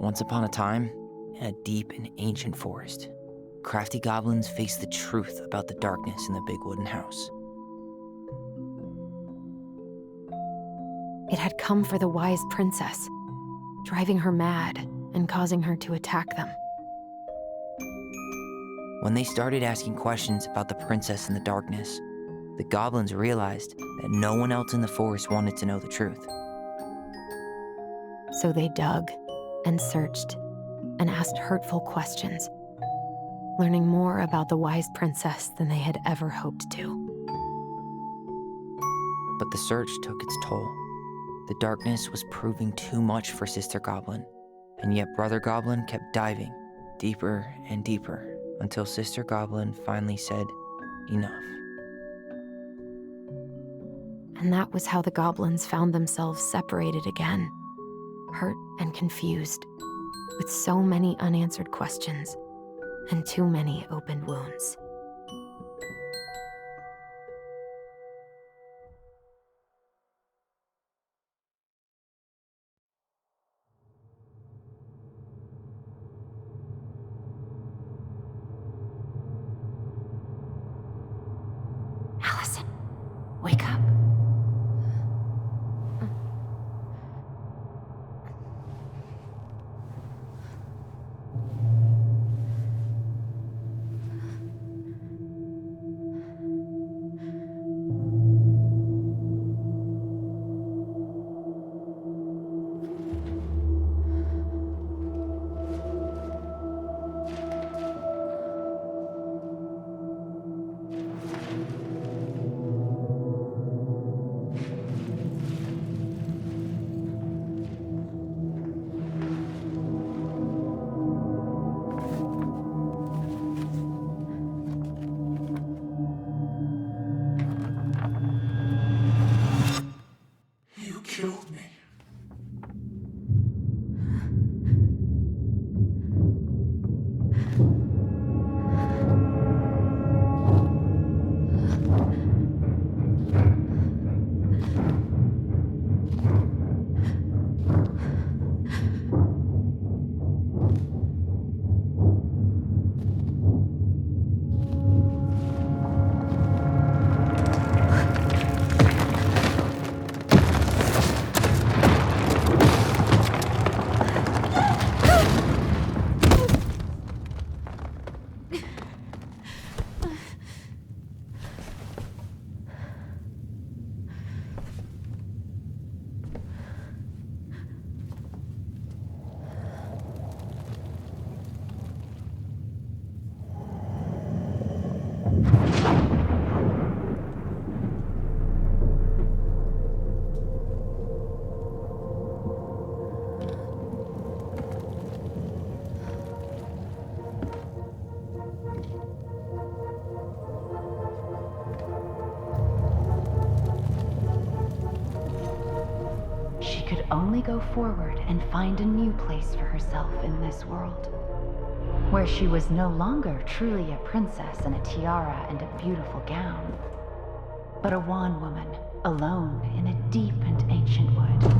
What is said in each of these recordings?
Once upon a time, in a deep and ancient forest, crafty goblins faced the truth about the darkness in the big wooden house. It had come for the wise princess, driving her mad and causing her to attack them. When they started asking questions about the princess in the darkness, the goblins realized that no one else in the forest wanted to know the truth. So they dug and searched and asked hurtful questions, learning more about the wise princess than they had ever hoped to. But the search took its toll. The darkness was proving too much for Sister Goblin, and yet Brother Goblin kept diving deeper and deeper until Sister Goblin finally said, "Enough." And that was how the goblins found themselves separated again, hurt and confused, with so many unanswered questions and too many open wounds. Allison, wake up. Killed me. Could only go forward and find a new place for herself in this world, where she was no longer truly a princess in a tiara and a beautiful gown, but a wan woman alone in a deep and ancient wood.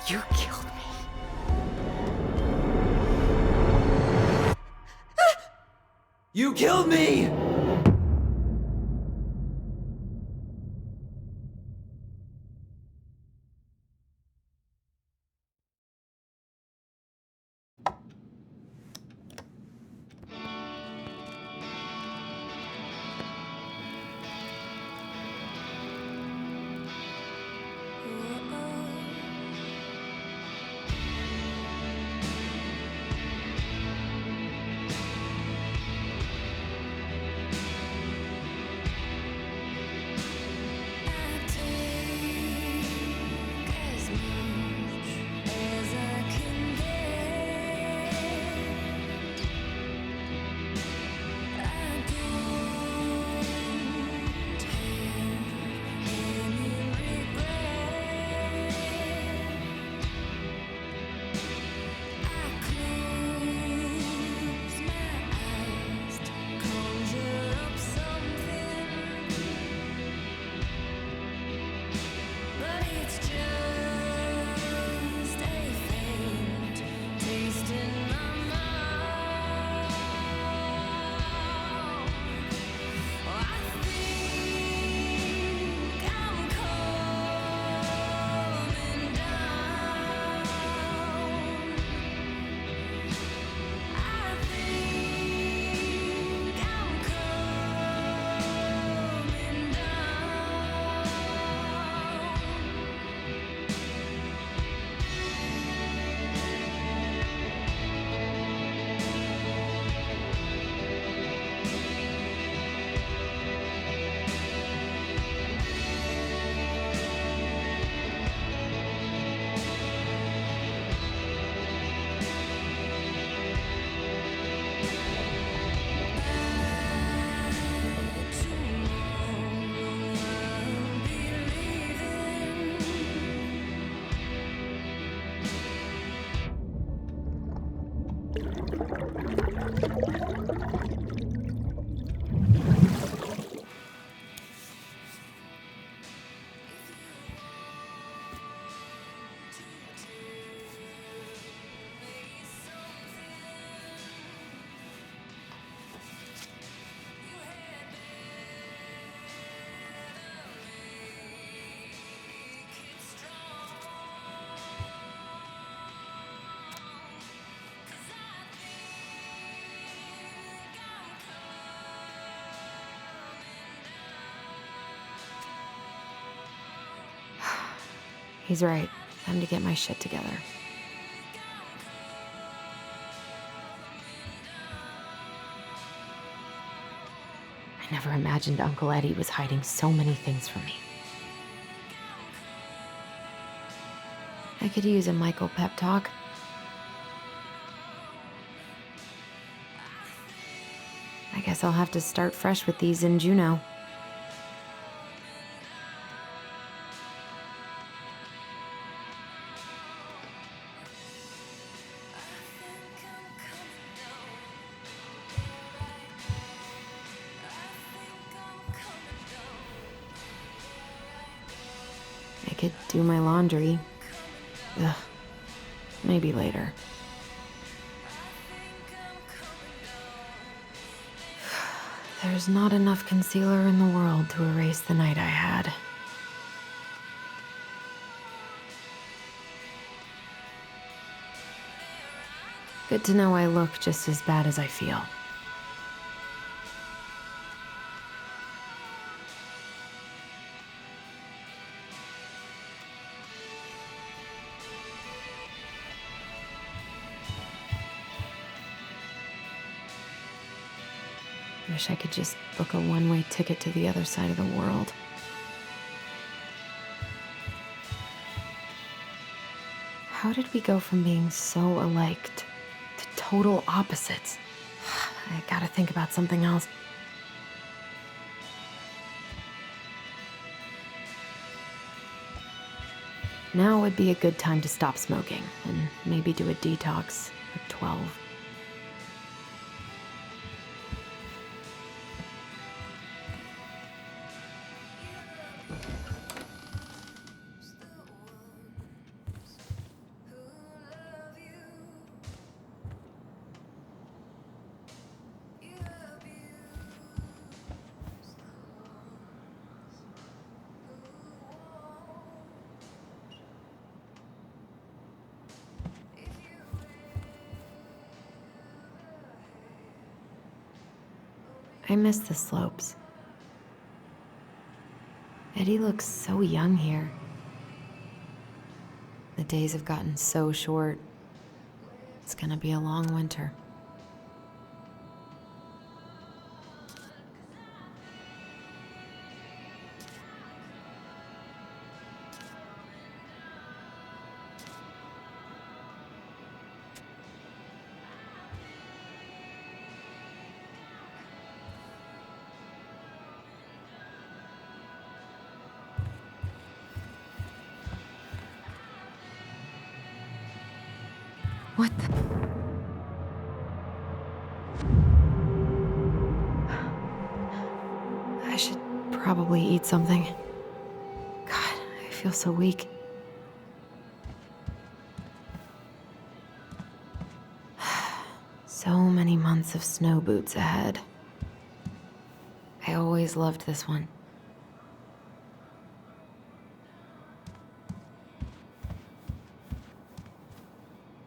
You killed me. You killed me! He's right. Time to get my shit together. I never imagined Uncle Eddie was hiding so many things from me. I could use a Michael pep talk. I guess I'll have to start fresh with these in Juneau. I could do my laundry. Ugh, maybe later. There's not enough concealer in the world to erase the night I had. Good to know I look just as bad as I feel. Wish I could just book a one-way ticket to the other side of the world. How did we go from being so alike to total opposites? I gotta think about something else. Now would be a good time to stop smoking and maybe do a detox at 12. I miss the slopes. Eddie looks so young here. The days have gotten so short. It's gonna be a long winter. What the? I should probably eat something. God, I feel so weak. So many months of snow boots ahead. I always loved this one.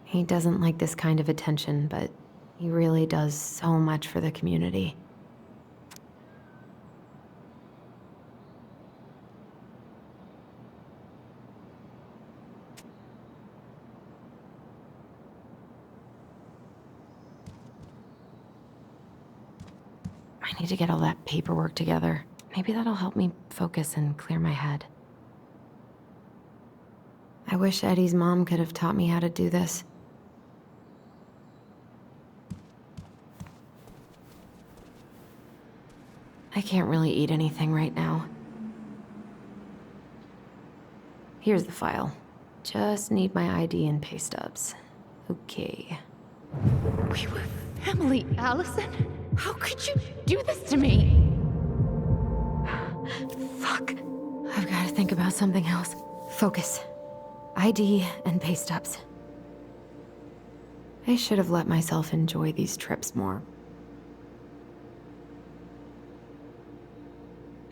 He doesn't like this kind of attention, but he really does so much for the community. I need to get all that paperwork together. Maybe that'll help me focus and clear my head. I wish Eddie's mom could have taught me how to do this. I can't really eat anything right now. Here's the file. Just need my ID and pay stubs. Okay. We were family, Allison. How could you do this to me? Fuck. I've got to think about something else. Focus. ID and pay stubs. I should have let myself enjoy these trips more.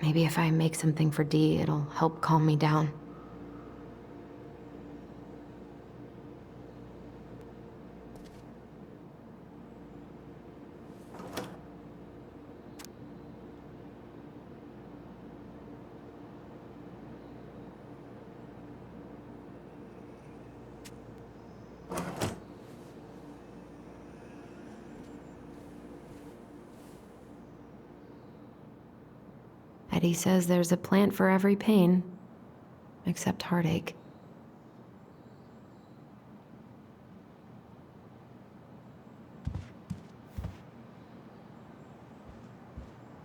Maybe if I make something for Dee, it'll help calm me down. Eddie says there's a plant for every pain, except heartache.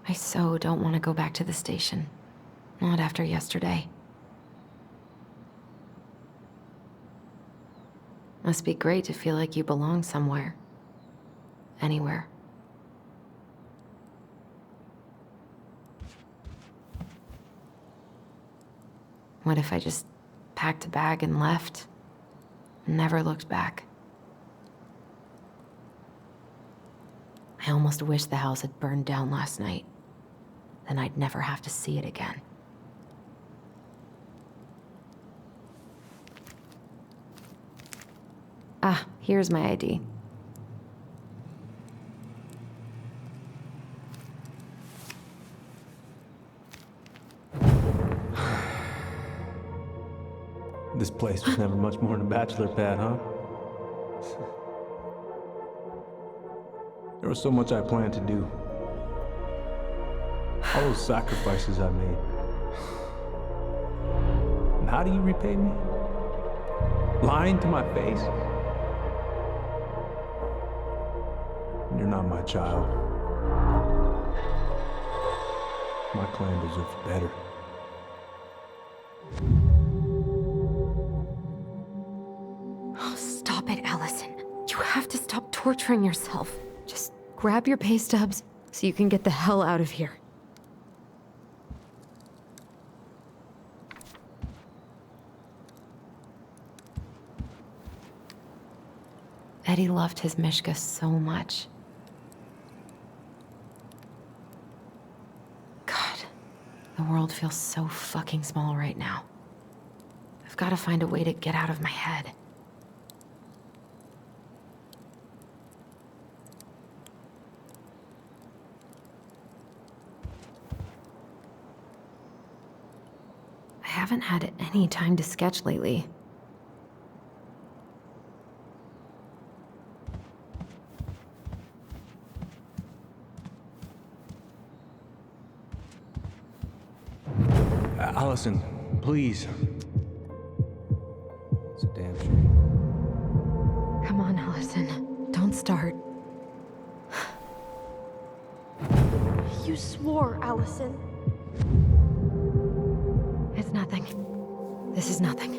I so don't want to go back to the station. Not after yesterday. Must be great to feel like you belong somewhere. Anywhere. What if I just packed a bag and left? And never looked back? I almost wish the house had burned down last night. Then I'd never have to see it again. Ah, here's my ID. This place was never much more than a bachelor pad, huh? There was so much I planned to do. All those sacrifices I made. And how do you repay me? Lying to my face? You're not my child. My clan deserves better. Oh, stop it, Allison. You have to stop torturing yourself. Just grab your pay stubs so you can get the hell out of here. Eddie loved his Mishka so much. God, the world feels so fucking small right now. I've got to find a way to get out of my head. I haven't had any time to sketch lately. Allison, please. It's a damn shame. Come on, Allison. Don't start. You swore, Allison. It's nothing. This is nothing.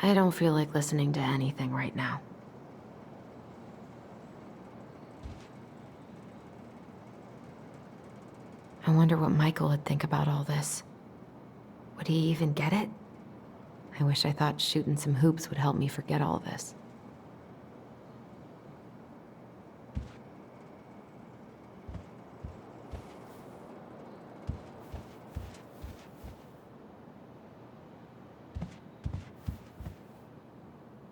I don't feel like listening to anything right now. I wonder what Michael would think about all this. Would he even get it? I wish I thought shooting some hoops would help me forget all this.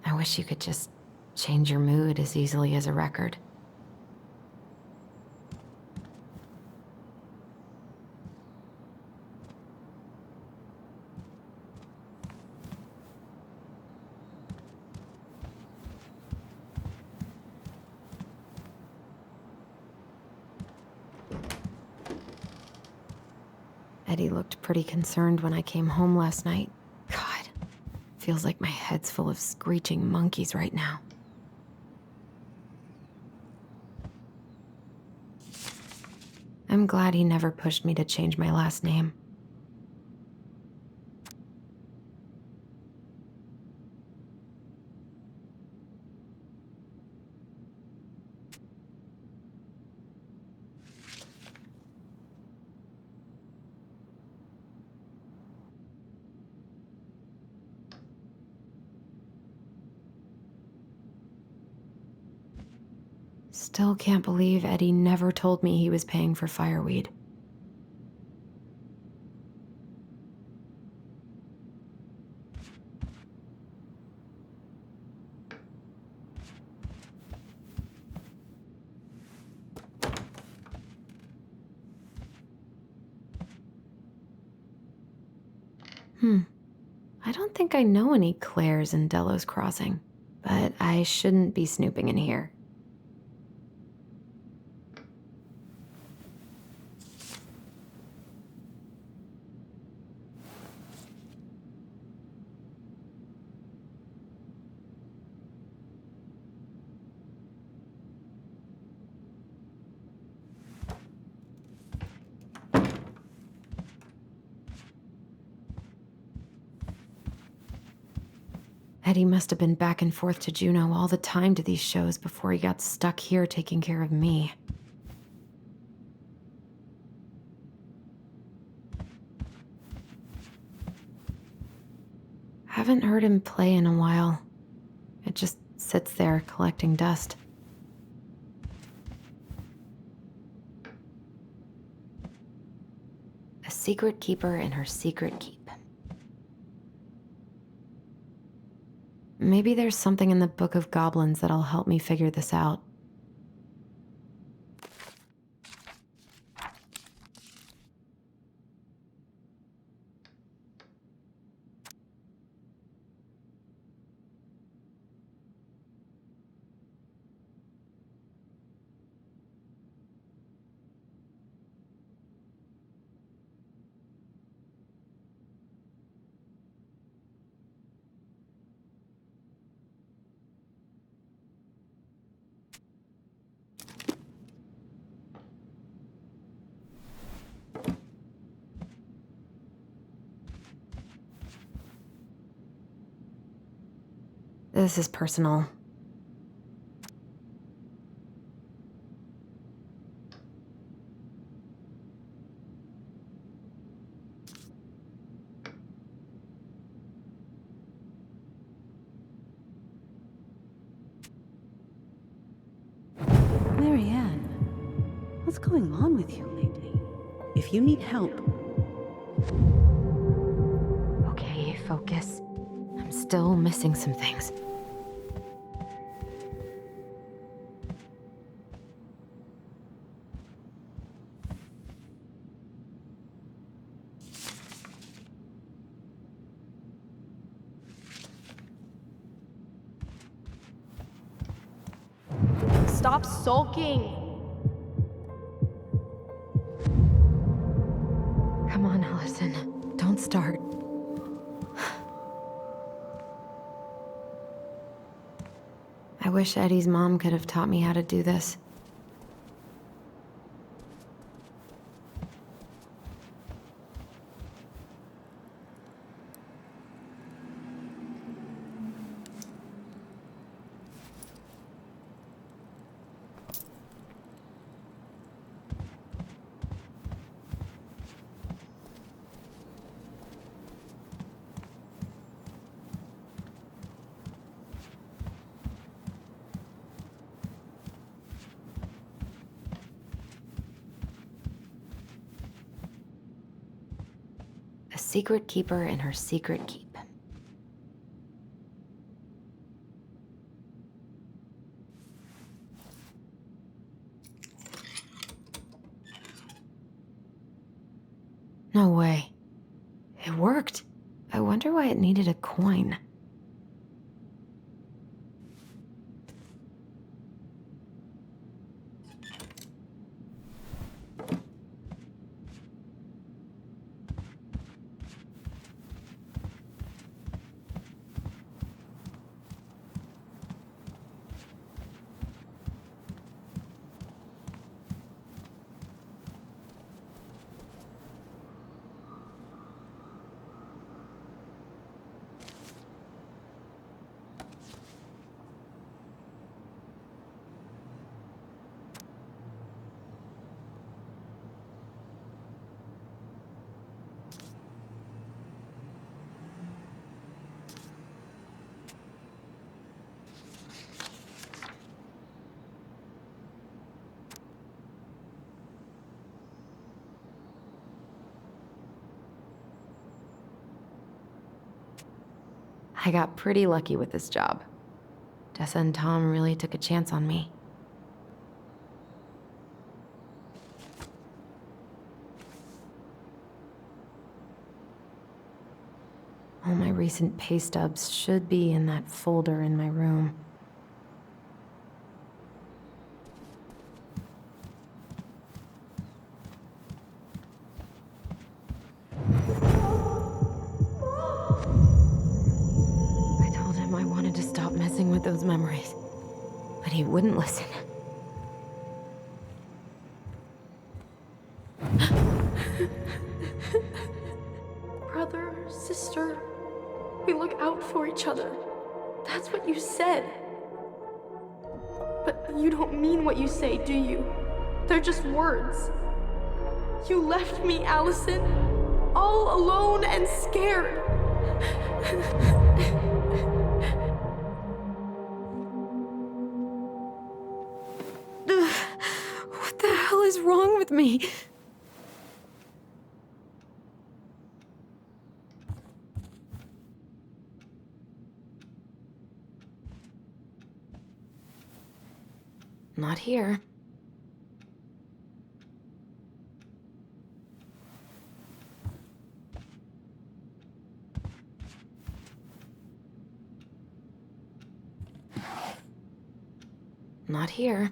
I wish you could just change your mood as easily as a record. Eddie looked pretty concerned when I came home last night. God, feels like my head's full of screeching monkeys right now. I'm glad he never pushed me to change my last name. Still can't believe Eddie never told me he was paying for fireweed. I don't think I know any Claires in Delos Crossing, but I shouldn't be snooping in here. Eddie must have been back and forth to Juneau all the time to these shows before he got stuck here taking care of me. Haven't heard him play in a while. It just sits there collecting dust. A secret keeper in her secret keep. Maybe there's something in the Book of Goblins that'll help me figure this out. This is personal. Marianne, what's going on with you lately? If you need help... Okay, focus. I'm still missing some things. Stop sulking! Come on, Allison. Don't start. I wish Eddie's mom could have taught me how to do this. A secret keeper in her secret keep. No way. It worked. I wonder why it needed a coin. I got pretty lucky with this job. Tessa and Tom really took a chance on me. All my recent pay stubs should be in that folder in my room. With those memories, but he wouldn't listen. Brother, sister, we look out for each other. That's what you said. But you don't mean what you say, do you? They're just words. You left me, Allison, all alone and scared. What the hell is wrong with me? Not here. Not here.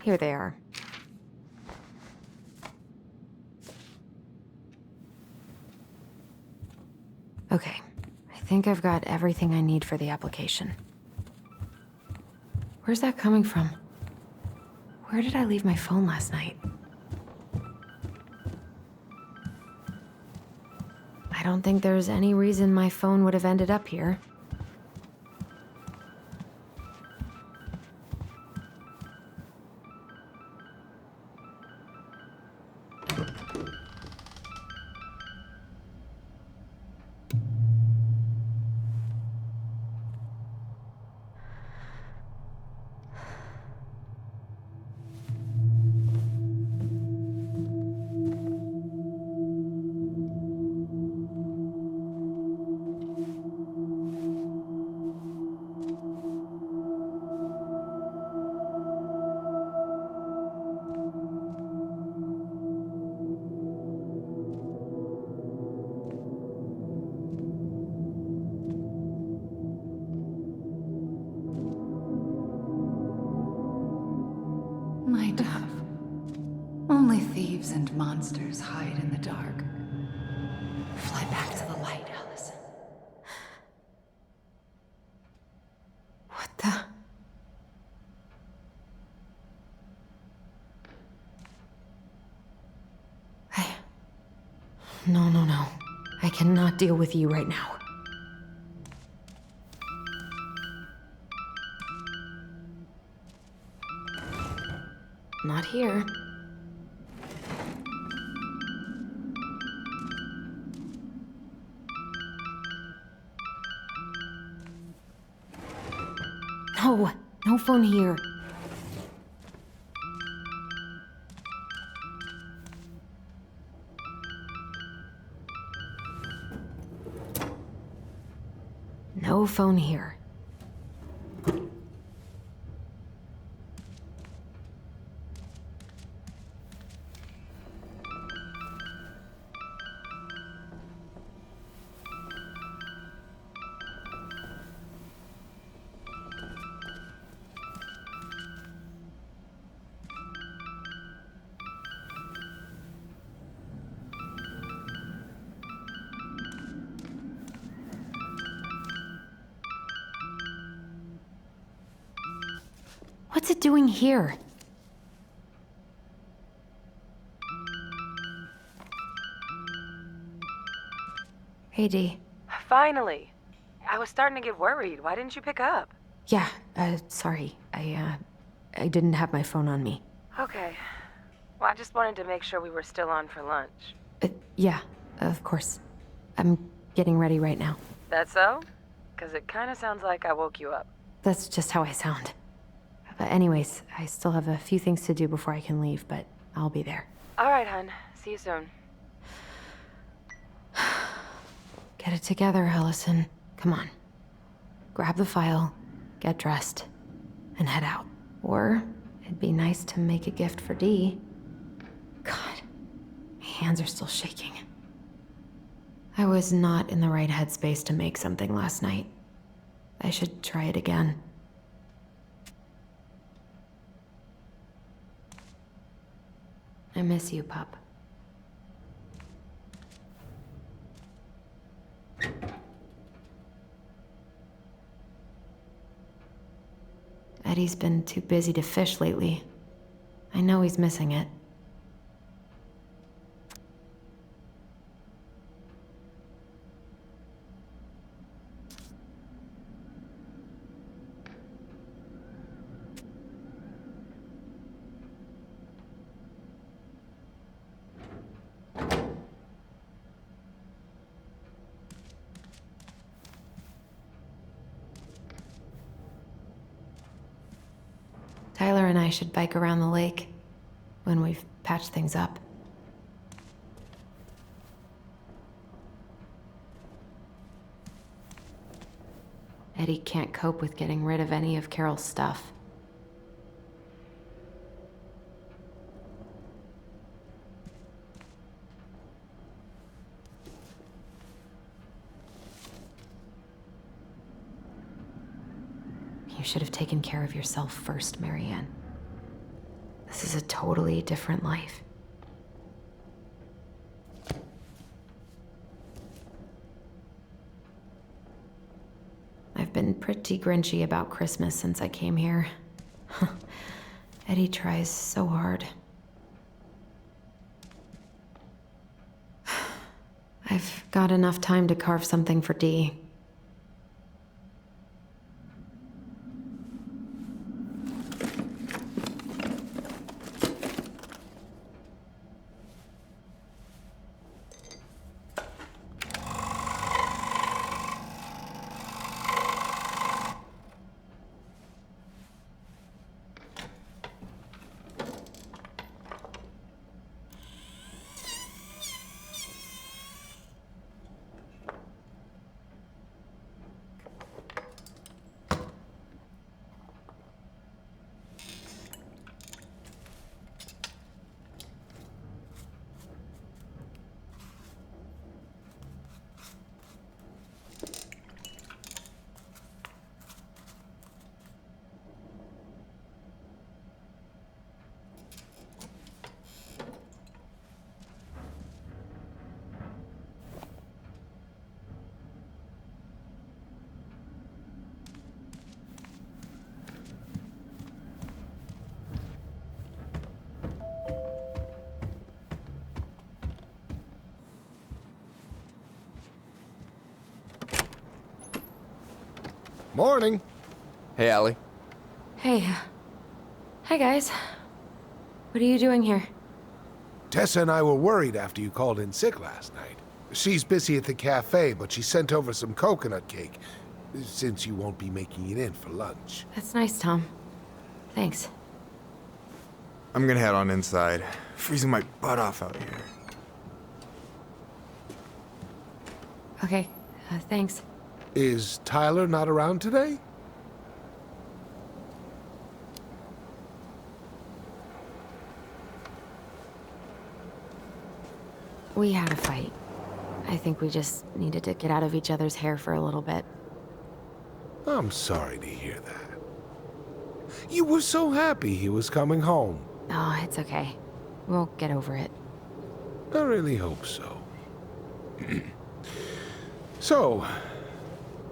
Here they are. Okay, I think I've got everything I need for the application. Where's that coming from? Where did I leave my phone last night? I don't think there's any reason my phone would have ended up here. My dove. Only thieves and monsters hide in the dark. Fly back to the light, Allison. What the? No. I cannot deal with you right now. Not here. No phone here. No phone here. What's it doing here? Hey, Dee. Finally. I was starting to get worried. Why didn't you pick up? Yeah, sorry. I didn't have my phone on me. Okay. Well, I just wanted to make sure we were still on for lunch. Yeah, of course. I'm getting ready right now. That so? Because it kind of sounds like I woke you up. That's just how I sound. But anyways, I still have a few things to do before I can leave, but I'll be there. All right, hun. See you soon. Get it together, Allison. Come on. Grab the file, get dressed, and head out. Or it'd be nice to make a gift for Dee. God, my hands are still shaking. I was not in the right headspace to make something last night. I should try it again. I miss you, pup. Eddie's been too busy to fish lately. I know he's missing it. Tyler and I should bike around the lake when we've patched things up. Eddie can't cope with getting rid of any of Carol's stuff. You should have taken care of yourself first, Marianne. This is a totally different life. I've been pretty grinchy about Christmas since I came here. Eddie tries so hard. I've got enough time to carve something for Dee. Morning. Hey, Allie. Hey. Hi, guys. What are you doing here? Tessa and I were worried after you called in sick last night. She's busy at the cafe, but she sent over some coconut cake, since you won't be making it in for lunch. That's nice, Tom. Thanks. I'm gonna head on inside. Freezing my butt off out here. Okay, thanks. Is Tyler not around today? We had a fight. I think we just needed to get out of each other's hair for a little bit. I'm sorry to hear that. You were so happy he was coming home. Oh, it's okay. We'll get over it. I really hope so. So,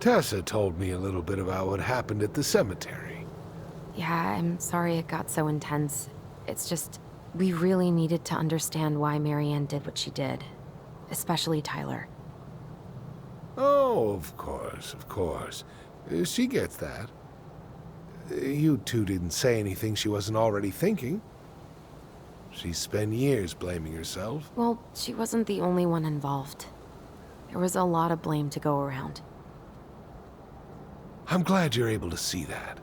Tessa told me a little bit about what happened at the cemetery. Yeah, I'm sorry it got so intense. It's just, we really needed to understand why Marianne did what she did. Especially Tyler. Oh, of course. She gets that. You two didn't say anything she wasn't already thinking. She spent years blaming herself. Well, she wasn't the only one involved. There was a lot of blame to go around. I'm glad you're able to see that.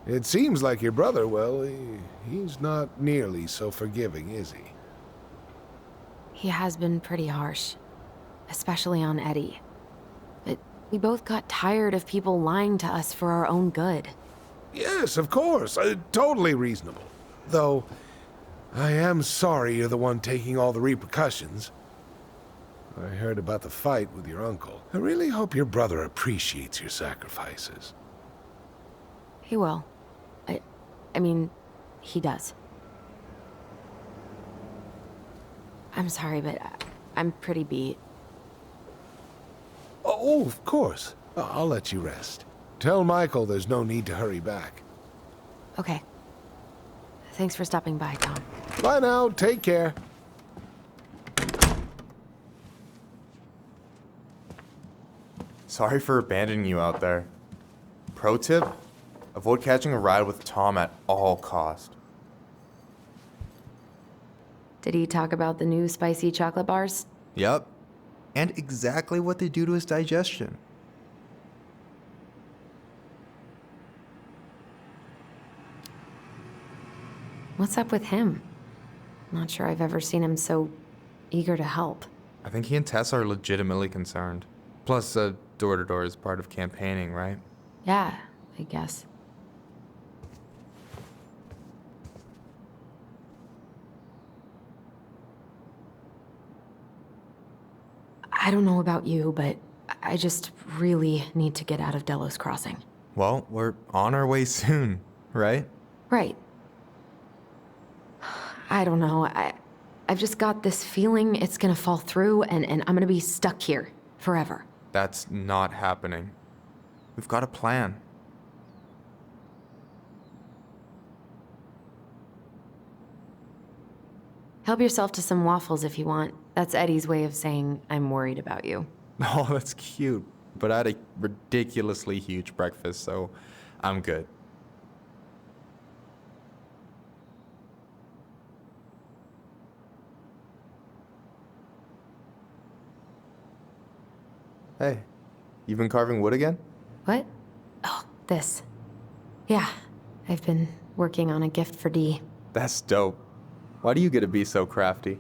It seems like your brother, well, he's not nearly so forgiving, is he? He has been pretty harsh. Especially on Eddie. But we both got tired of people lying to us for our own good. Yes, of course. Totally reasonable. Though, I am sorry you're the one taking all the repercussions. I heard about the fight with your uncle. I really hope your brother appreciates your sacrifices. He will. I mean, he does. I'm sorry, but I'm pretty beat. Oh, of course. I'll let you rest. Tell Michael there's no need to hurry back. Okay. Thanks for stopping by, Tom. Bye now. Take care. Sorry for abandoning you out there. Pro tip? Avoid catching a ride with Tom at all cost. Did he talk about the new spicy chocolate bars? Yep. And exactly what they do to his digestion. What's up with him? Not sure I've ever seen him so eager to help. I think he and Tess are legitimately concerned. Plus, door-to-door is part of campaigning, right? Yeah, I guess. I don't know about you, but I just really need to get out of Delos Crossing. Well, we're on our way soon, right? Right. I don't know. I've just got this feeling it's gonna fall through and I'm gonna be stuck here forever. That's not happening. We've got a plan. Help yourself to some waffles if you want. That's Eddie's way of saying I'm worried about you. Oh, that's cute. But I had a ridiculously huge breakfast, so I'm good. Hey, you've been carving wood again? What? Oh, this. Yeah, I've been working on a gift for Dee. That's dope. Why do you get to be so crafty?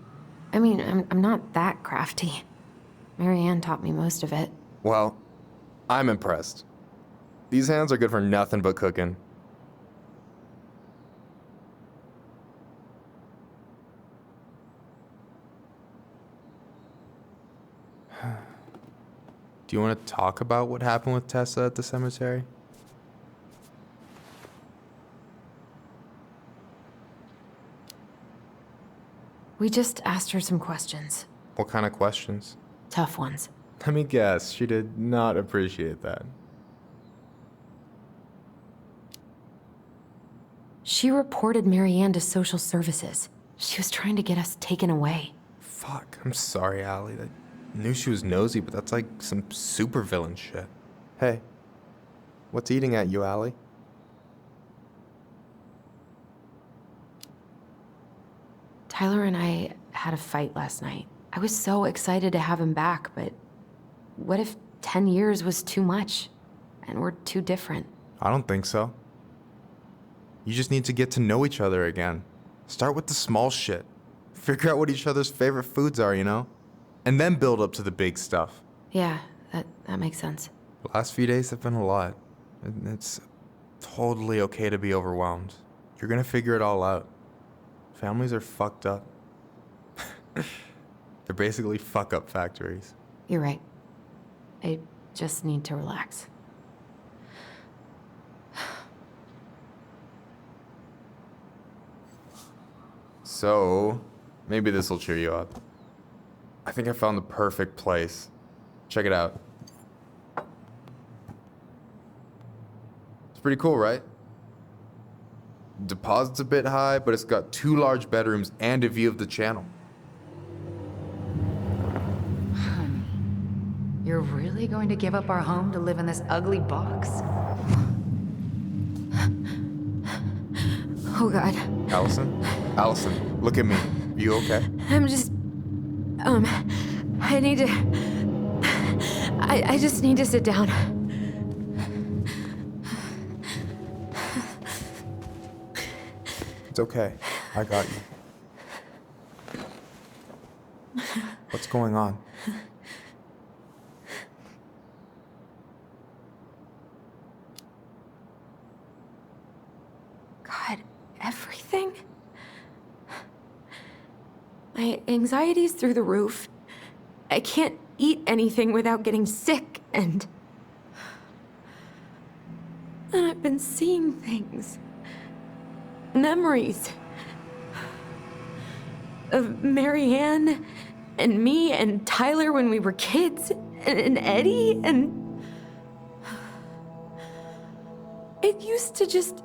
I mean, I'm not that crafty. Marianne taught me most of it. Well, I'm impressed. These hands are good for nothing but cooking. Do you want to talk about what happened with Tessa at the cemetery? We just asked her some questions. What kind of questions? Tough ones. Let me guess, she did not appreciate that. She reported Marianne to social services. She was trying to get us taken away. Fuck, I'm sorry, Allie. I knew she was nosy, but that's like some supervillain shit. Hey, what's eating at you, Allie? Tyler and I had a fight last night. I was so excited to have him back, but what if 10 years was too much and we're too different? I don't think so. You just need to get to know each other again. Start with the small shit. Figure out what each other's favorite foods are, you know? And then build up to the big stuff. Yeah, that makes sense. The last few days have been a lot. It's totally okay to be overwhelmed. You're gonna figure it all out. Families are fucked up. They're basically fuck-up factories. You're right. I just need to relax. So, maybe this will cheer you up. I think I found the perfect place. Check it out. It's pretty cool, right? Deposit's a bit high, but it's got 2 large bedrooms and a view of the channel. Honey, you're really going to give up our home to live in this ugly box? Oh God. Allison, look at me. Are you okay? I'm just... I need to... I just need to sit down. It's okay. I got you. What's going on? God, everything? My anxiety's through the roof. I can't eat anything without getting sick, and I've been seeing things. Memories. Of Marianne, and me, and Tyler when we were kids, and Eddie, and... It used to just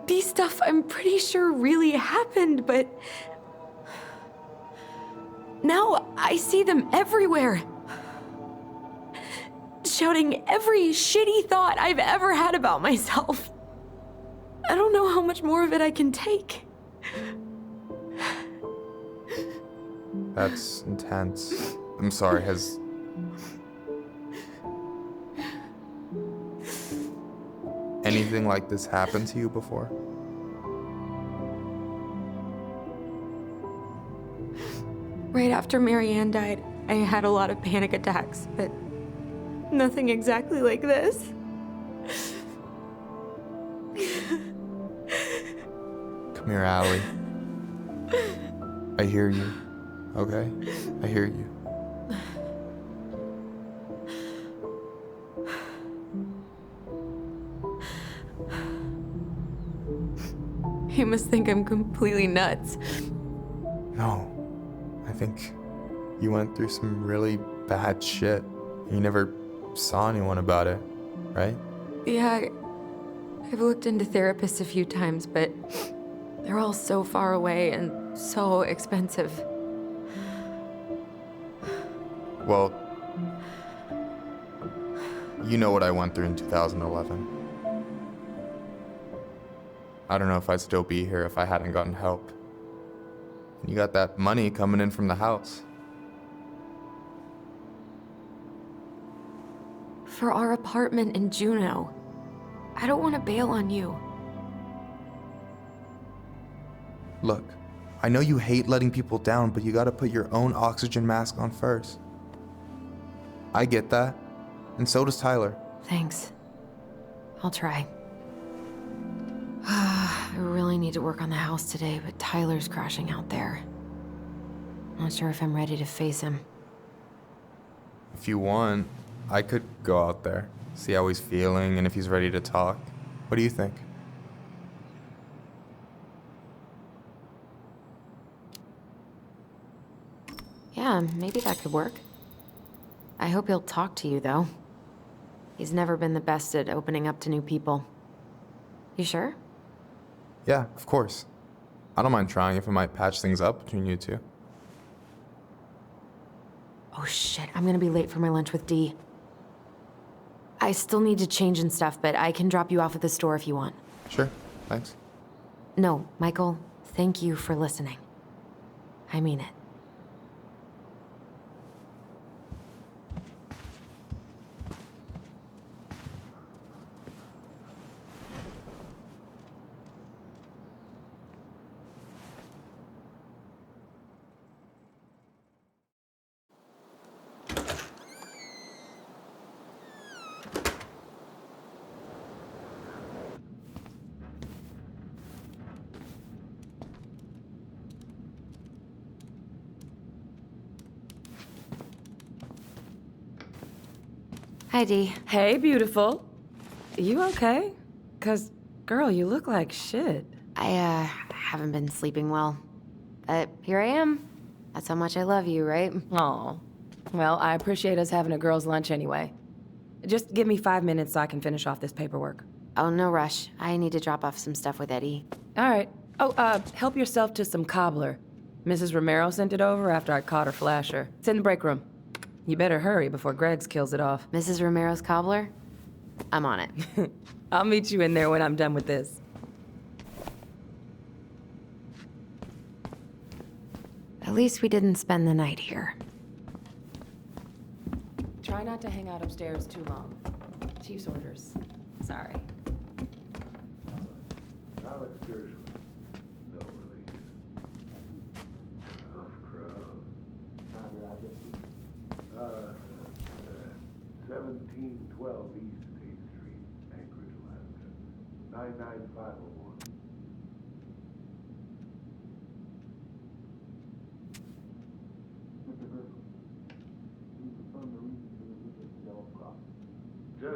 be stuff I'm pretty sure really happened, but... Now I see them everywhere. Shouting every shitty thought I've ever had about myself. I don't know how much more of it I can take. That's intense. I'm sorry, has... anything like this happened to you before? Right after Marianne died, I had a lot of panic attacks, but nothing exactly like this. Come here, Allie. I hear you, okay? I hear you. You must think I'm completely nuts. No. I think you went through some really bad shit. You never saw anyone about it, right? Yeah, I've looked into therapists a few times, but they're all so far away and so expensive. Well, you know what I went through in 2011. I don't know if I'd still be here if I hadn't gotten help. And you got that money coming in from the house. For our apartment in Juneau. I don't want to bail on you. Look, I know you hate letting people down, but you gotta put your own oxygen mask on first. I get that, and so does Tyler. Thanks. I'll try. I really need to work on the house today, but Tyler's crashing out there. Not sure if I'm ready to face him. If you want, I could go out there, see how he's feeling, and if he's ready to talk. What do you think? Yeah, maybe that could work. I hope he'll talk to you, though. He's never been the best at opening up to new people. You sure? Yeah, of course. I don't mind trying if it might patch things up between you two. Oh shit, I'm gonna be late for my lunch with Dee. I still need to change and stuff, but I can drop you off at the store if you want. Sure, thanks. No, Michael, thank you for listening. I mean it. Hi, Dee. Hey, beautiful. You okay? 'Cause, girl, you look like shit. I haven't been sleeping well. But here I am. That's how much I love you, right? Aw. Well, I appreciate us having a girls' lunch anyway. Just give me 5 minutes so I can finish off this paperwork. Oh, no rush. I need to drop off some stuff with Eddie. All right. Oh, help yourself to some cobbler. Mrs. Romero sent it over after I caught her flasher. It's in the break room. You better hurry before Greggs kills it off. Mrs. Romero's cobbler? I'm on it. I'll meet you in there when I'm done with this. At least we didn't spend the night here. Try not to hang out upstairs too long. Chief's orders. Sorry. Uh, 1712 East State Street, Anchorage, Alaska. 99501.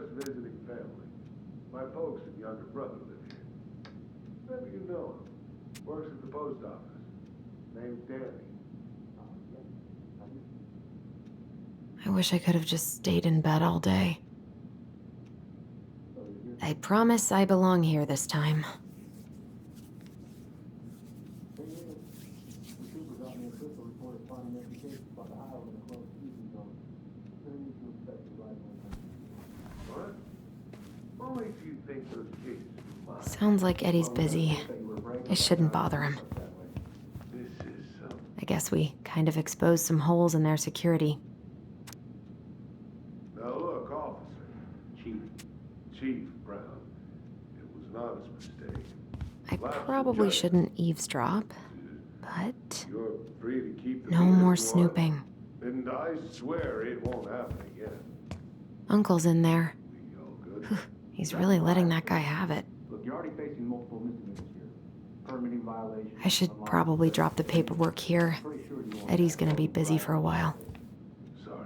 just visiting family. My folks and younger brother live here. Maybe you know him. Works at the post office. Name's Danny. I wish I could have just stayed in bed all day. I promise I belong here this time. What? What makes you think those kids are mine? Sounds like Eddie's busy. I shouldn't bother him. This is I guess we kind of exposed some holes in their security. Now look, officer. Chief Brown. It was an honest mistake. I probably shouldn't eavesdrop, but You're free to keep the no meat more if you want. snooping. And I swear it won't happen again. Uncle's in there. We all good? He's really letting that guy have it. Look, you're already facing multiple misdemeanors here. Permitting violations. I should probably drop the paperwork here. Eddie's gonna be busy for a while. Sorry.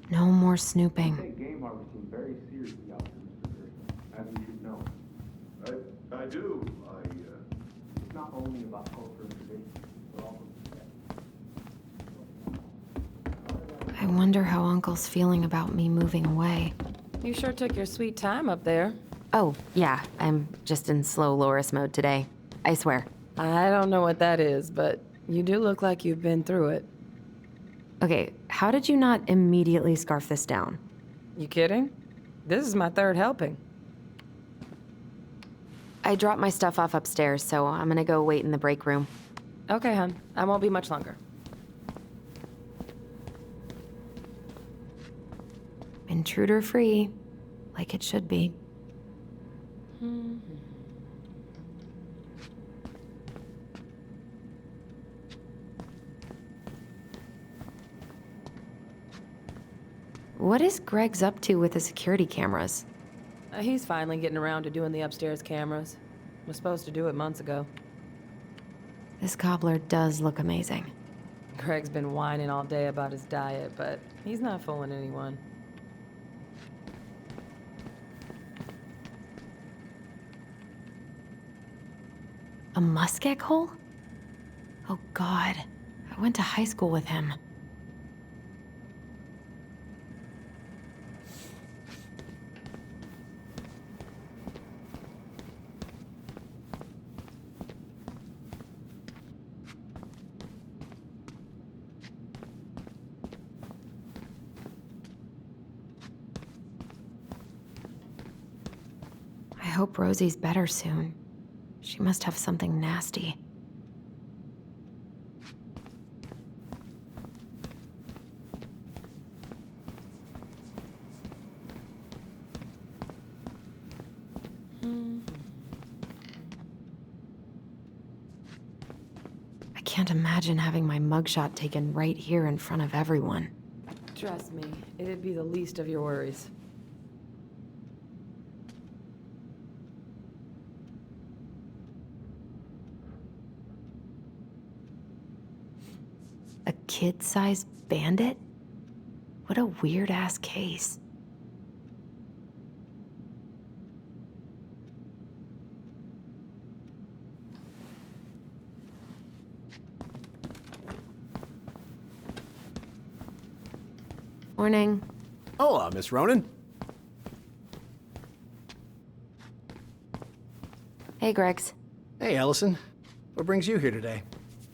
No more snooping. Take game harvesting very seriously out there, Mr. Pierce, as you should know. I do. It's not only about culture and tradition, but also I wonder how Uncle's feeling about me moving away. You sure took your sweet time up there. Oh, yeah, I'm just in slow Loris mode today. I swear. I don't know what that is, but you do look like you've been through it. Okay, how did you not immediately scarf this down? You kidding? This is my third helping. I dropped my stuff off upstairs, so I'm gonna go wait in the break room. Okay, hon. I won't be much longer. Intruder free, like it should be. What is Greg's up to with the security cameras? He's finally getting around to doing the upstairs cameras. Was supposed to do it months ago. This cobbler does look amazing. Greg's been whining all day about his diet, but he's not fooling anyone. A muskeg hole? Oh God, I went to high school with him. I hope Rosie's better soon. She must have something nasty. I can't imagine having my mugshot taken right here in front of everyone. Trust me, it'd be the least of your worries. A kid-sized bandit? What a weird-ass case. Morning. Hola, Miss Ronan. Hey, Gregs. Hey, Allison. What brings you here today?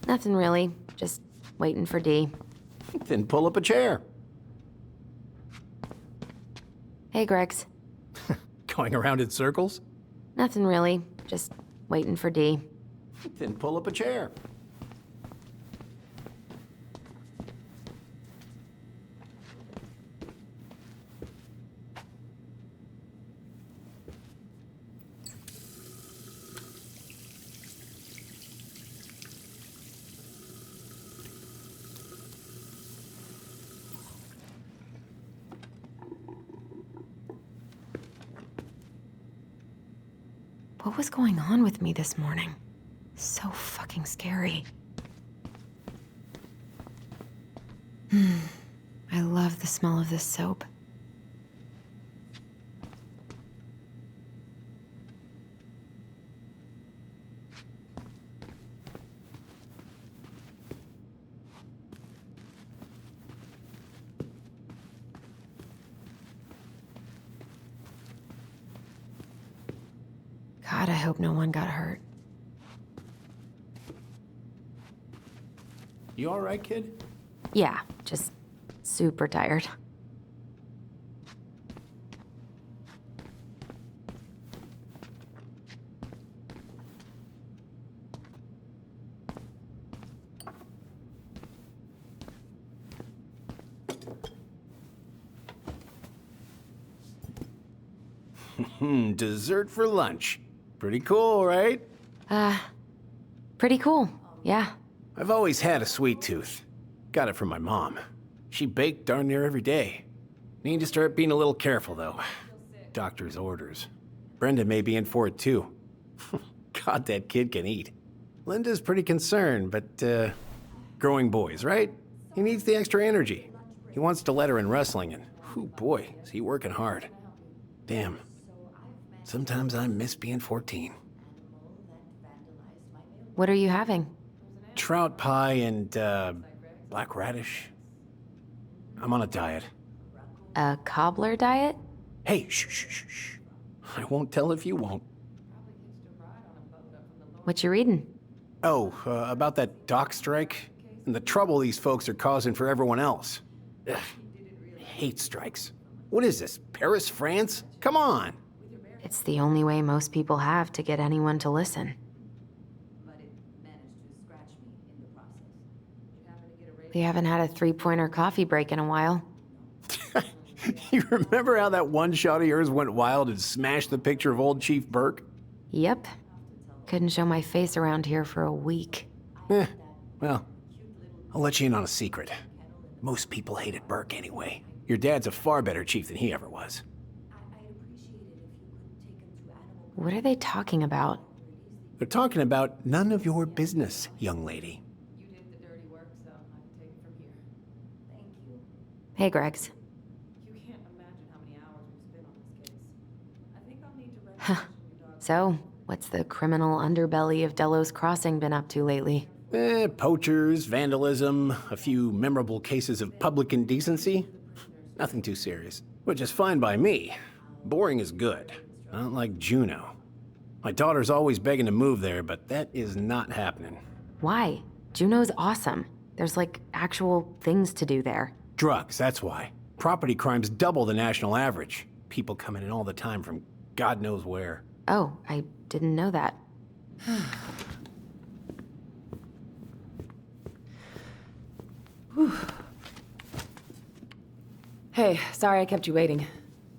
Nothing really. Just waiting for Dee. Then pull up a chair. Hey, Gregs. Going around in circles? Nothing really. Just waiting for Dee. Then pull up a chair. What was going on with me this morning? So fucking scary. I love the smell of this soap. God, I hope no one got hurt. You all right, kid? Yeah, just super tired. Dessert for lunch. Pretty cool, right? Pretty cool, yeah. I've always had a sweet tooth. Got it from my mom. She baked darn near every day. Need to start being a little careful, though. Doctor's orders. Brenda may be in for it, too. God, that kid can eat. Linda's pretty concerned, but, growing boys, right? He needs the extra energy. He wants to let her in wrestling, and, whew, boy, is he working hard. Damn. Sometimes I miss being 14. What are you having? Trout pie and, black radish. I'm on a diet. A cobbler diet? Hey, shh, shh, shh, shh. I won't tell if you won't. What you reading? Oh, about that dock strike and the trouble these folks are causing for everyone else. Ugh, I hate strikes. What is this, Paris, France? Come on. It's the only way most people have to get anyone to listen. We haven't had a three-pointer coffee break in a while. You remember how that one shot of yours went wild and smashed the picture of old Chief Burke? Yep. Couldn't show my face around here for a week. Well, I'll let you in on a secret. Most people hated Burke anyway. Your dad's a far better chief than he ever was. What are they talking about? They're talking about none of your business, young lady. Hey, Gregs. So, what's the criminal underbelly of Delos Crossing been up to lately? Poachers, vandalism, a few memorable cases of public indecency. Nothing too serious, which is fine by me. Boring is good, not like Juneau. My daughter's always begging to move there, but that is not happening. Why? Juneau's awesome. There's like actual things to do there. Drugs, that's why. Property crime's double the national average. People coming in all the time from God knows where. Oh, I didn't know that. Hey, sorry I kept you waiting.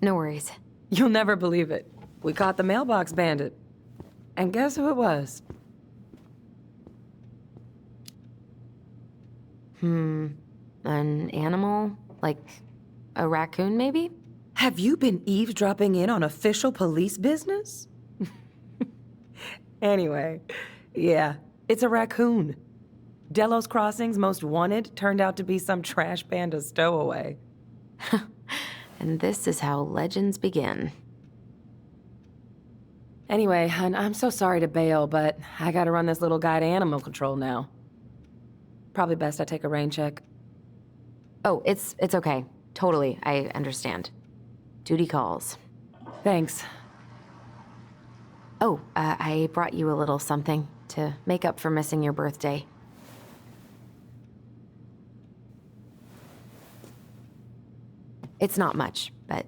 No worries. You'll never believe it. We caught the mailbox bandit. And guess who it was? An animal? Like a raccoon, maybe? Have you been eavesdropping in on official police business? Anyway, yeah, it's a raccoon. Delos Crossing's most wanted turned out to be some trash panda stowaway. And this is how legends begin. Anyway, I'm so sorry to bail, but I gotta run this little guy to animal control now. Probably best I take a rain check. Oh, it's okay. Totally, I understand. Duty calls. Thanks. Oh, I brought you a little something to make up for missing your birthday. It's not much, but...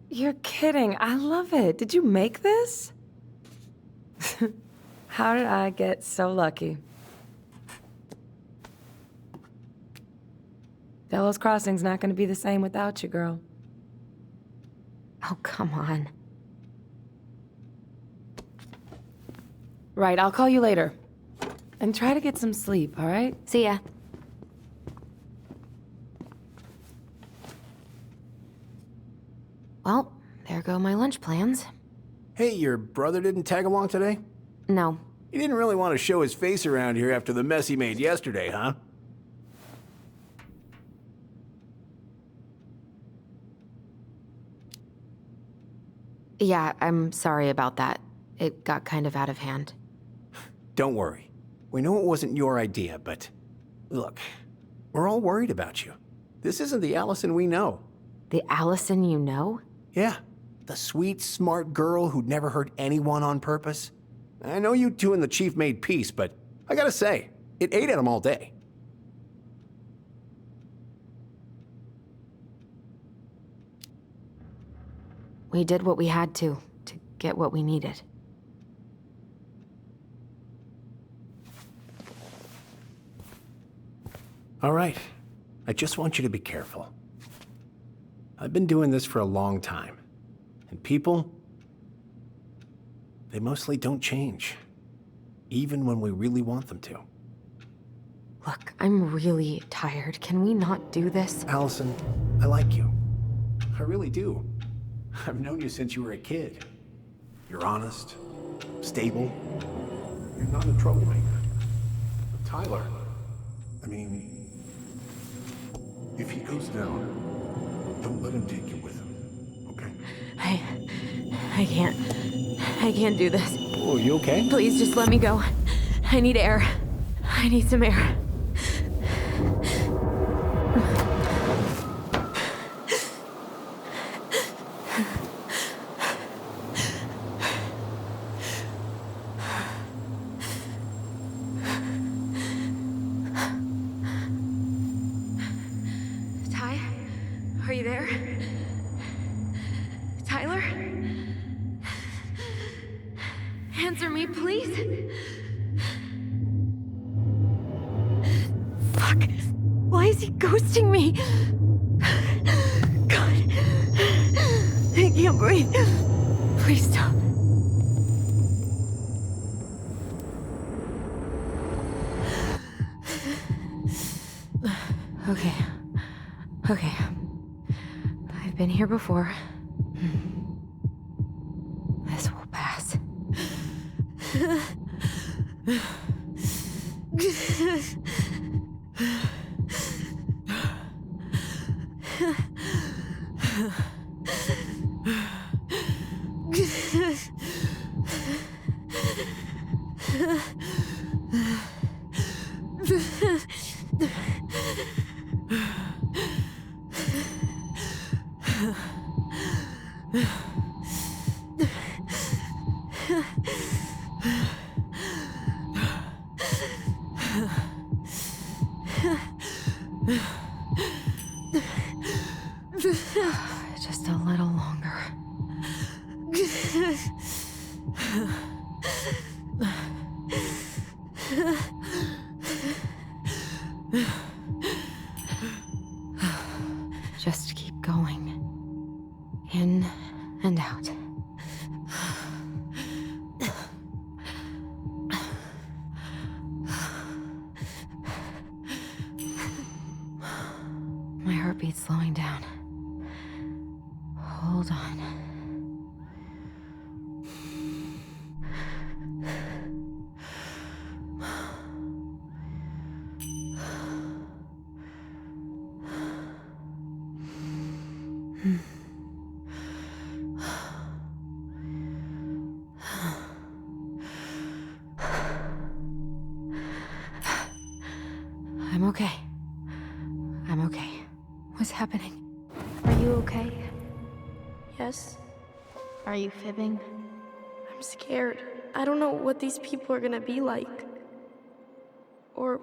You're kidding. I love it. Did you make this? How did I get so lucky? Delos Crossing's not going to be the same without you, girl. Oh, come on. Right, I'll call you later. And try to get some sleep, all right? See ya. Well, there go my lunch plans. Hey, your brother didn't tag along today? No, He didn't really want to show his face around here after the mess he made yesterday, huh? Yeah, I'm sorry about that. It got kind of out of hand. Don't worry. We know it wasn't your idea, but look, we're all worried about you. This isn't the Allison we know. The Allison you know? Yeah, the sweet, smart girl who'd never hurt anyone on purpose. I know you two and the Chief made peace, but I gotta say, it ate at him all day. We did what we had to get what we needed. All right, I just want you to be careful. I've been doing this for a long time, and people, they mostly don't change, even when we really want them to. Look, I'm really tired. Can we not do this? Allison, I like you. I really do. I've known you since you were a kid. You're honest, stable. You're not a troublemaker. But Tyler, I mean, if he goes down, don't let him take you with him, okay? I can't do this. Oh, you okay? Please just let me go. I need air. I need some air. Are you there? Tyler? Answer me, please. Fuck. Why is he ghosting me? God. I can't breathe. Please stop. Okay. I've been here before. This will pass. Just a little longer. Just keep going. In and out. My heartbeat's slowing down. Hold on. I'm okay. What's happening? Are you okay? Yes? Are you fibbing? I'm scared. I don't know what these people are gonna be like. Or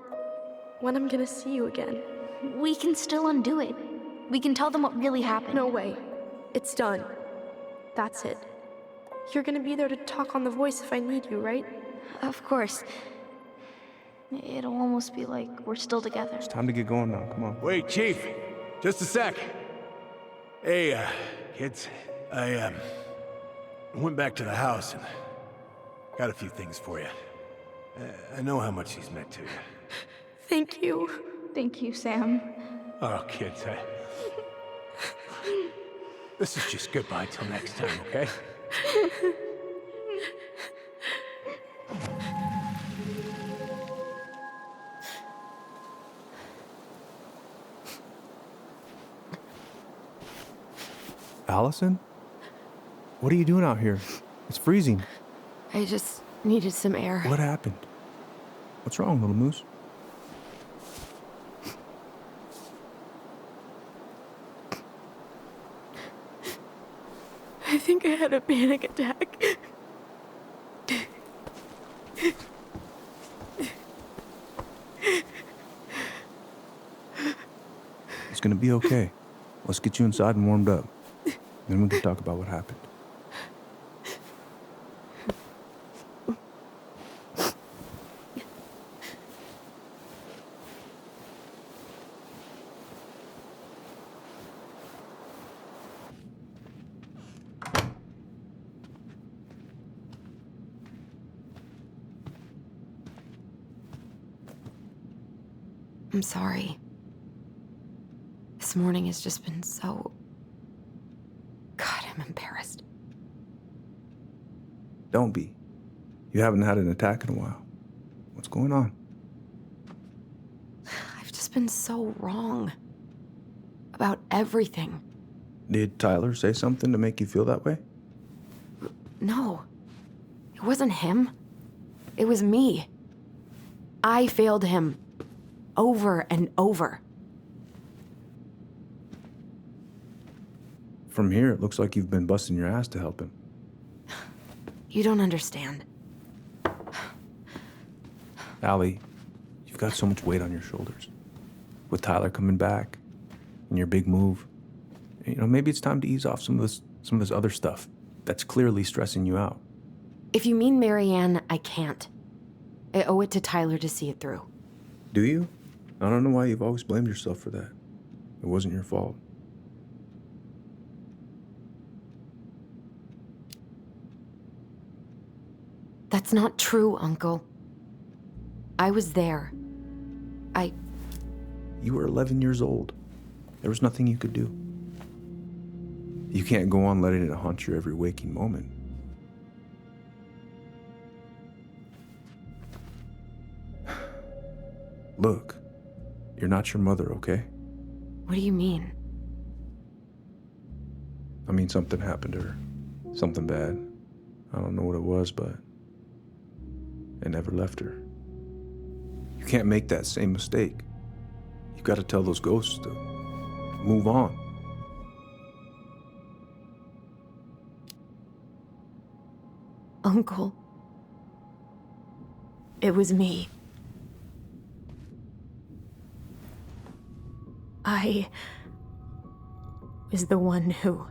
when I'm gonna see you again. We can still undo it. We can tell them what really happened. No way. It's done. That's it. You're gonna be there to talk on the voice if I need you, right? Of course. It'll almost be like we're still together. It's time to get going now, come on. Wait, Chief. Just a sec. Hey, kids. I went back to the house and got a few things for you. I know how much he's meant to you. Thank you. Thank you, Sam. Oh, kids, this is just goodbye till next time, okay? Allison? What are you doing out here? It's freezing. I just needed some air. What happened? What's wrong, little moose? I think I had a panic attack. It's gonna be okay. Let's get you inside and warmed up. Then we can talk about what happened. I'm sorry. This morning has just been so... God, I'm embarrassed. Don't be. You haven't had an attack in a while. What's going on? I've just been so wrong. About everything. Did Tyler say something to make you feel that way? No. It wasn't him. It was me. I failed him. Over and over. From here, it looks like you've been busting your ass to help him. You don't understand. Allie, you've got so much weight on your shoulders. With Tyler coming back, and your big move, you know, maybe it's time to ease off some of this other stuff that's clearly stressing you out. If you mean Marianne, I can't. I owe it to Tyler to see it through. Do you? I don't know why you've always blamed yourself for that. It wasn't your fault. That's not true, Uncle. I was there. You were 11 years old. There was nothing you could do. You can't go on letting it haunt your every waking moment. Look, you're not your mother, okay? What do you mean? I mean, something happened to her. Something bad. I don't know what it was, but it never left her. You can't make that same mistake. You've got to tell those ghosts to move on. Uncle. It was me. I was the one who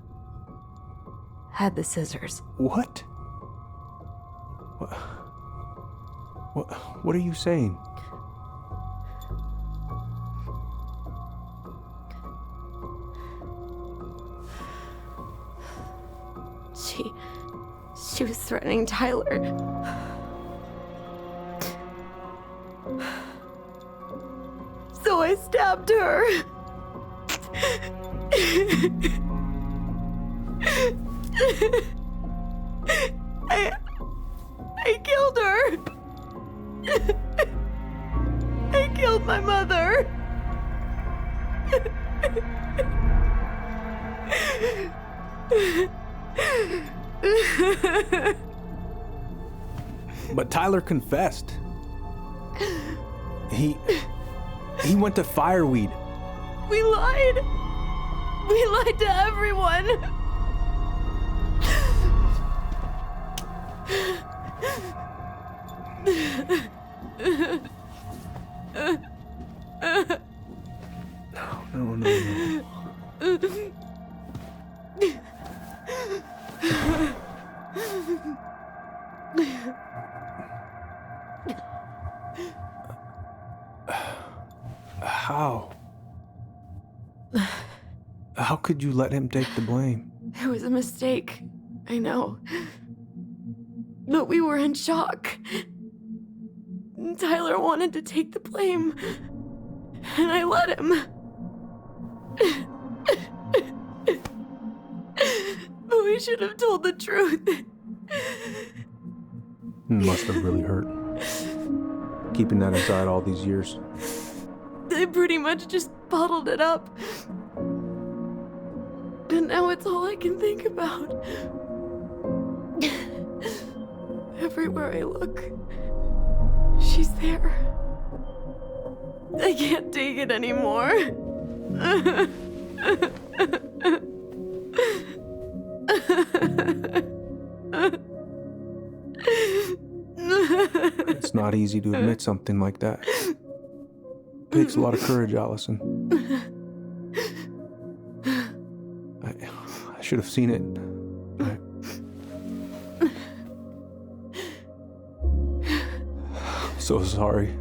had the scissors. What? What are you saying? She was threatening Tyler. So I stabbed her. I killed her. I killed my mother. But Tyler confessed. He went to Fireweed. We lied. We lied to everyone. No. How could you let him take the blame? It was a mistake. I know. But we were in shock. Tyler wanted to take the blame. And I let him. But we should have told the truth. Must have really hurt. Keeping that inside all these years. They pretty much just bottled it up. And now it's all I can think about. Everywhere I look, she's there. I can't take it anymore. It's not easy to admit something like that. It takes a lot of courage, Allison. I should have seen it. I'm so sorry.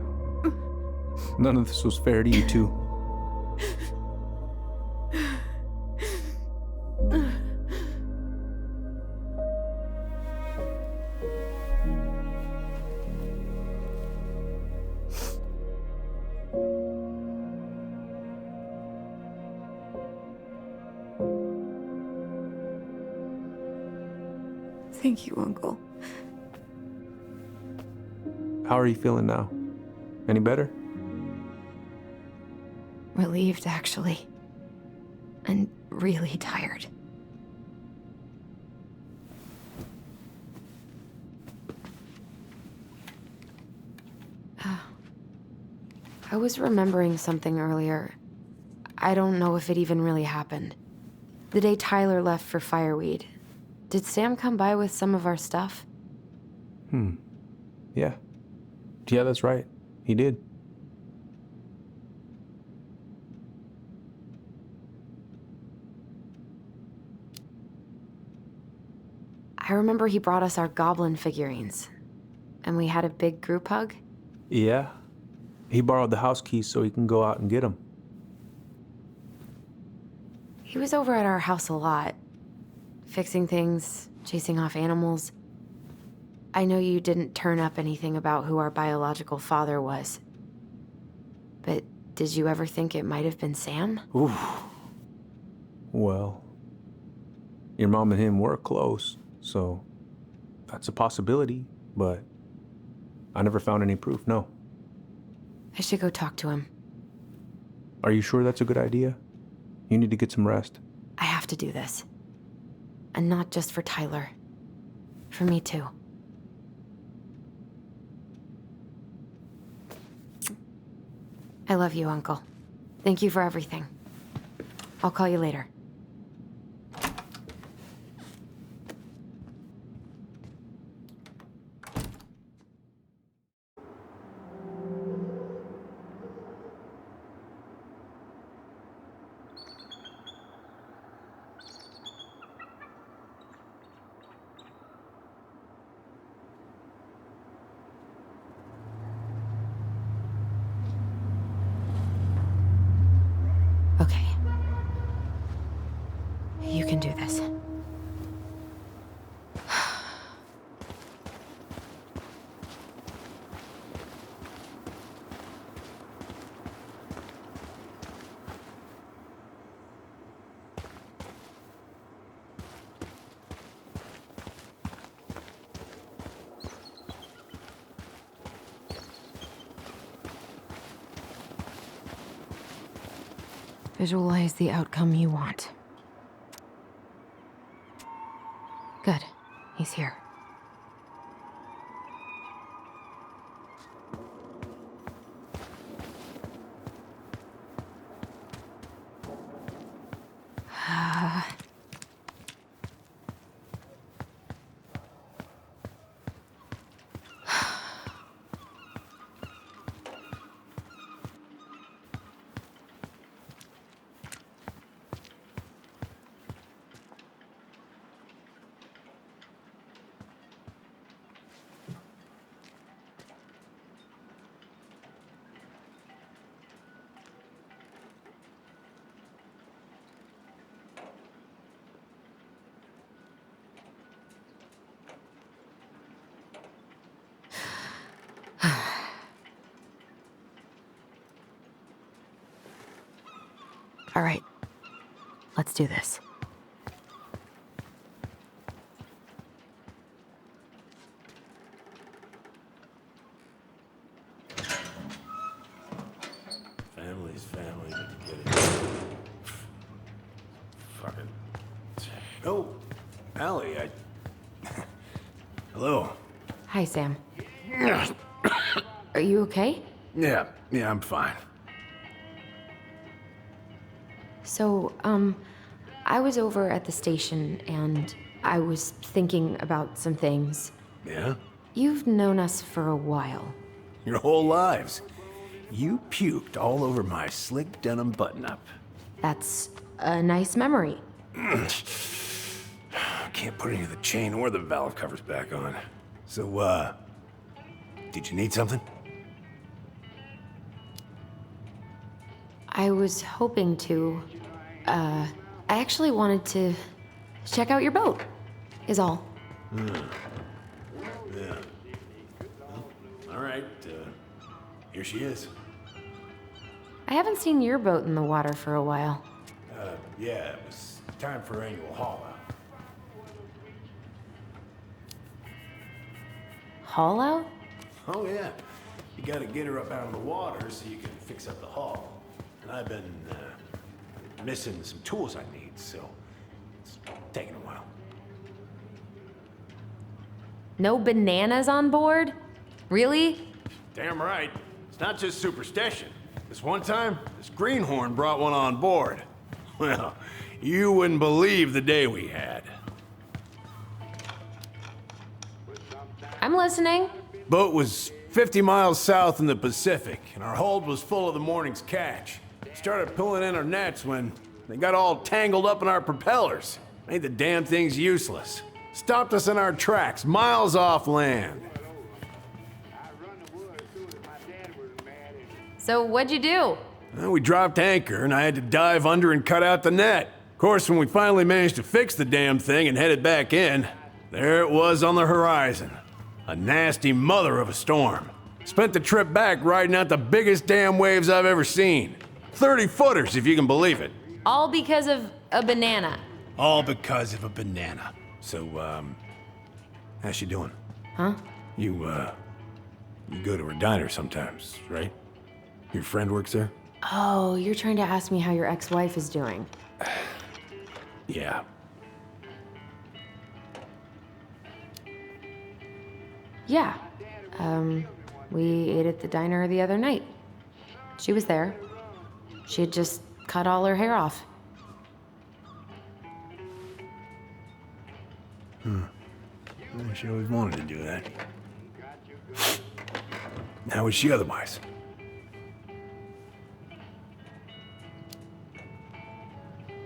None of this was fair to you two. Thank you, Uncle. How are you feeling now? Any better? Relieved, actually. And really tired. I was remembering something earlier. I don't know if it even really happened. The day Tyler left for Fireweed, did Sam come by with some of our stuff? Yeah. Yeah, that's right. He did. I remember he brought us our goblin figurines. And we had a big group hug. Yeah. He borrowed the house keys so he can go out and get them. He was over at our house a lot. Fixing things, chasing off animals. I know you didn't turn up anything about who our biological father was. But did you ever think it might have been Sam? Oof. Well, your mom and him were close, so that's a possibility, but I never found any proof, no. I should go talk to him. Are you sure that's a good idea? You need to get some rest. I have to do this. And not just for Tyler. For me too. I love you, Uncle. Thank you for everything. I'll call you later. Okay. You can do this. Visualize the outcome you want. Good. He's here. All right. Let's do this. Family's family, but to get it. Fucking Oh, Allie, Hello. Hi, Sam. Are you okay? Yeah, I'm fine. So, I was over at the station and I was thinking about some things. Yeah? You've known us for a while. Your whole lives. You puked all over my slick denim button-up. That's a nice memory. Can't put any of the chain or the valve covers back on. So, did you need something? I was hoping to, I actually wanted to check out your boat, is all. Yeah. All right, here she is. I haven't seen your boat in the water for a while. Yeah, it was time for annual haul out. Haul out? Oh, yeah. You gotta get her up out of the water so you can fix up the hull. And I've been, missing some tools I need, so it's taking a while. No bananas on board? Really? Damn right. It's not just superstition. This one time, this greenhorn brought one on board. Well, you wouldn't believe the day we had. I'm listening. Boat was 50 miles south in the Pacific, and our hold was full of the morning's catch. Started pulling in our nets when they got all tangled up in our propellers. Made the damn things useless. Stopped us in our tracks, miles off land. So what'd you do? Well, we dropped anchor, and I had to dive under and cut out the net. Of course, when we finally managed to fix the damn thing and headed back in, there it was on the horizon. A nasty mother of a storm. Spent the trip back riding out the biggest damn waves I've ever seen. 30-footers, if you can believe it. All because of a banana. All because of a banana. So, how's she doing? Huh? You go to her diner sometimes, right? Your friend works there? Oh, you're trying to ask me how your ex-wife is doing. Yeah. Yeah. We ate at the diner the other night. She was there. She had just cut all her hair off. She always wanted to do that. How was she otherwise?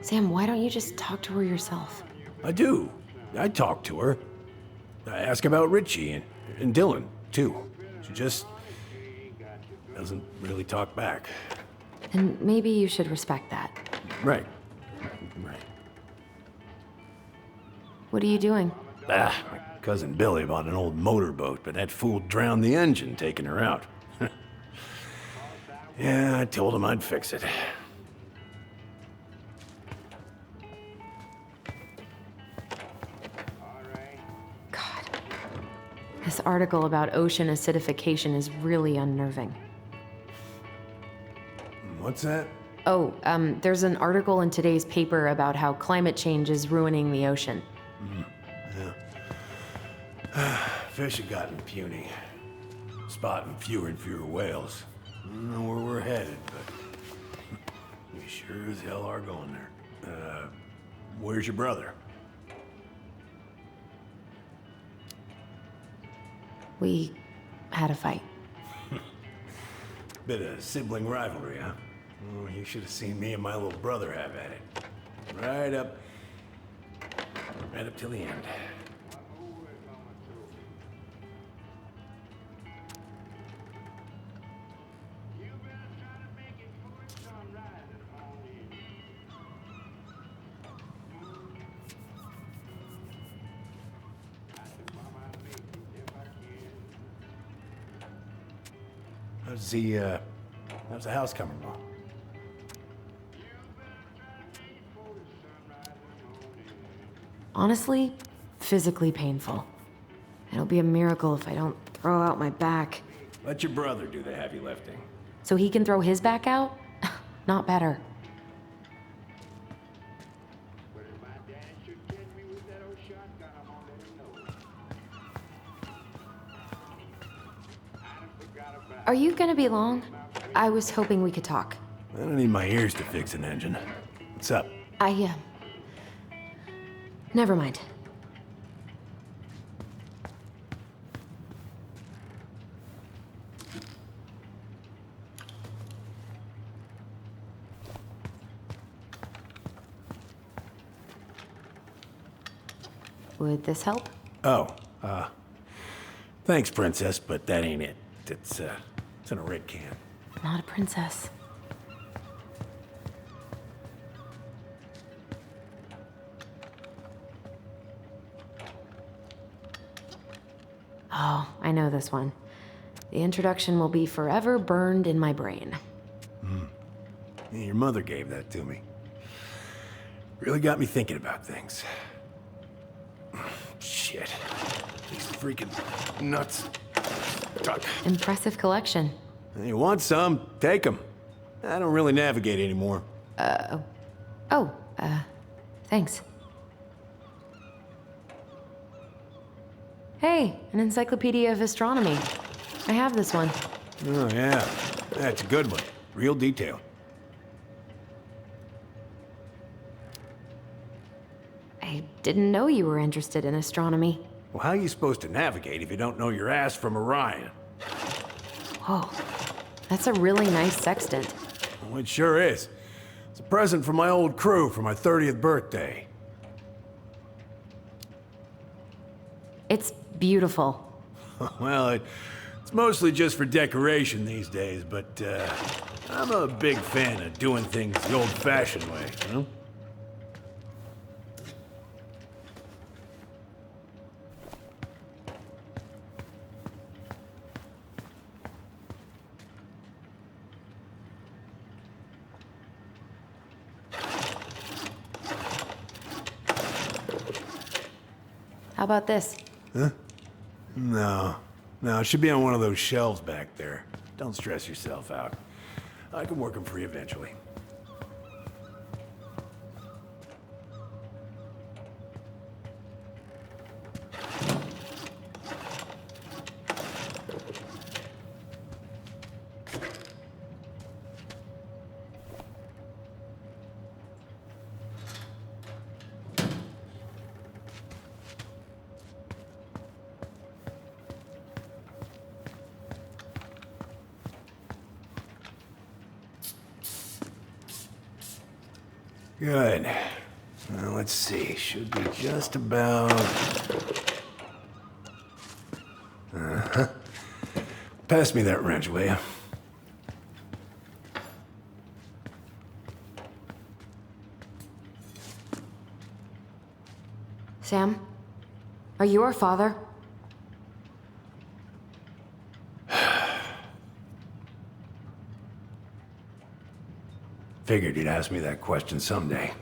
Sam, why don't you just talk to her yourself? I do. I talk to her. I ask about Richie and Dylan, too. She just doesn't really talk back. And maybe you should respect that. Right. What are you doing? My cousin Billy bought an old motorboat, but that fool drowned the engine taking her out. Yeah, I told him I'd fix it. This article about ocean acidification is really unnerving. What's that? Oh, there's an article in today's paper about how climate change is ruining the ocean. Yeah. Fish have gotten puny. Spotting fewer and fewer whales. I don't know where we're headed, but we sure as hell are going there. Where's your brother? We had a fight. Bit of sibling rivalry, huh? Oh, you should have seen me and my little brother have at it. Right up till the end. How's the house coming along? Honestly, physically painful. It'll be a miracle if I don't throw out my back. Let your brother do the heavy lifting. So he can throw his back out? Not better. Are you gonna be long? I was hoping we could talk. I don't need my ears to fix an engine. What's up? Never mind. Would this help? Oh, thanks, Princess, but that ain't it. It's in a red can. Not a princess. Oh, I know this one. The introduction will be forever burned in my brain. Yeah, your mother gave that to me. Really got me thinking about things. Shit. These freaking nuts. Tuck. Impressive collection. You want some? Take them. I don't really navigate anymore. Thanks. Hey, an encyclopedia of astronomy. I have this one. Oh, yeah. That's a good one. Real detail. I didn't know you were interested in astronomy. Well, how are you supposed to navigate if you don't know your ass from Orion? Whoa, that's a really nice sextant. Well, it sure is. It's a present from my old crew for my 30th birthday. It's beautiful. Well, it's mostly just for decoration these days, but I'm a big fan of doing things the old-fashioned way, you know? How about this? Huh? No, it should be on one of those shelves back there. Don't stress yourself out. I can work them free eventually. Good. Now, let's see. Should be just about... Uh-huh. Pass me that wrench, will you? Sam? Are you our father? Figured you'd ask me that question someday.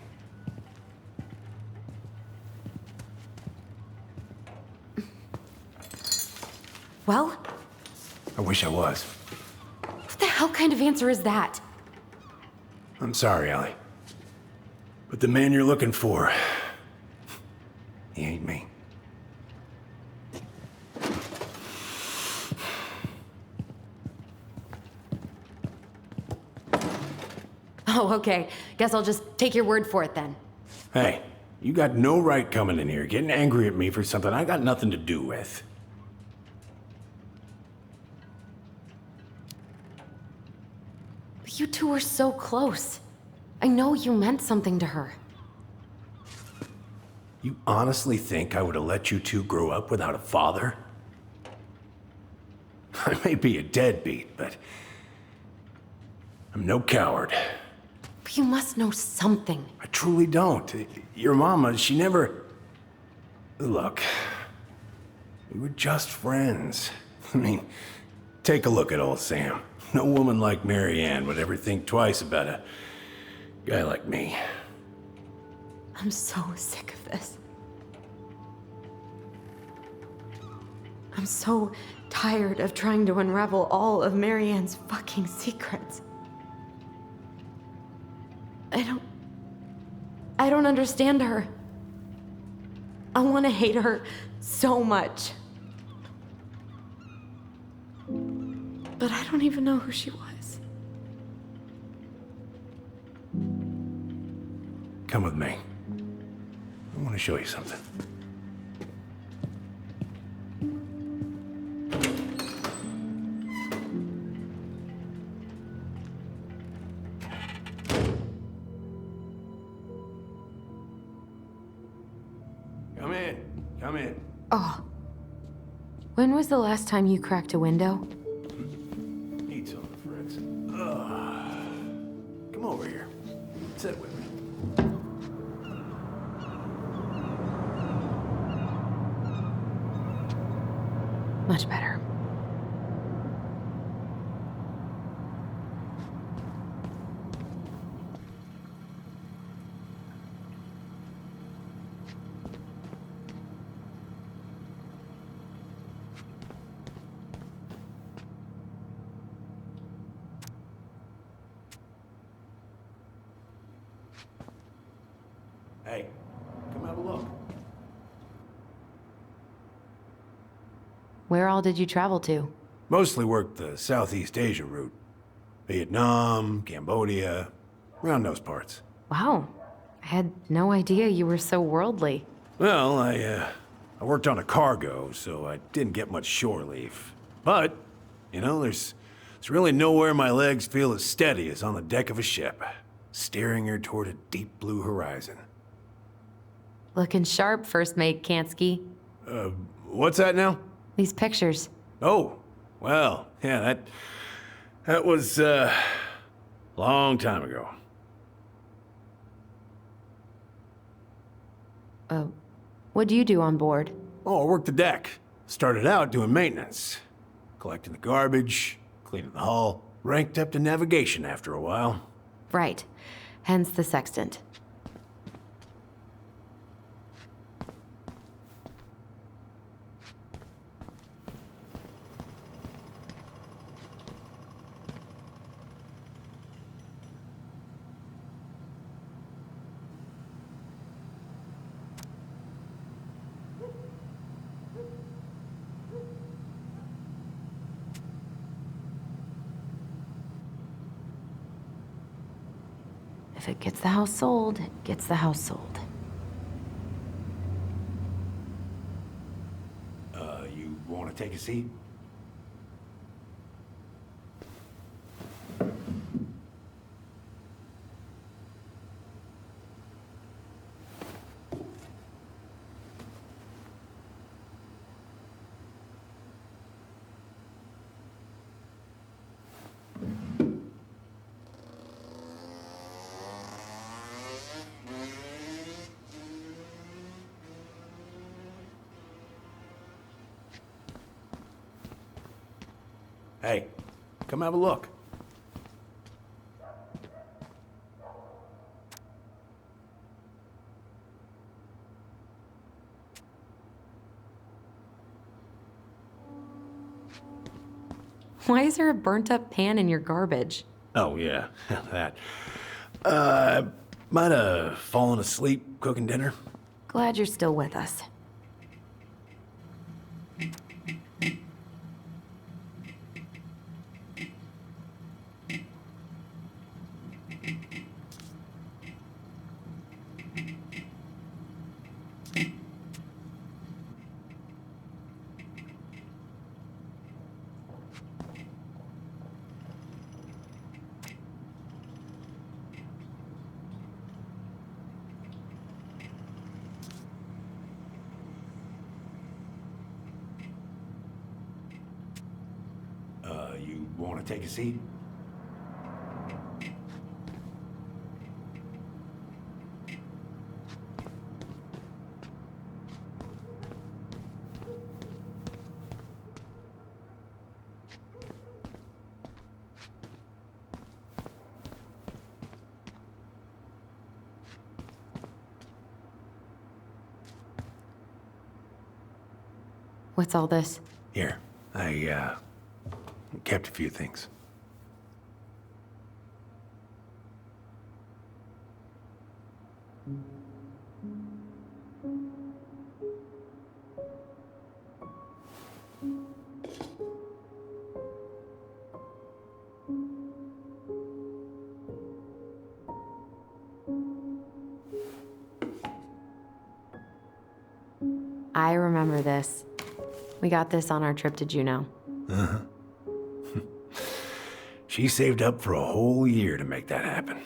Well? I wish I was. What the hell kind of answer is that? I'm sorry, Ellie. But the man you're looking for, he ain't me. Oh, okay. Guess I'll just take your word for it then. Hey, you got no right coming in here getting angry at me for something I got nothing to do with. But you two were so close. I know you meant something to her. You honestly think I would have let you two grow up without a father? I may be a deadbeat, but I'm no coward. But you must know something. I truly don't. Your mama, she never... Look, we were just friends. I mean, take a look at old Sam. No woman like Mary Ann would ever think twice about a guy like me. I'm so sick of this. I'm so tired of trying to unravel all of Mary Ann's fucking secrets. I don't understand her. I want to hate her so much. But but I don't even know who she was. Come with me. I want to show you something. Come in. Come in. Oh. When was the last time you cracked a window? Eat something, Fritz. Come over here. Sit with me. Much better. Hey, come have a look. Where all did you travel to? Mostly worked the Southeast Asia route. Vietnam, Cambodia, around those parts. Wow. I had no idea you were so worldly. Well, I worked on a cargo, so I didn't get much shore leave. But, you know, there's really nowhere my legs feel as steady as on the deck of a ship, steering her toward a deep blue horizon. Looking sharp, First Mate Kansky. What's that now? These pictures. Oh, well, yeah, that was, long time ago. What do you do on board? Oh, I worked the deck. Started out doing maintenance. Collecting the garbage, cleaning the hull. Ranked up to navigation after a while. Right. Hence the sextant. If it gets the house sold, it gets the house sold. You want to take a seat? Hey, come have a look. Why is there a burnt-up pan in your garbage? Oh, yeah, that. Might have fallen asleep cooking dinner. Glad you're still with us. You want to take a seat? What's all this? Here, I kept a few things. I remember this. We got this on our trip to Juneau. Uh-huh. She saved up for a whole year to make that happen.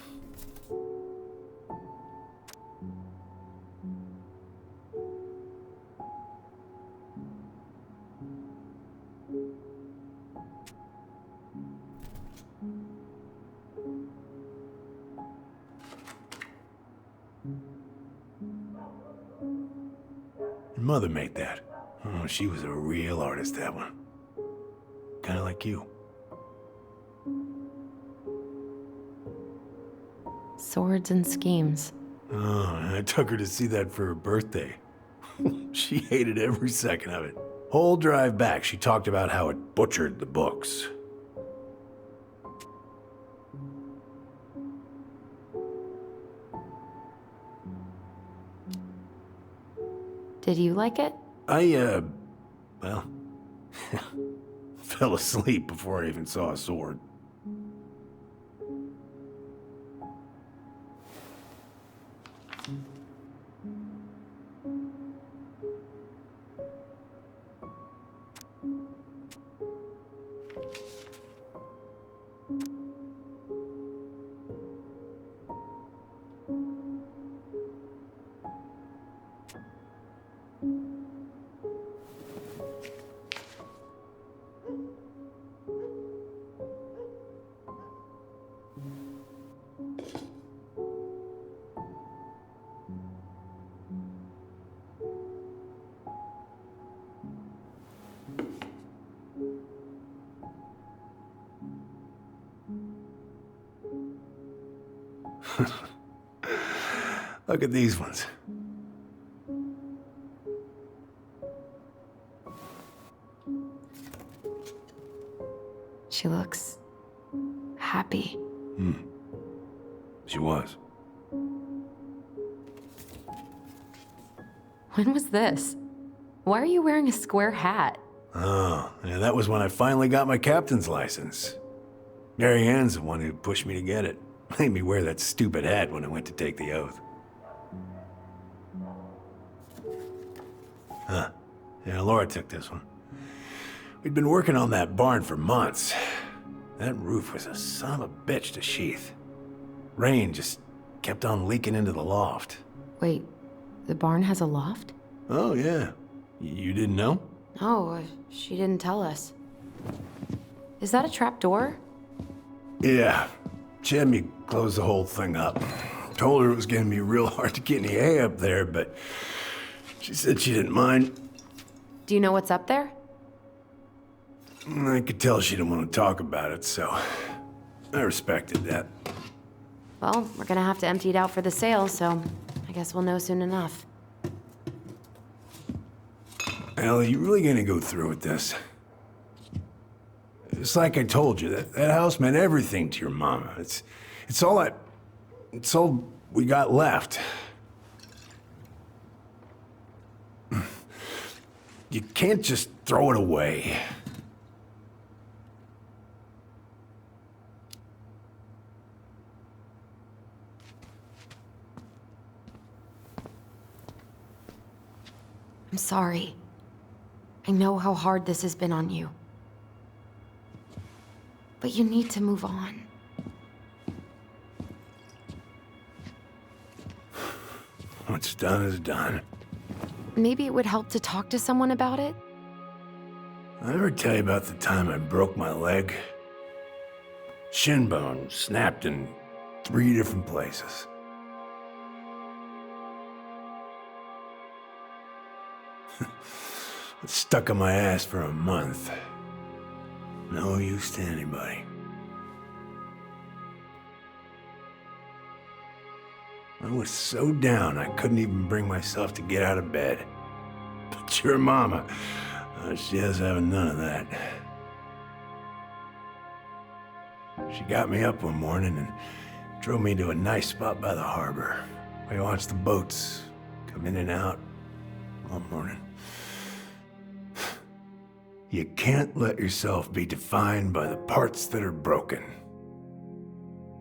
Your mother made that. Oh, she was a real artist, that one. Kinda like you. Swords and schemes. Oh, I took her to see that for her birthday. She hated every second of it. Whole drive back, she talked about how it butchered the books. Did you like it? Well, fell asleep before I even saw a sword. Look at these ones. She looks happy. She was. When was this? Why are you wearing a square hat? Oh, yeah, that was when I finally got my captain's license. Mary Ann's the one who pushed me to get it. Made me wear that stupid hat when I went to take the oath. Huh. Yeah, Laura took this one. We'd been working on that barn for months. That roof was a son of a bitch to sheath. Rain just kept on leaking into the loft. Wait, the barn has a loft? Oh, yeah. You didn't know? Oh, she didn't tell us. Is that a trap door? Yeah. She had me close the whole thing up. Told her it was gonna be real hard to get any hay up there, but she said she didn't mind. Do you know what's up there? I could tell she didn't want to talk about it, so I respected that. Well, we're gonna have to empty it out for the sale, so I guess we'll know soon enough. Al, are you really gonna go through with this? It's like I told you, that house meant everything to your mama. It's all we got left. You can't just throw it away. I'm sorry. I know how hard this has been on you. But you need to move on. What's done is done. Maybe it would help to talk to someone about it? I ever tell you about the time I broke my leg? Shin bone snapped in 3 different places. It stuck in my ass for a month. No use to anybody. I was so down I couldn't even bring myself to get out of bed. But your mama, she has having none of that. She got me up one morning and drove me to a nice spot by the harbor. We watched the boats come in and out all morning. You can't let yourself be defined by the parts that are broken.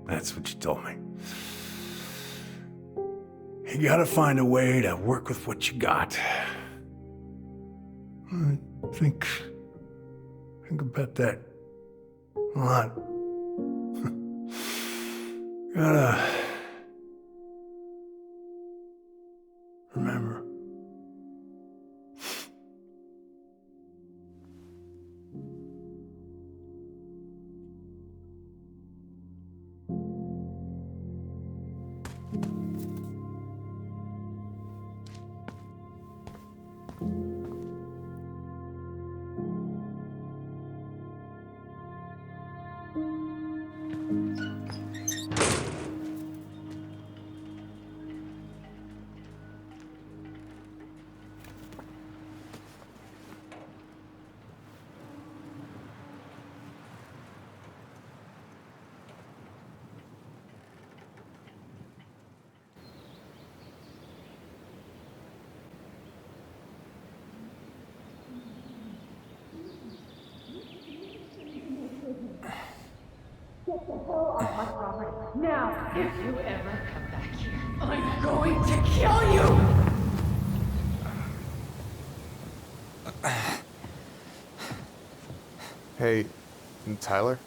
That's what you told me. You gotta find a way to work with what you got. I think about that a lot. Gotta remember. Now, if you ever come back here, I'm going to kill you! Hey, Tyler?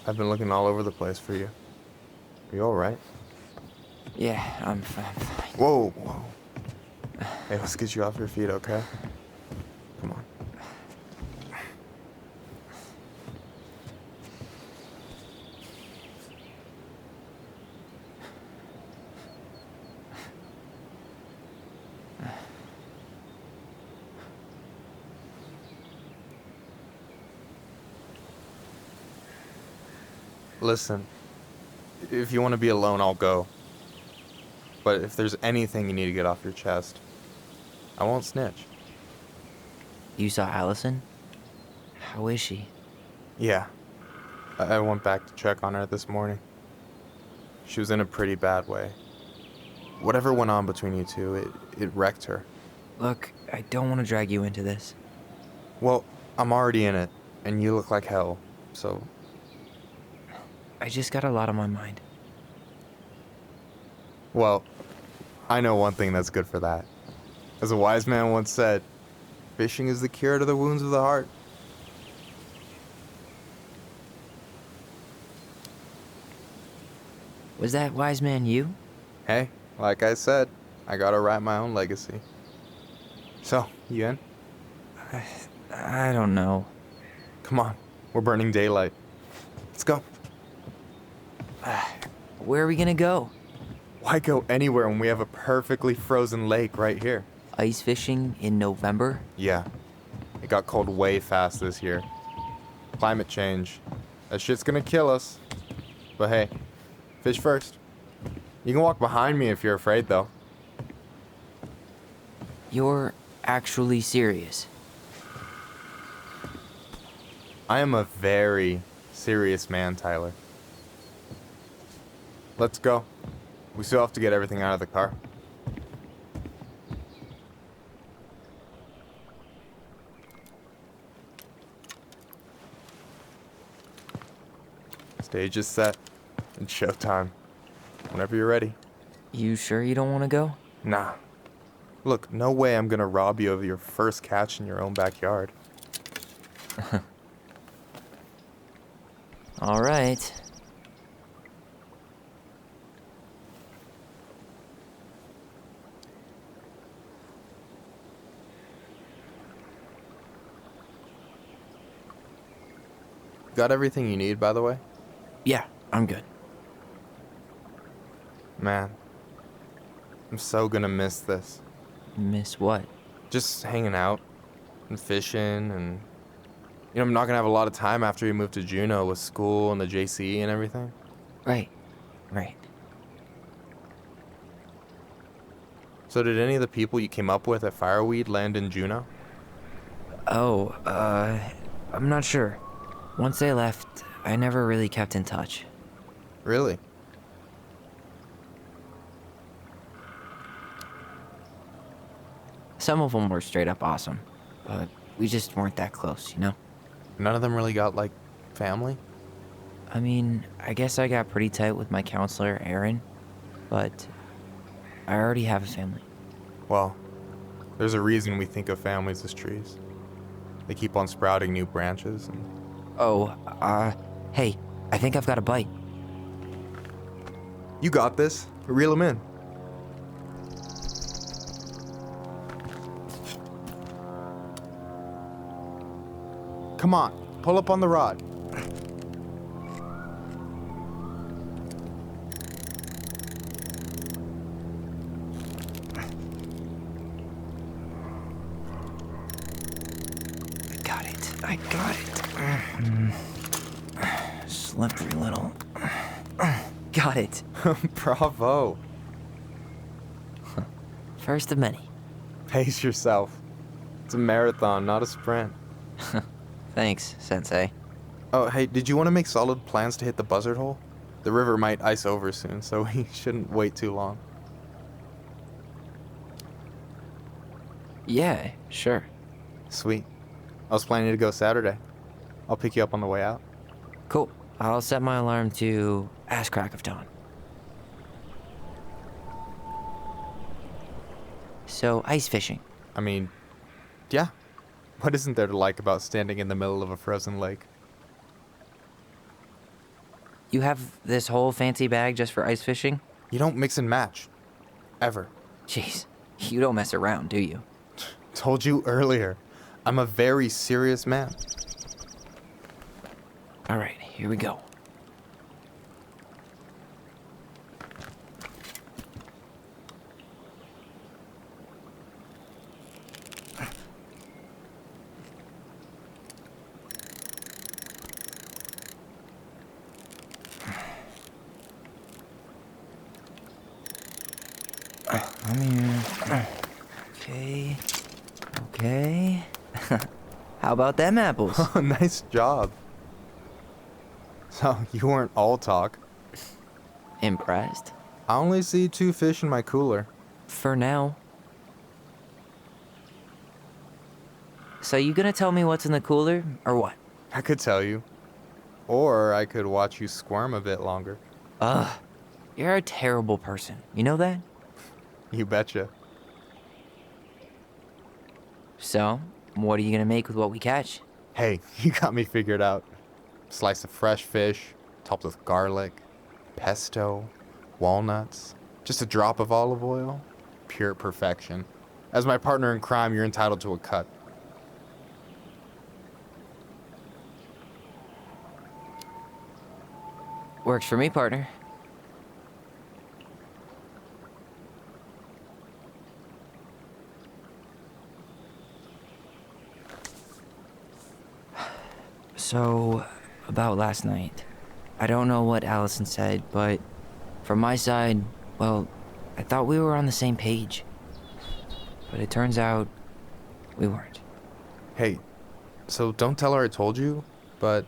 I've been looking all over the place for you. Are you alright? Yeah, I'm fine. Whoa, whoa. Hey, let's get you off your feet, okay? Come on. Listen, if you want to be alone, I'll go. But if there's anything you need to get off your chest, I won't snitch. You saw Allison? How is she? Yeah. I went back to check on her this morning. She was in a pretty bad way. Whatever went on between you two, it wrecked her. Look, I don't want to drag you into this. Well, I'm already in it, and you look like hell, so... I just got a lot on my mind. Well, I know one thing that's good for that. As a wise man once said, fishing is the cure to the wounds of the heart. Was that wise man you? Hey, like I said, I gotta write my own legacy. So, you in? I don't know. Come on, we're burning daylight. Let's go. Where are we gonna go? Why go anywhere when we have a perfectly frozen lake right here? Ice fishing in November? Yeah. It got cold way fast this year. Climate change. That shit's gonna kill us. But hey, fish first. You can walk behind me if you're afraid, though. You're actually serious? I am a very serious man, Tyler. Let's go. We still have to get everything out of the car. Stage is set. It's showtime. Whenever you're ready. You sure you don't want to go? Nah. Look, no way I'm gonna rob you of your first catch in your own backyard. All right. Got everything you need, by the way? Yeah, I'm good. Man, I'm so gonna miss this. Miss what? Just hanging out and fishing and... You know, I'm not gonna have a lot of time after we move to Juneau with school and the JC and everything. Right. So did any of the people you came up with at Fireweed land in Juneau? Oh, I'm not sure. Once they left, I never really kept in touch. Really? Some of them were straight up awesome, but we just weren't that close, you know? None of them really got, like, family? I mean, I guess I got pretty tight with my counselor, Aaron, but I already have a family. Well, There's a reason we think of families as trees. They keep on sprouting new branches and... Oh, hey, I think I've got a bite. You got this. Reel him in. Come on, pull up on the rod. I got it. Slippery little. Got it. Bravo. First of many. Pace yourself. It's a marathon, not a sprint. Thanks, Sensei. Oh, hey, did you want to make solid plans to hit the buzzard hole? The river might ice over soon, so we shouldn't wait too long. Yeah, sure. Sweet. I was planning to go Saturday. I'll pick you up on the way out. Cool. I'll set my alarm to ass crack of dawn. So, ice fishing. I mean, yeah. What isn't there to like about standing in the middle of a frozen lake? You have this whole fancy bag just for ice fishing? You don't mix and match. Ever. Jeez, you don't mess around, do you? Told you earlier. I'm a very serious man. All right, here we go. Okay. Okay. How about them apples? Oh, nice job. So, you weren't all talk. Impressed? I only see 2 fish in my cooler. For now. So you gonna tell me what's in the cooler, or what? I could tell you. Or I could watch you squirm a bit longer. Ugh. You're a terrible person. You know that? You betcha. So, what are you gonna make with what we catch? Hey, you got me figured out. Slice of fresh fish, topped with garlic, pesto, walnuts, just a drop of olive oil. Pure perfection. As my partner in crime, you're entitled to a cut. Works for me, partner. So, about last night. I don't know what Allison said, but from my side, well, I thought we were on the same page. But it turns out we weren't. Hey, so don't tell her I told you, but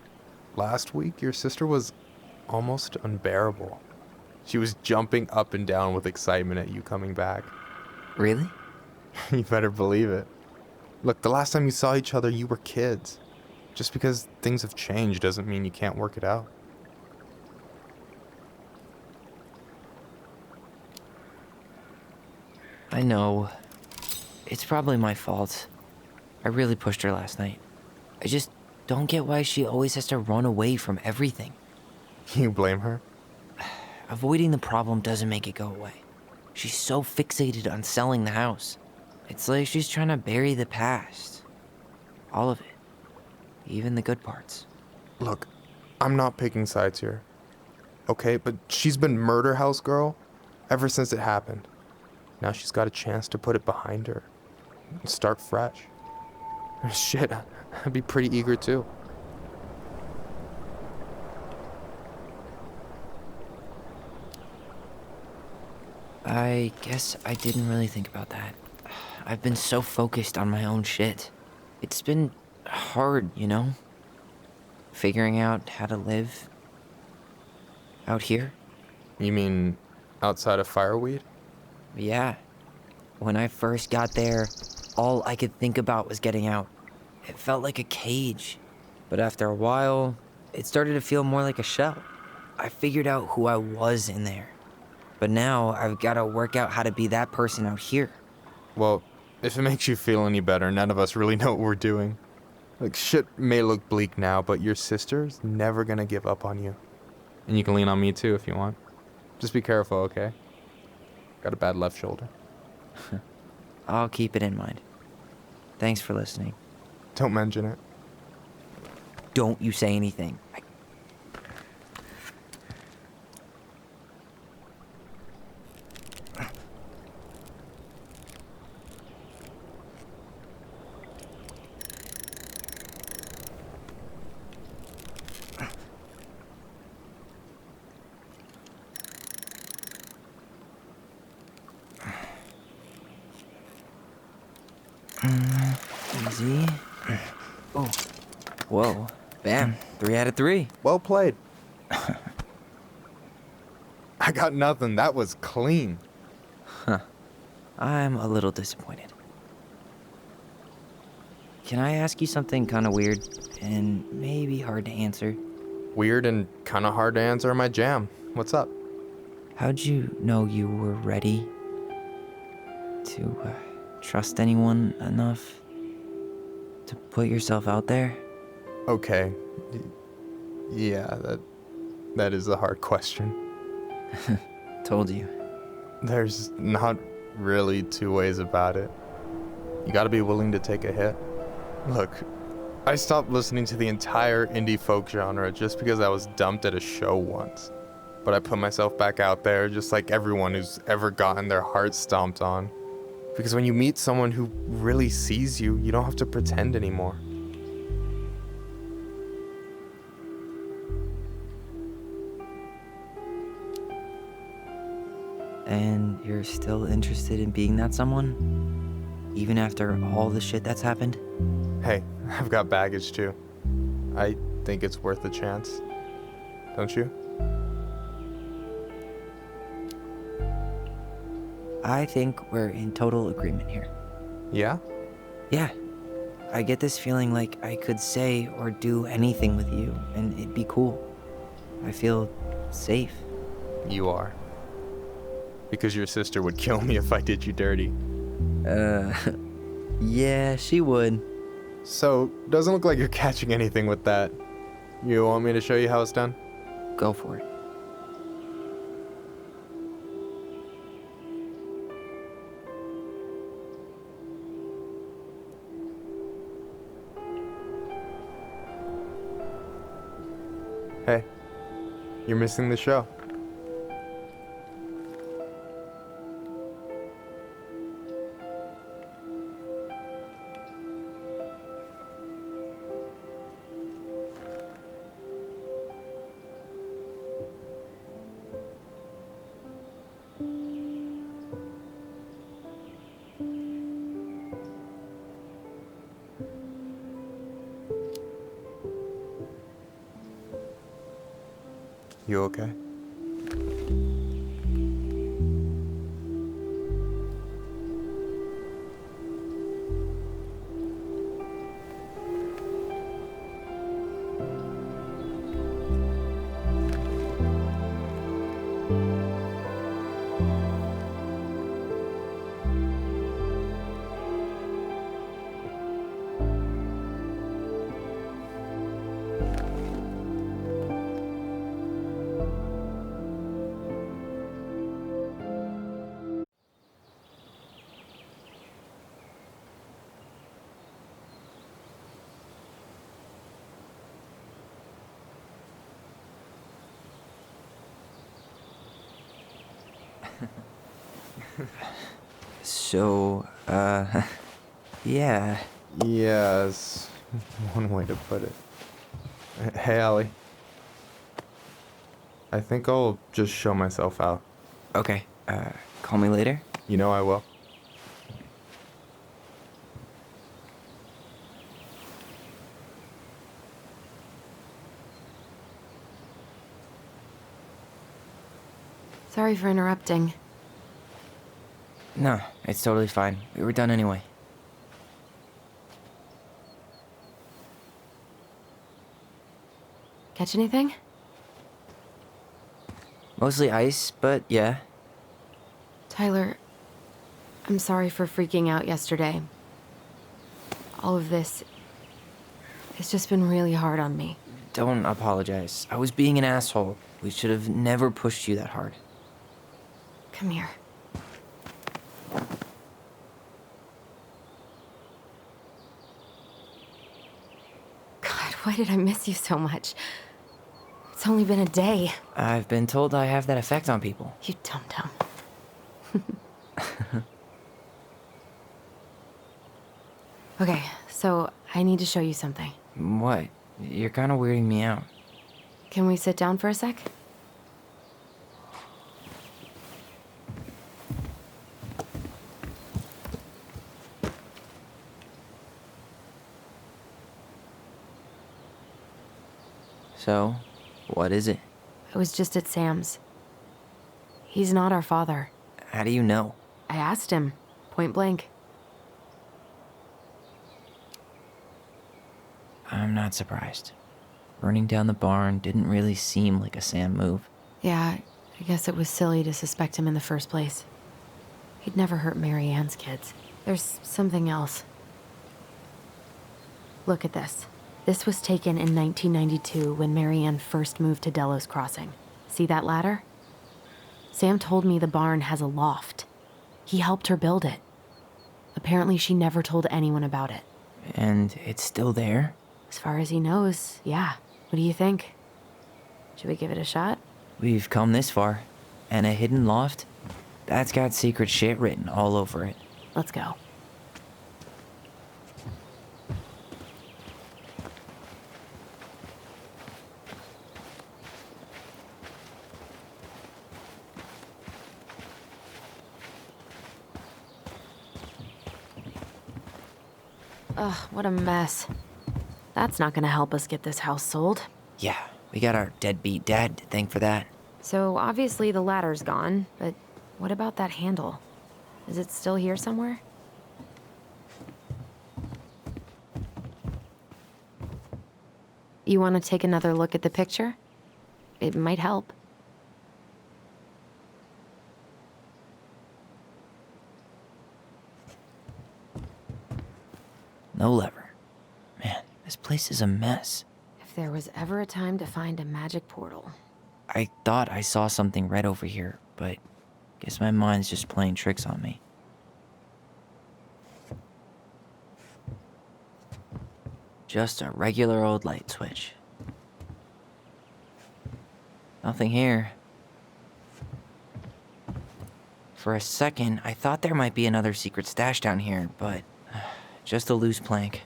last week your sister was almost unbearable. She was jumping up and down with excitement at you coming back. Really? You better believe it. Look, the last time you saw each other, you were kids. Just because things have changed doesn't mean you can't work it out. I know. It's probably my fault. I really pushed her last night. I just don't get why she always has to run away from everything. You blame her? Avoiding the problem doesn't make it go away. She's so fixated on selling the house. It's like she's trying to bury the past. All of it. Even the good parts. Look, I'm not picking sides here. Okay, but she's been murder house girl ever since it happened. Now she's got a chance to put it behind her and start fresh. Shit, I'd be pretty eager too. I guess I didn't really think about that. I've been so focused on my own shit. It's been hard, you know? Figuring out how to live out here. You mean outside of fireweed? Yeah. When I first got there, all I could think about was getting out. It felt like a cage. But after a while, it started to feel more like a shell. I figured out who I was in there. But now I've got to work out how to be that person out here. Well, if it makes you feel any better, none of us really know what we're doing. Like, shit may look bleak now, but your sister's never gonna give up on you. And you can lean on me too if you want. Just be careful, okay? Got a bad left shoulder. I'll keep it in mind. Thanks for listening. Don't mention it. Don't you say anything. Easy. Oh. Whoa. Bam. 3 out of 3. Well played. I got nothing. That was clean. Huh. I'm a little disappointed. Can I ask you something kind of weird and maybe hard to answer? Weird and kind of hard to answer my jam. What's up? How'd you know you were ready to trust anyone enough to put yourself out there? Okay. Yeah, that is a hard question. Told you. There's not really two ways about it. You gotta be willing to take a hit. Look, I stopped listening to the entire indie folk genre just because I was dumped at a show once. But I put myself back out there just like everyone who's ever gotten their heart stomped on. Because when you meet someone who really sees you, you don't have to pretend anymore. And you're still interested in being that someone? Even after all the shit that's happened? Hey, I've got baggage too. I think it's worth a chance. Don't you? I think we're in total agreement here. Yeah? Yeah. I get this feeling like I could say or do anything with you, and it'd be cool. I feel safe. You are. Because your sister would kill me if I did you dirty. Yeah, she would. So, doesn't look like you're catching anything with that. You want me to show you how it's done? Go for it. Hey, you're missing the show. You okay? So, yeah. Yes, one way to put it. Hey, Allie. I think I'll just show myself out. Okay, call me later? You know I will. Sorry for interrupting. No, it's totally fine. We were done anyway. Catch anything? Mostly ice, but yeah. Tyler, I'm sorry for freaking out yesterday. All of this, it's just been really hard on me. Don't apologize. I was being an asshole. We should have never pushed you that hard. Come here. God, why did I miss you so much? It's only been a day. I've been told I have that effect on people. You dum-dum. Okay, so I need to show you something. What? You're kind of weirding me out. Can we sit down for a sec? So, what is it? I was just at Sam's. He's not our father. How do you know? I asked him, point blank. I'm not surprised. Burning down the barn didn't really seem like a Sam move. Yeah, I guess it was silly to suspect him in the first place. He'd never hurt Mary Ann's kids. There's something else. Look at this. This was taken in 1992 when Mary Ann first moved to Delos Crossing. See that ladder? Sam told me the barn has a loft. He helped her build it. Apparently she never told anyone about it. And it's still there? As far as he knows, yeah. What do you think? Should we give it a shot? We've come this far. And a hidden loft? That's got secret shit written all over it. Let's go. Ugh, what a mess. That's not gonna help us get this house sold. Yeah, we got our deadbeat dad to thank for that. So obviously the ladder's gone, but what about that handle? Is it still here somewhere? You want to take another look at the picture? It might help. No lever. Man, this place is a mess. If there was ever a time to find a magic portal. I thought I saw something red over here, but guess my mind's just playing tricks on me. Just a regular old light switch. Nothing here. For a second, I thought there might be another secret stash down here, but just a loose plank.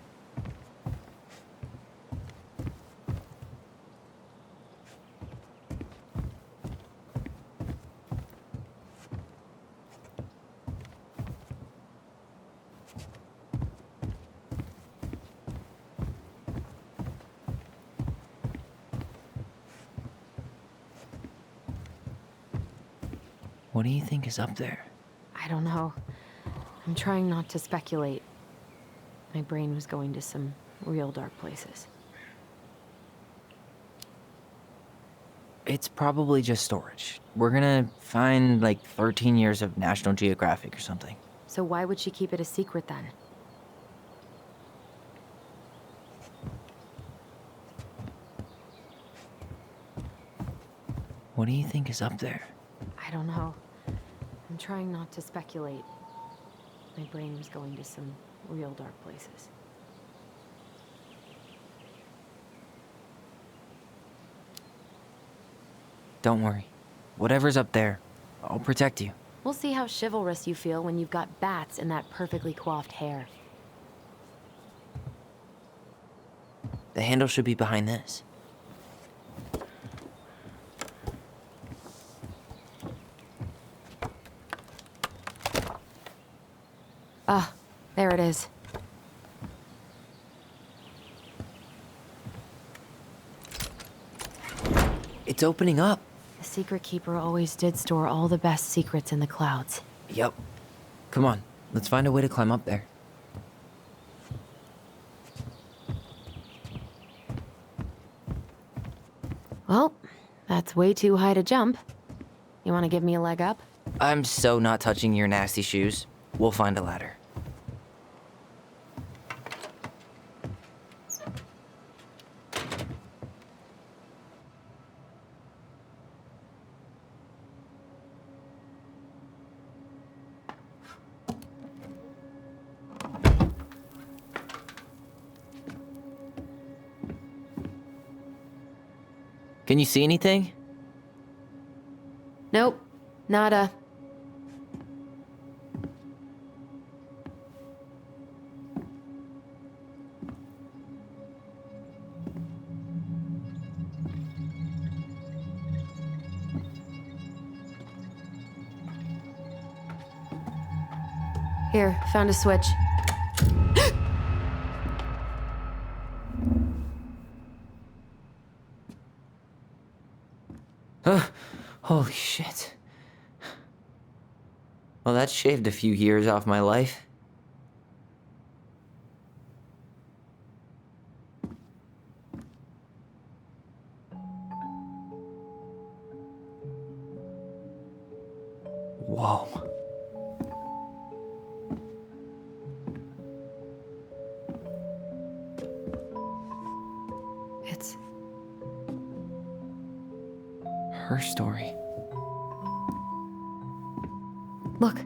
What do you think is up there? I don't know. I'm trying not to speculate. My brain was going to some real dark places. It's probably just storage. We're gonna find like 13 years of National Geographic or something. So why would she keep it a secret then? What do you think is up there? I don't know. I'm trying not to speculate. My brain was going to some real dark places. Don't worry. Whatever's up there, I'll protect you. We'll see how chivalrous you feel when you've got bats in that perfectly coiffed hair. The handle should be behind this. Ah, there it is. It's opening up. The secret keeper always did store all the best secrets in the clouds. Yep. Come on, let's find a way to climb up there. Well, that's way too high to jump. You want to give me a leg up? I'm so not touching your nasty shoes. We'll find a ladder. Can you see anything? Nope, nada. Here, found a switch. Holy shit. Well, that shaved a few years off my life. Whoa. It's her story. Look,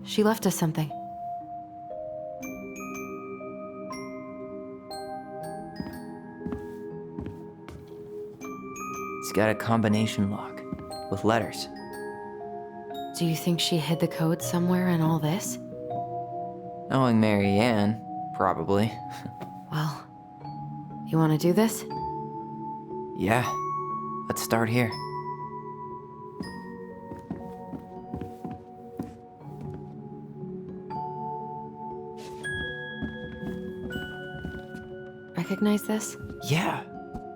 she left us something. It's got a combination lock with letters. Do you think she hid the code somewhere in all this? Knowing Mary Ann, probably. Well, you want to do this? Yeah, let's start here. Recognize this? Yeah,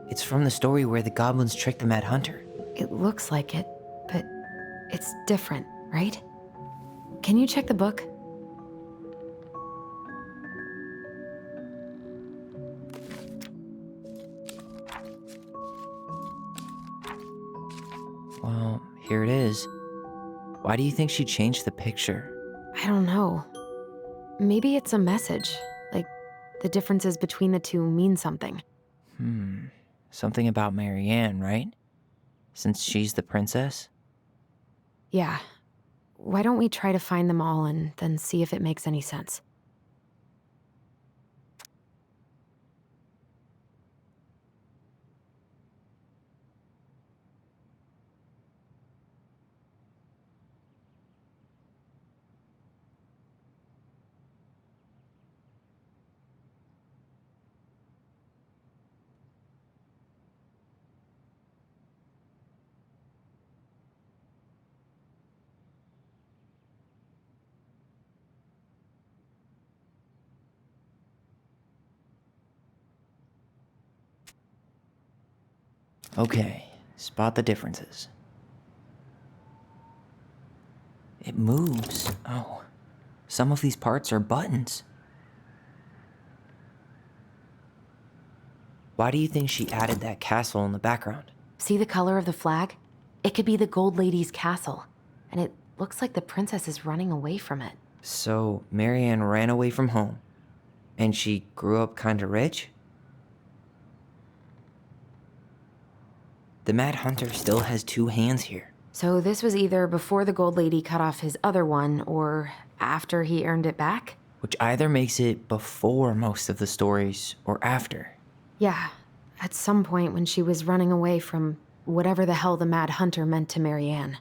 it's from the story where the goblins tricked the Mad Hunter. It looks like it, but it's different, right? Can you check the book? Well, here it is. Why do you think she changed the picture? I don't know. Maybe it's a message. Like, the differences between the two mean something. Something about Mary Ann, right? Since she's the princess? Yeah. Why don't we try to find them all and then see if it makes any sense? Okay, spot the differences. It moves. Oh, some of these parts are buttons. Why do you think she added that castle in the background? See the color of the flag? It could be the Gold Lady's castle, and it looks like the princess is running away from it. So, Mary Ann ran away from home, and she grew up kinda rich? The Mad Hunter still has two hands here. So this was either before the Gold Lady cut off his other one, or after he earned it back? Which either makes it before most of the stories, or after. Yeah, at some point when she was running away from whatever the hell the Mad Hunter meant to Mary Ann.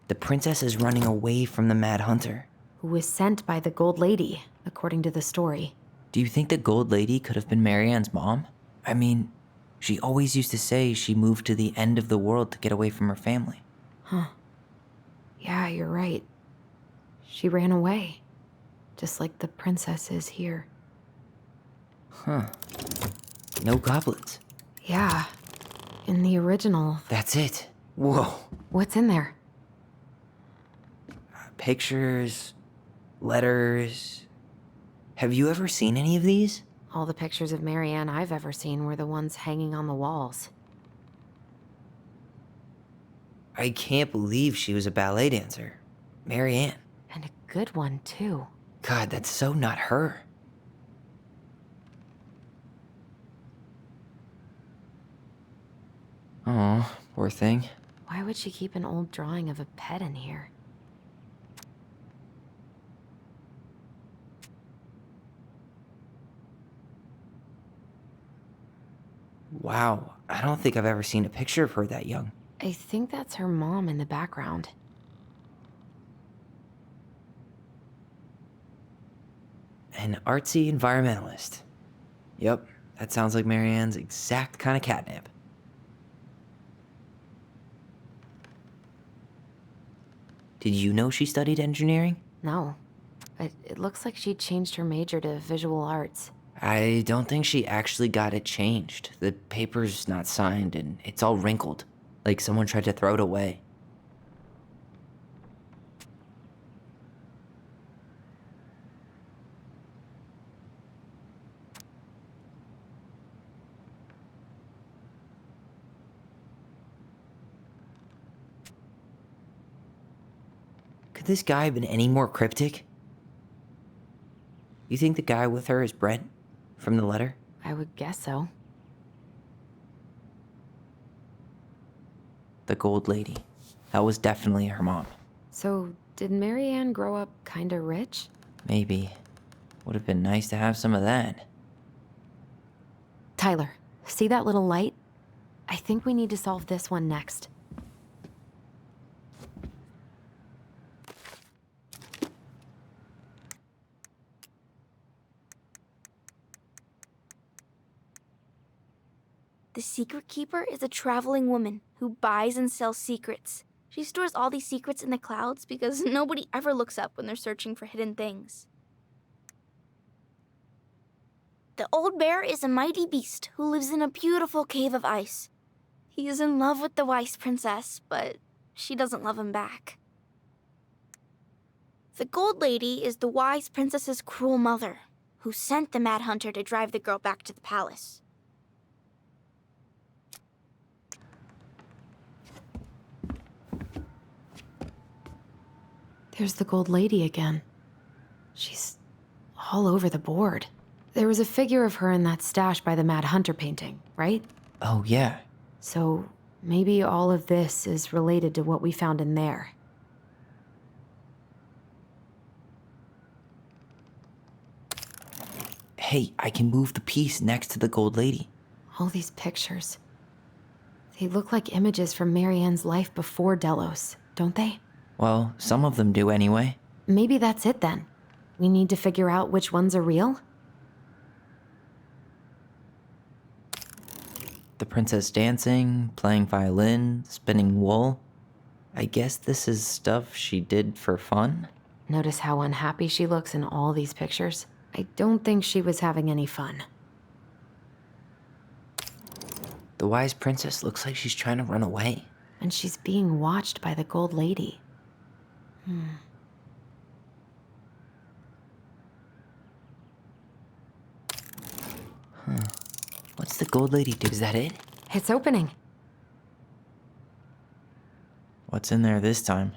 The princess is running away from the Mad Hunter. Who was sent by the Gold Lady, according to the story. Do you think the Gold Lady could have been Mary Ann's mom? I mean, she always used to say she moved to the end of the world to get away from her family. Huh. Yeah, you're right. She ran away. Just like the princess is here. Huh. No goblins. Yeah. In the original. That's it. Whoa. What's in there? Pictures, letters. Have you ever seen any of these? All the pictures of Mary Ann I've ever seen were the ones hanging on the walls. I can't believe she was a ballet dancer. Marianne. And a good one, too. God, that's so not her. Oh, poor thing. Why would she keep an old drawing of a pet in here? Wow, I don't think I've ever seen a picture of her that young. I think that's her mom in the background. An artsy environmentalist. Yep, that sounds like Marianne's exact kind of catnip. Did you know she studied engineering? No, but it looks like she changed her major to visual arts. I don't think she actually got it changed. The paper's not signed and it's all wrinkled, like someone tried to throw it away. Could this guy have been any more cryptic? You think the guy with her is Brent? From the letter? I would guess so. The gold lady. That was definitely her mom. So, did Marianne grow up kinda rich? Maybe. Would have been nice to have some of that. Tyler, see that little light? I think we need to solve this one next. The Secret Keeper is a traveling woman who buys and sells secrets. She stores all these secrets in the clouds because nobody ever looks up when they're searching for hidden things. The Old Bear is a mighty beast who lives in a beautiful cave of ice. He is in love with the wise princess, but she doesn't love him back. The Gold Lady is the wise princess's cruel mother, who sent the Mad Hunter to drive the girl back to the palace. There's the gold lady again. She's all over the board. There was a figure of her in that stash by the Mad Hunter painting, right? Oh, yeah. So maybe all of this is related to what we found in there. Hey, I can move the piece next to the gold lady. All these pictures. They look like images from Marianne's life before Delos, don't they? Well, some of them do anyway. Maybe that's it then. We need to figure out which ones are real? The princess dancing, playing violin, spinning wool. I guess this is stuff she did for fun? Notice how unhappy she looks in all these pictures? I don't think she was having any fun. The wise princess looks like she's trying to run away. And she's being watched by the gold lady. What's the gold lady do? Is that it? It's opening. What's in there this time?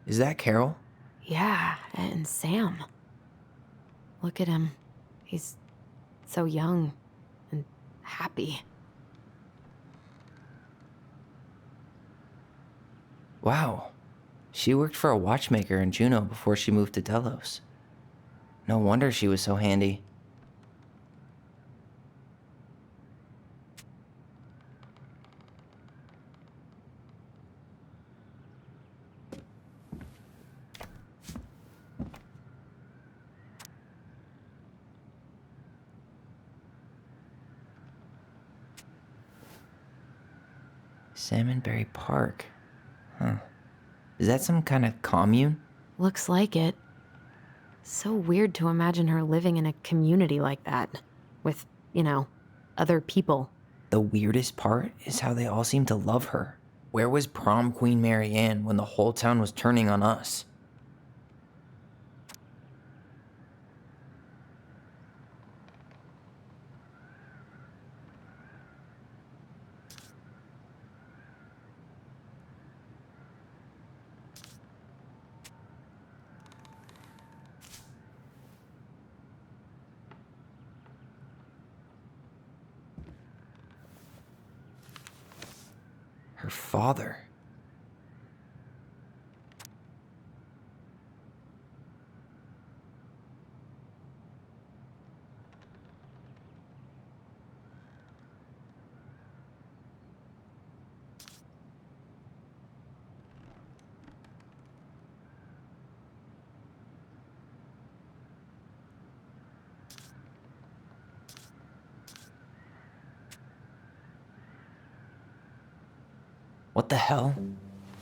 Is that Carol? Yeah, and Sam. Look at him. He's so young and happy. Wow. She worked for a watchmaker in Juneau before she moved to Delos. No wonder she was so handy. Salmonberry Park. Huh. Is that some kind of commune? Looks like it. So weird to imagine her living in a community like that. With, other people. The weirdest part is how they all seem to love her. Where was prom queen Marianne when the whole town was turning on us? Her father. What the hell?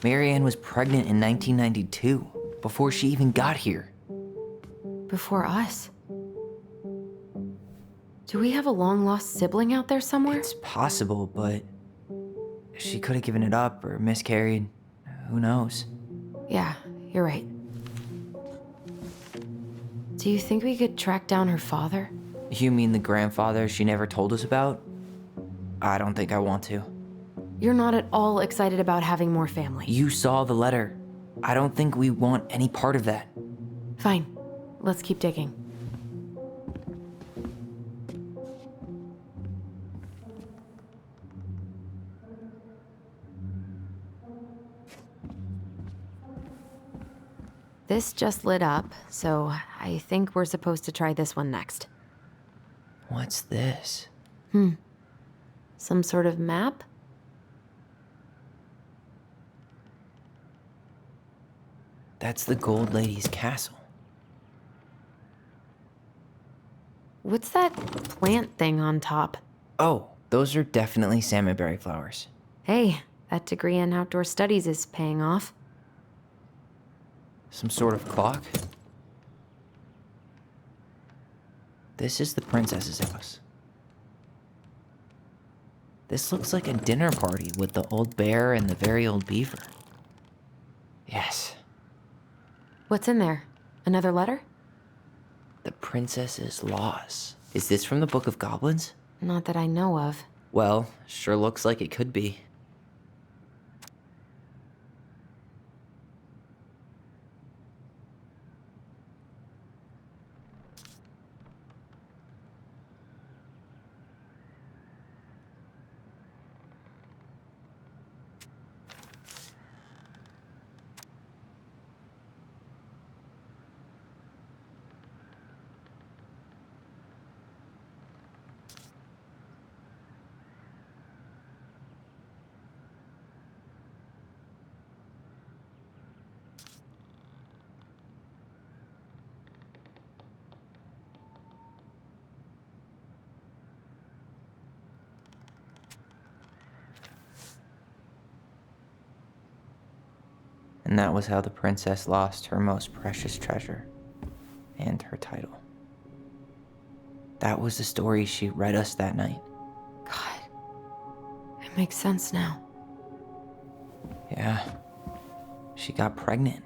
Marianne was pregnant in 1992, before she even got here. Before us? Do we have a long-lost sibling out there somewhere? It's possible, but she could have given it up or miscarried. Who knows? Yeah, you're right. Do you think we could track down her father? You mean the grandfather she never told us about? I don't think I want to. You're not at all excited about having more family. You saw the letter. I don't think we want any part of that. Fine. Let's keep digging. This just lit up, so I think we're supposed to try this one next. What's this? Some sort of map? That's the Gold Lady's castle. What's that plant thing on top? Oh, those are definitely salmonberry flowers. Hey, that degree in outdoor studies is paying off. Some sort of clock? This is the princess's house. This looks like a dinner party with the old bear and the very old beaver. Yes. What's in there? Another letter? The princess's laws. Is this from the Book of Goblins? Not that I know of. Well, sure looks like it could be. And that was how the princess lost her most precious treasure and her title. That was the story she read us that night. God, it makes sense now. Yeah, she got pregnant.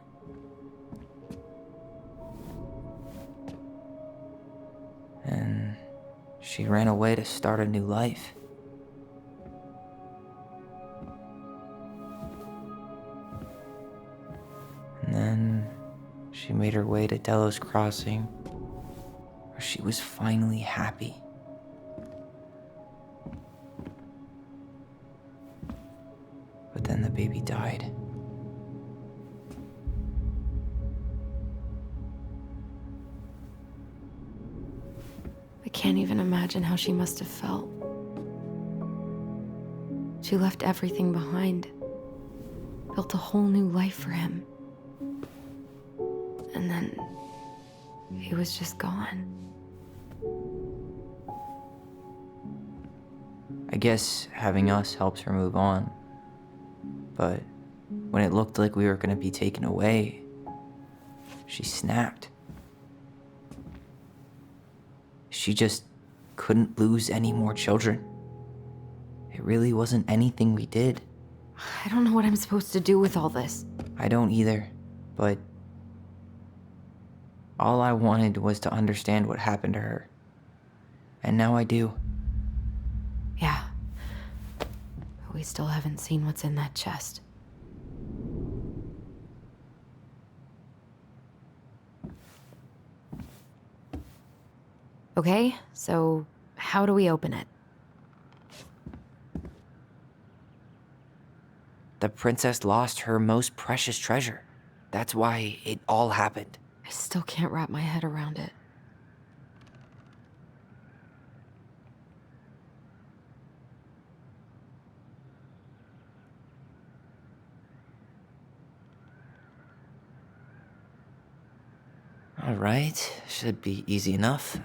And she ran away to start a new life. And then she made her way to Delos Crossing, where she was finally happy. But then the baby died. I can't even imagine how she must have felt. She left everything behind, built a whole new life for him. And then he was just gone. I guess having us helps her move on. But when it looked like we were going to be taken away, she snapped. She just couldn't lose any more children. It really wasn't anything we did. I don't know what I'm supposed to do with all this. I don't either, but all I wanted was to understand what happened to her. And now I do. Yeah. We still haven't seen what's in that chest. Okay, so how do we open it? The princess lost her most precious treasure. That's why it all happened. I still can't wrap my head around it. All right, should be easy enough.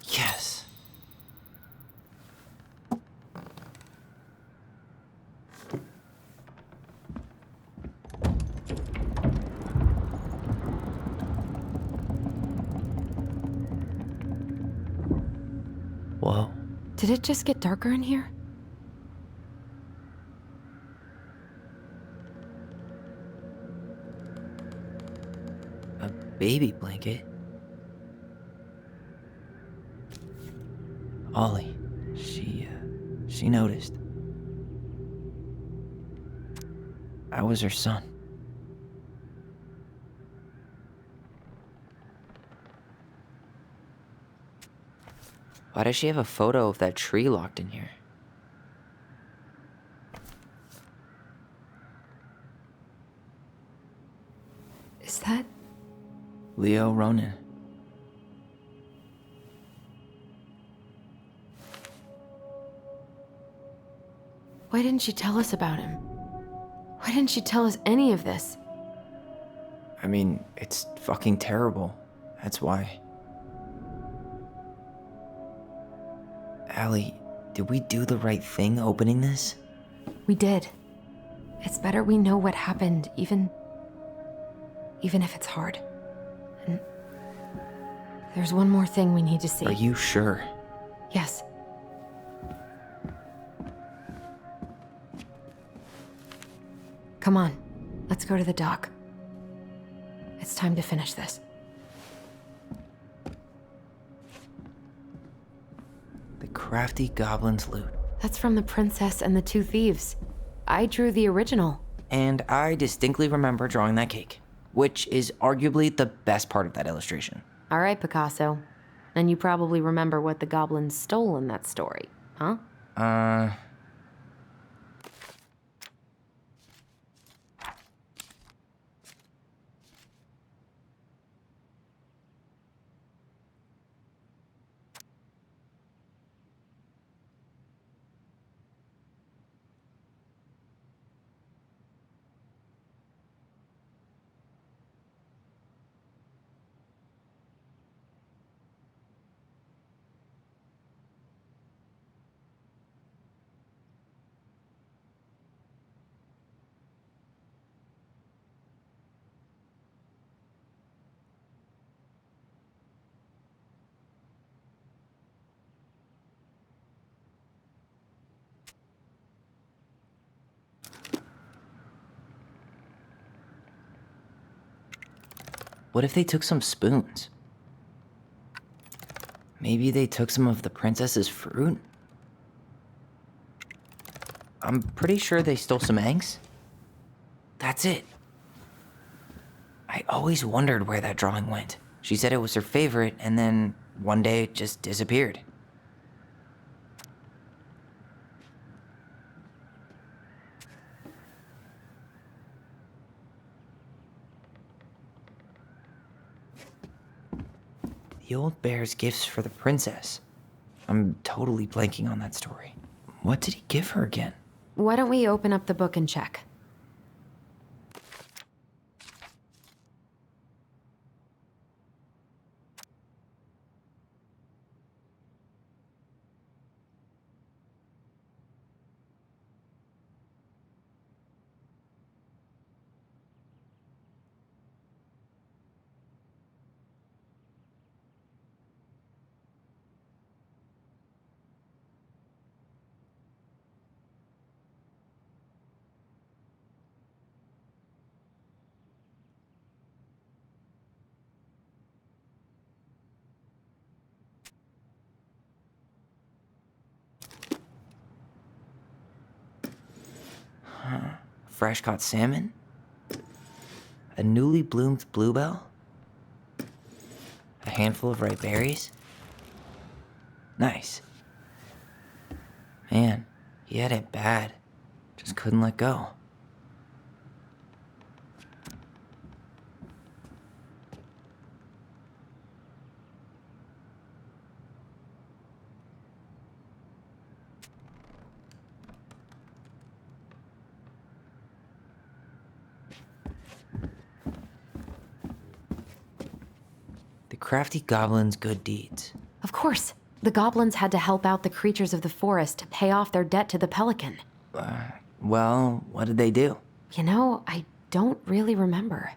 Yes. Whoa. Did it just get darker in here? A baby blanket? Ollie, she noticed. I was her son. Why does she have a photo of that tree locked in here? Is that... Leo Ronan. Why didn't she tell us about him? Why didn't she tell us any of this? I mean, it's fucking terrible. That's why. Allie, did we do the right thing opening this? We did. It's better we know what happened, even if it's hard. And there's one more thing we need to see. Are you sure? Yes. Come on, let's go to the dock. It's time to finish this. The crafty goblin's loot. That's from the princess and the two thieves. I drew the original. And I distinctly remember drawing that cake, which is arguably the best part of that illustration. All right, Picasso. And you probably remember what the goblins stole in that story, huh? What if they took some spoons? Maybe they took some of the princess's fruit? I'm pretty sure they stole some eggs. That's it. I always wondered where that drawing went. She said it was her favorite, and then one day it just disappeared. The old bear's gifts for the princess. I'm totally blanking on that story. What did he give her again? Why don't we open up the book and check? Fresh caught salmon? A newly bloomed bluebell? A handful of ripe berries? Nice. Man, he had it bad. Just couldn't let go. The crafty goblin's good deeds. Of course. The goblins had to help out the creatures of the forest to pay off their debt to the pelican. Well, what did they do? You know, I don't really remember.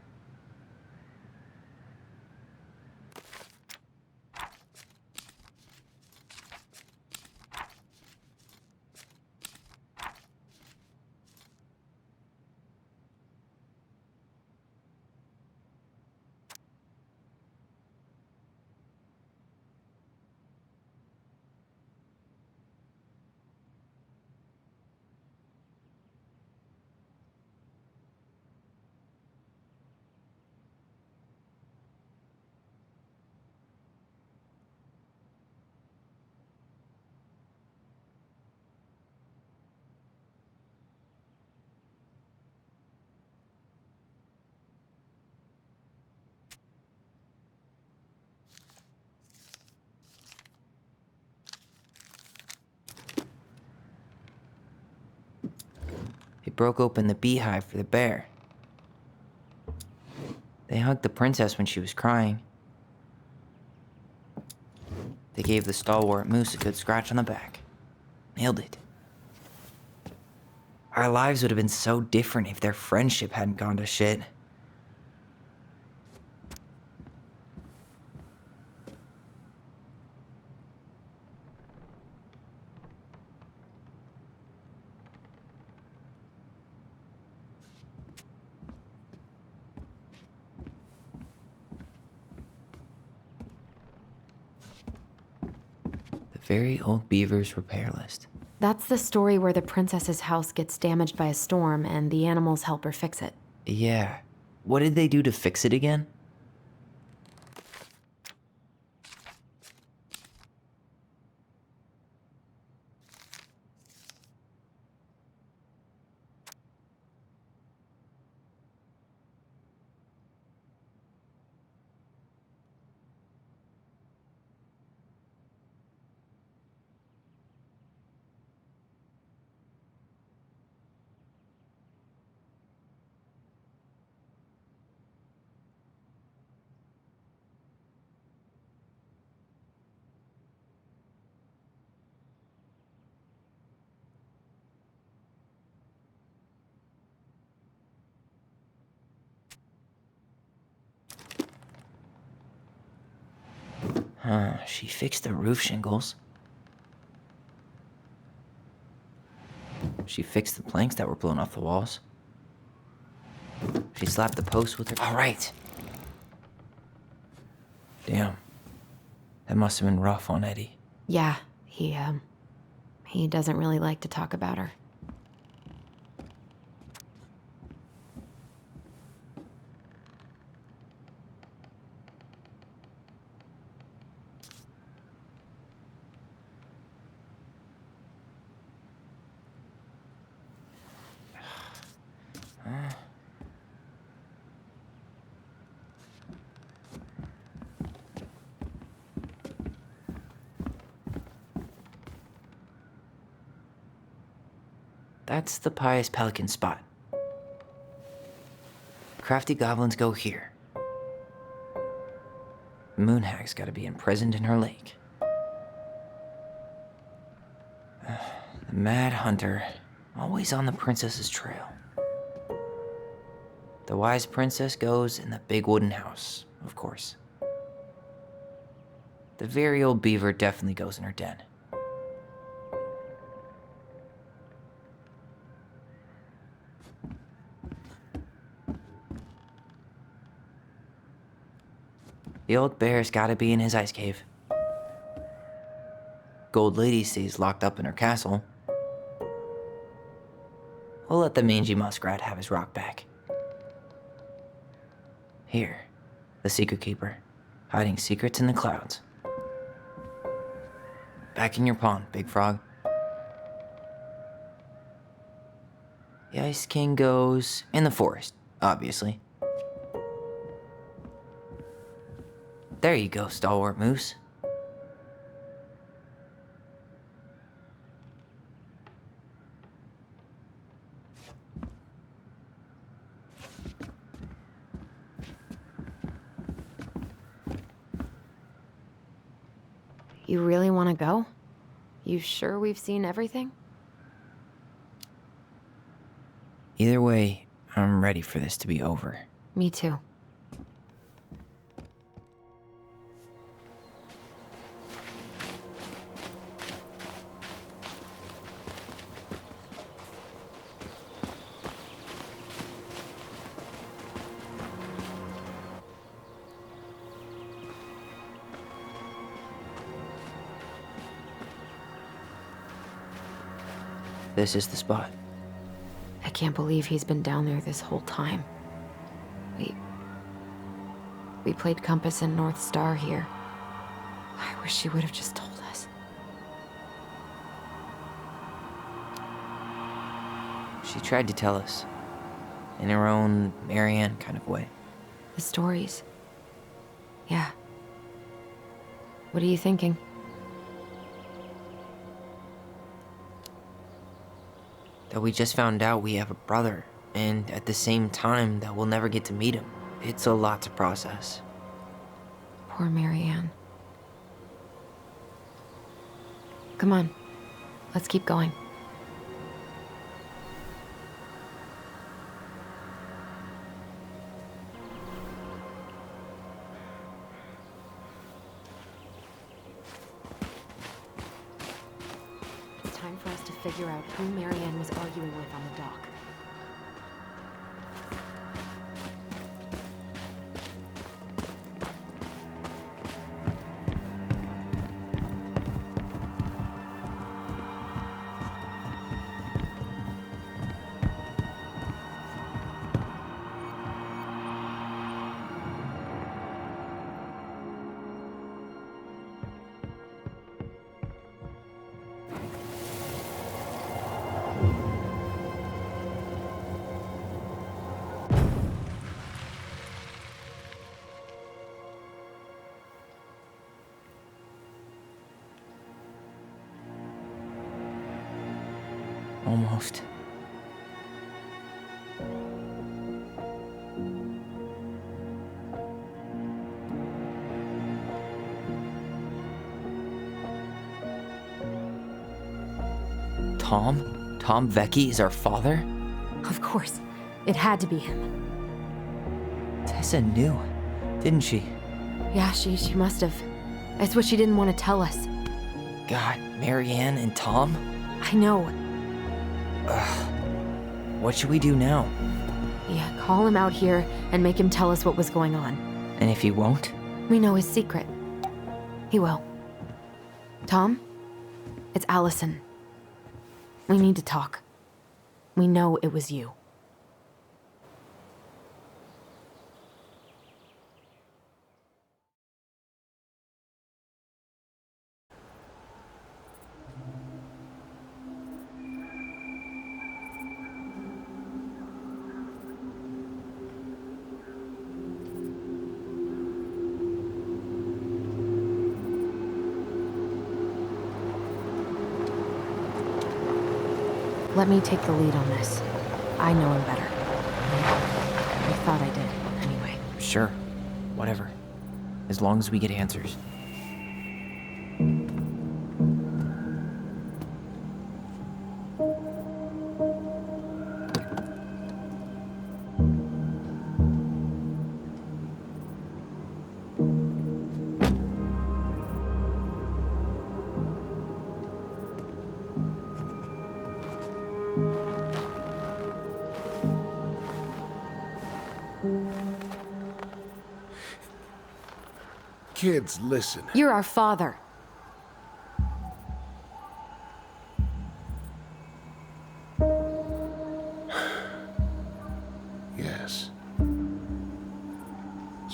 They broke open the beehive for the bear. They hugged the princess when she was crying. They gave the stalwart moose a good scratch on the back. Nailed it. Our lives would have been so different if their friendship hadn't gone to shit. The very old beaver's repair list. That's the story where the princess's house gets damaged by a storm and the animals help her fix it. Yeah. What did they do to fix it again? She fixed the roof shingles. She fixed the planks that were blown off the walls. She slapped the posts with her. All right. Damn. That must have been rough on Eddie. Yeah, he doesn't really like to talk about her. That's the pious pelican spot. Crafty goblins go here. The moon hag's gotta be imprisoned in her lake. The mad hunter, always on the princess's trail. The wise princess goes in the big wooden house, of course. The very old beaver definitely goes in her den. The old bear's gotta be in his ice cave. Gold lady stays locked up in her castle. We'll let the mangy muskrat have his rock back. Here, the secret keeper, hiding secrets in the clouds. Back in your pond, Big Frog. The Ice King goes in the forest, obviously. There you go, stalwart moose. You really want to go? You sure we've seen everything? Either way, I'm ready for this to be over. Me too. This is the spot. I can't believe he's been down there this whole time. We played Compass and North Star here. I wish she would have just told us. She tried to tell us, in her own Marianne kind of way. The stories. Yeah. What are you thinking? That we just found out we have a brother, and at the same time that we'll never get to meet him. It's a lot to process. Poor Marianne. Come on, let's keep going. It's time for us to figure out who Marianne was arguing with on the dock. Almost. Tom? Tom Vecchi is our father? Of course. It had to be him. Tessa knew, didn't she? Yeah, she must have. It's what she didn't want to tell us. God, Marianne and Tom? I know. Ugh. What should we do now? Yeah, call him out here and make him tell us what was going on. And if he won't? We know his secret. He will. Tom? It's Allison. We need to talk. We know it was you. Let me take the lead on this. I know him better. I thought I did, anyway. Sure. Whatever. As long as we get answers. Kids, listen. You're our father. Yes.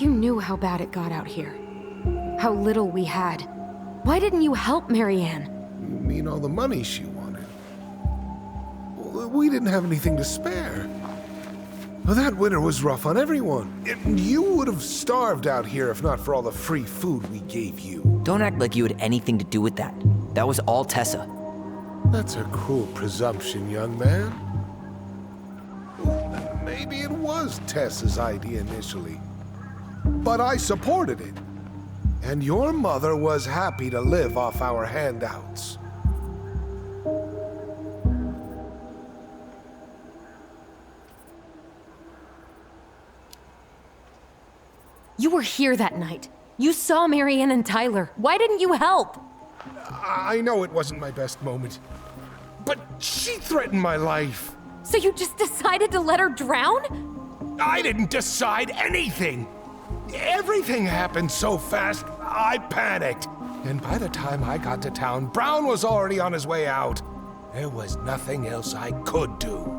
You knew how bad it got out here. How little we had. Why didn't you help Marianne? You mean all the money she wanted? We didn't have anything to spare. Well, that winter was rough on everyone. You would have starved out here if not for all the free food we gave you. Don't act like you had anything to do with that. That was all Tessa. That's a cruel presumption, young man. Maybe it was Tessa's idea initially, but I supported it. And your mother was happy to live off our handouts. You were here that night. You saw Marianne and Tyler. Why didn't you help? I know it wasn't my best moment, but she threatened my life. So you just decided to let her drown? I didn't decide anything. Everything happened so fast, I panicked. And by the time I got to town, Brown was already on his way out. There was nothing else I could do.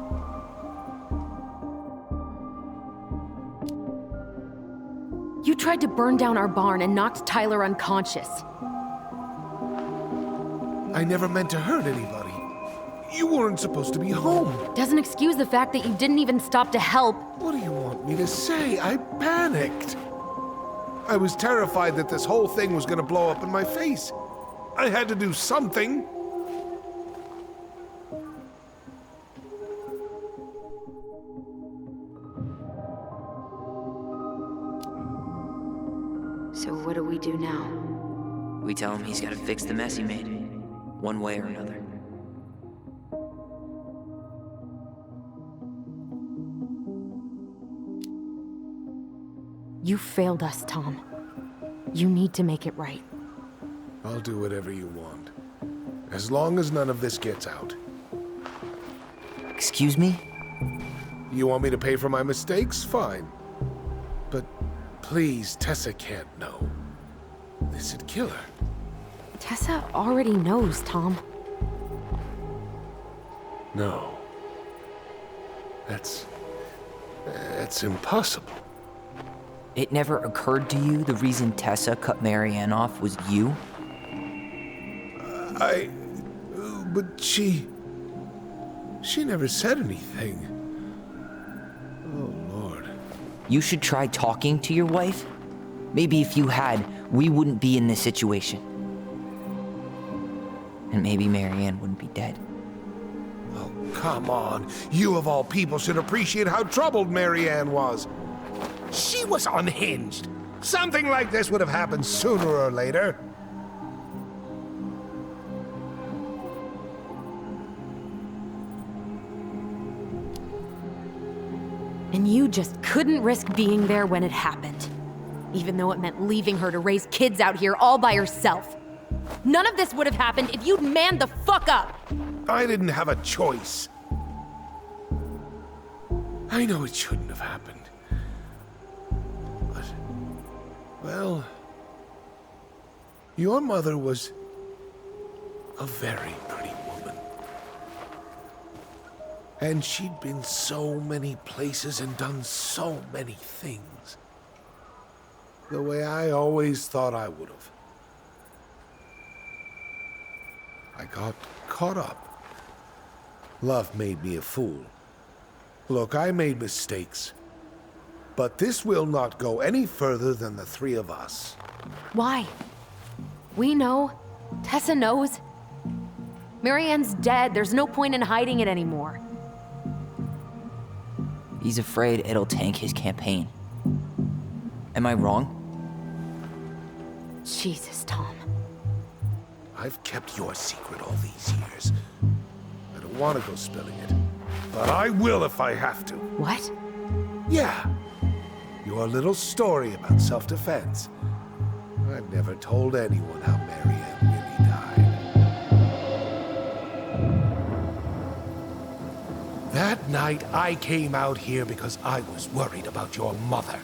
You tried to burn down our barn and knocked Tyler unconscious. I never meant to hurt anybody. You weren't supposed to be home. Doesn't excuse the fact that you didn't even stop to help. What do you want me to say? I panicked. I was terrified that this whole thing was going to blow up in my face. I had to do something. So what do we do now? We tell him he's got to fix the mess he made, one way or another. You failed us, Tom. You need to make it right. I'll do whatever you want. As long as none of this gets out. Excuse me? You want me to pay for my mistakes? Fine. But please, Tessa can't know. This'd kill her. Tessa already knows, Tom. No. That's impossible. It never occurred to you the reason Tessa cut Marianne off was you? But she never said anything. Oh, Lord. You should try talking to your wife. Maybe if you had, we wouldn't be in this situation. And maybe Marianne wouldn't be dead. Oh, come on. You of all people should appreciate how troubled Marianne was. She was unhinged. Something like this would have happened sooner or later. And you just couldn't risk being there when it happened. Even though it meant leaving her to raise kids out here all by herself. None of this would have happened if you'd manned the fuck up! I didn't have a choice. I know it shouldn't have happened. But, well, your mother was a very pretty woman. And she'd been so many places and done so many things. The way I always thought I would have. I got caught up. Love made me a fool. Look, I made mistakes. But this will not go any further than the three of us. Why? We know. Tessa knows. Marianne's dead. There's no point in hiding it anymore. He's afraid it'll tank his campaign. Am I wrong? Jesus, Tom. I've kept your secret all these years. I don't want to go spilling it. But I will if I have to. What? Yeah. Your little story about self-defense. I've never told anyone how Marianne really died. That night, I came out here because I was worried about your mother.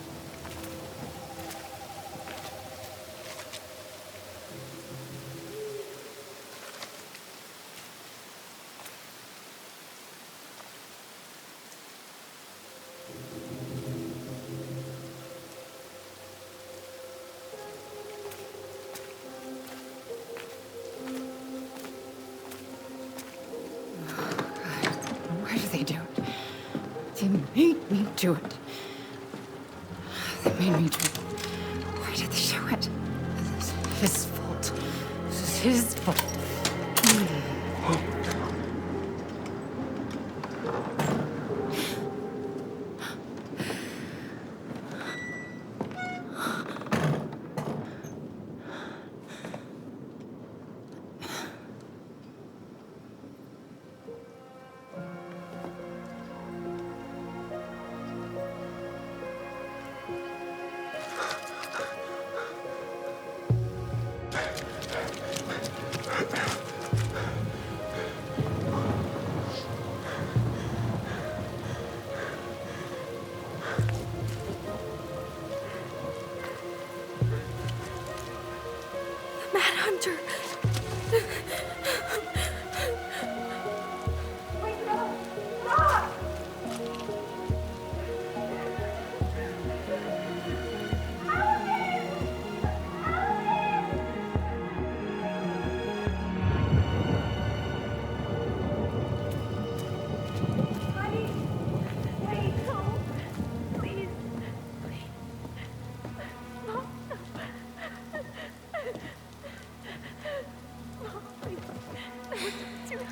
They made me do it. They made me do it. Why did they do it? This is his fault. This is his fault.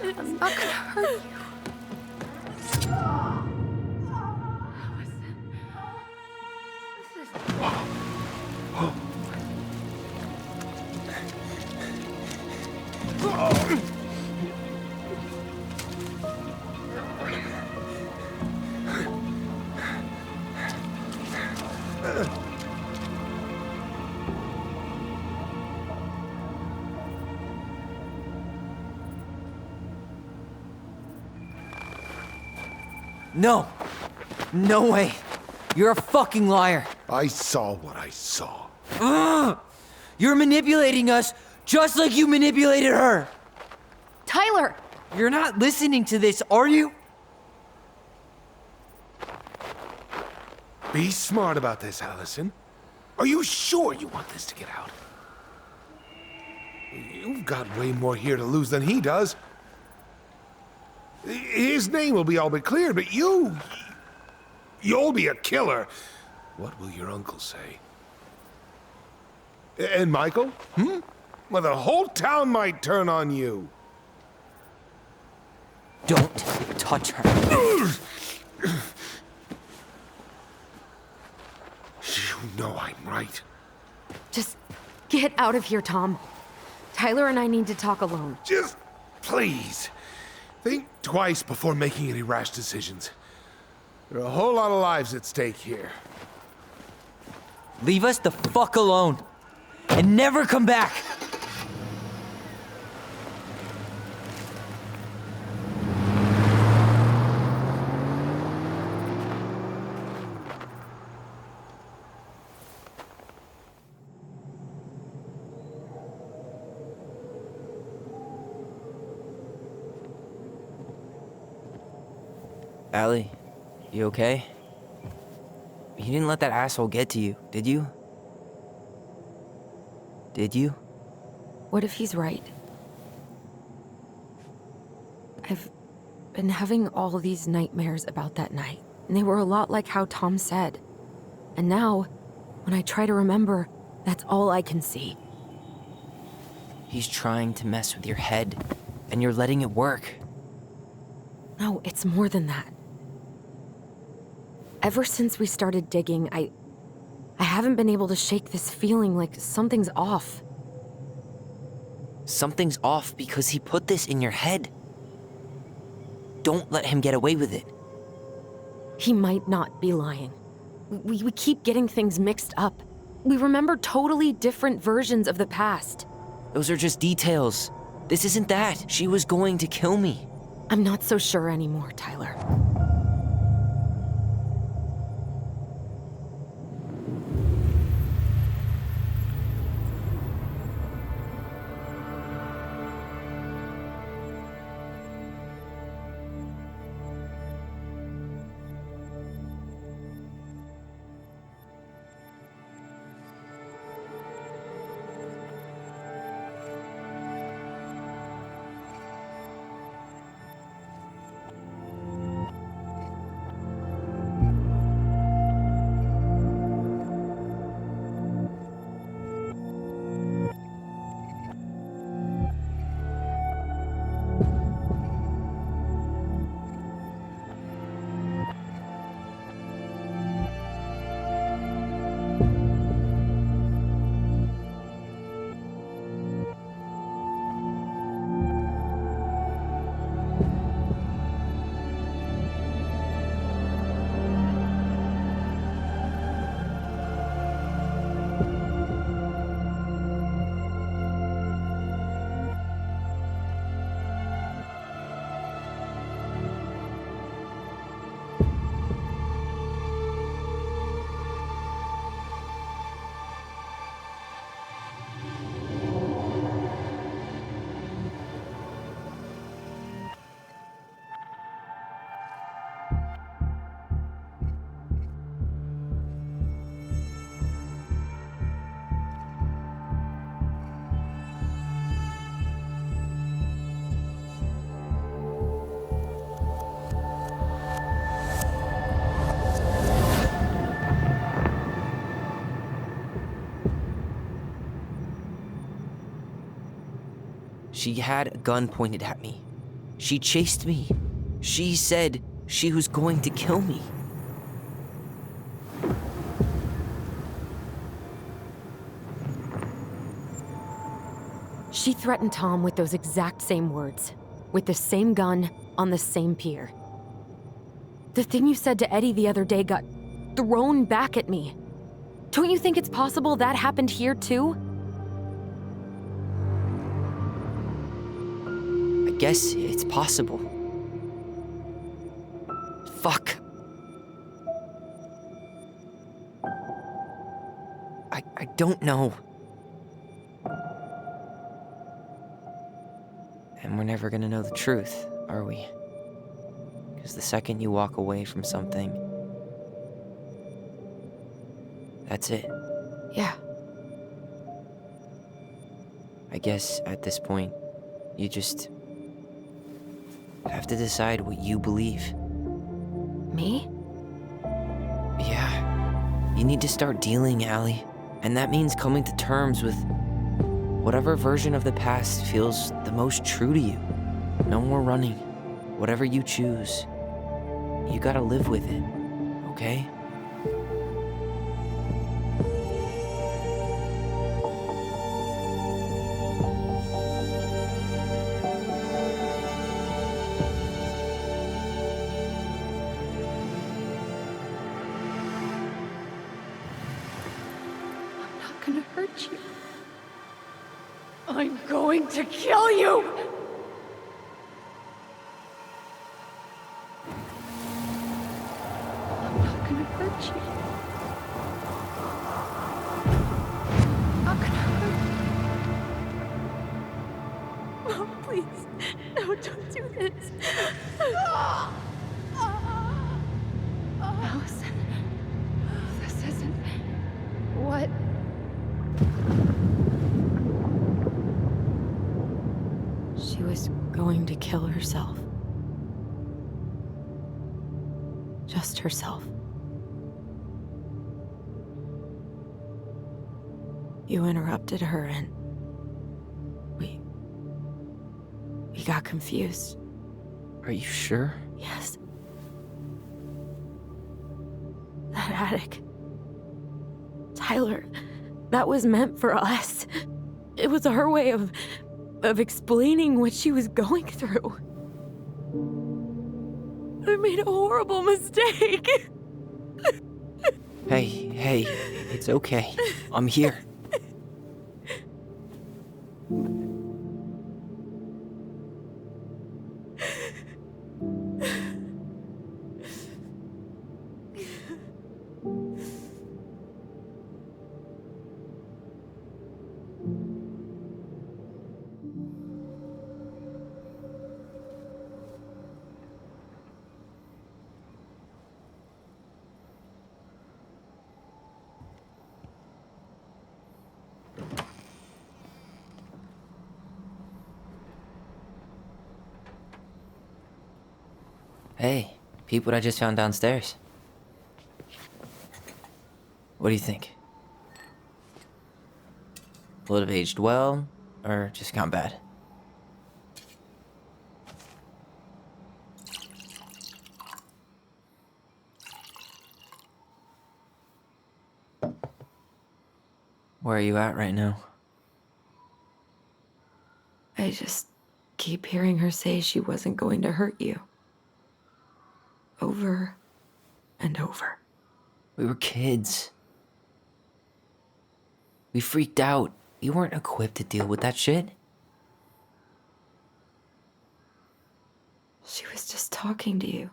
I'm not gonna hurt you. No! No way! You're a fucking liar! I saw what I saw. Ugh! You're manipulating us just like you manipulated her! Tyler! You're not listening to this, are you? Be smart about this, Allison. Are you sure you want this to get out? You've got way more here to lose than he does. His name will be all but cleared, but you'll be a killer. What will your uncle say? And Michael? Well, the whole town might turn on you. Don't touch her. You know I'm right. Just get out of here, Tom. Tyler and I need to talk alone. Just please. Think twice before making any rash decisions. There are a whole lot of lives at stake here. Leave us the fuck alone. And never come back! Allie, you okay? You didn't let that asshole get to you, did you? Did you? What if he's right? I've been having all these nightmares about that night, and they were a lot like how Tom said. And now, when I try to remember, that's all I can see. He's trying to mess with your head, and you're letting it work. No, it's more than that. Ever since we started digging, I haven't been able to shake this feeling like something's off. Something's off because he put this in your head. Don't let him get away with it. He might not be lying. We keep getting things mixed up. We remember totally different versions of the past. Those are just details. This isn't that. She was going to kill me. I'm not so sure anymore, Tyler. She had a gun pointed at me. She chased me. She said she was going to kill me. She threatened Tom with those exact same words, with the same gun, on the same pier. The thing you said to Eddie the other day got thrown back at me. Don't you think it's possible that happened here too? I guess it's possible. Fuck. I don't know. And we're never gonna know the truth, are we? Because the second you walk away from something, that's it. Yeah. I guess at this point, you just have to decide what you believe. Me? Yeah. You need to start dealing, Allie. And that means coming to terms with whatever version of the past feels the most true to you. No more running. Whatever you choose, you gotta live with it, okay? I'm not gonna hurt you. I'm going to kill you! I'm not gonna hurt you. I'm not gonna hurt you. Mom, please. No, don't do this. Allison, this isn't what... She was going to kill herself. Just herself. You interrupted her and we got confused. Are you sure? Yes. That attic. Tyler, that was meant for us. It was her way of explaining what she was going through. I made a horrible mistake. Hey, it's okay. I'm here. Hey, peep what I just found downstairs. What do you think? Will it have aged well, or just gone bad? Where are you at right now? I just keep hearing her say she wasn't going to hurt you. Over and over. We were kids. We freaked out. You weren't equipped to deal with that shit. She was just talking to you.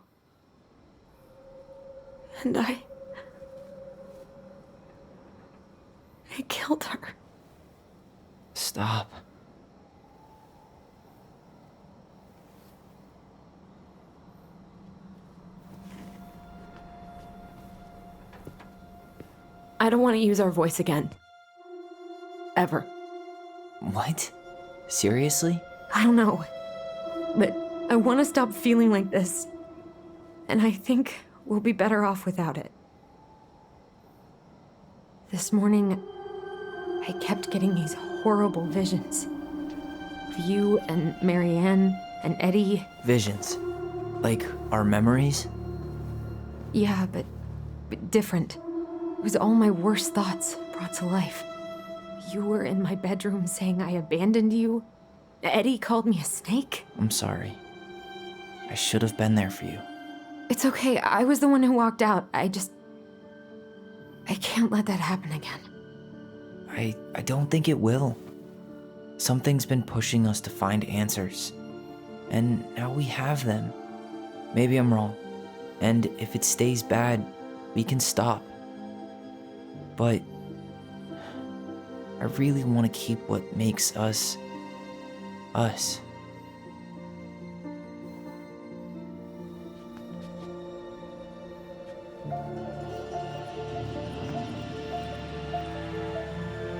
And I killed her. Stop. I don't want to use our voice again. Ever. What? Seriously? I don't know. But I want to stop feeling like this. And I think we'll be better off without it. This morning, I kept getting these horrible visions. you and Marianne and Eddie. Visions. Like our memories? Yeah, but different. It was all my worst thoughts brought to life. You were in my bedroom saying I abandoned you. Eddie called me a snake. I'm sorry. I should have been there for you. It's okay, I was the one who walked out. I can't let that happen again. I don't think it will. Something's been pushing us to find answers. And now we have them. Maybe I'm wrong. And if it stays bad, we can stop. But I really want to keep what makes us, us.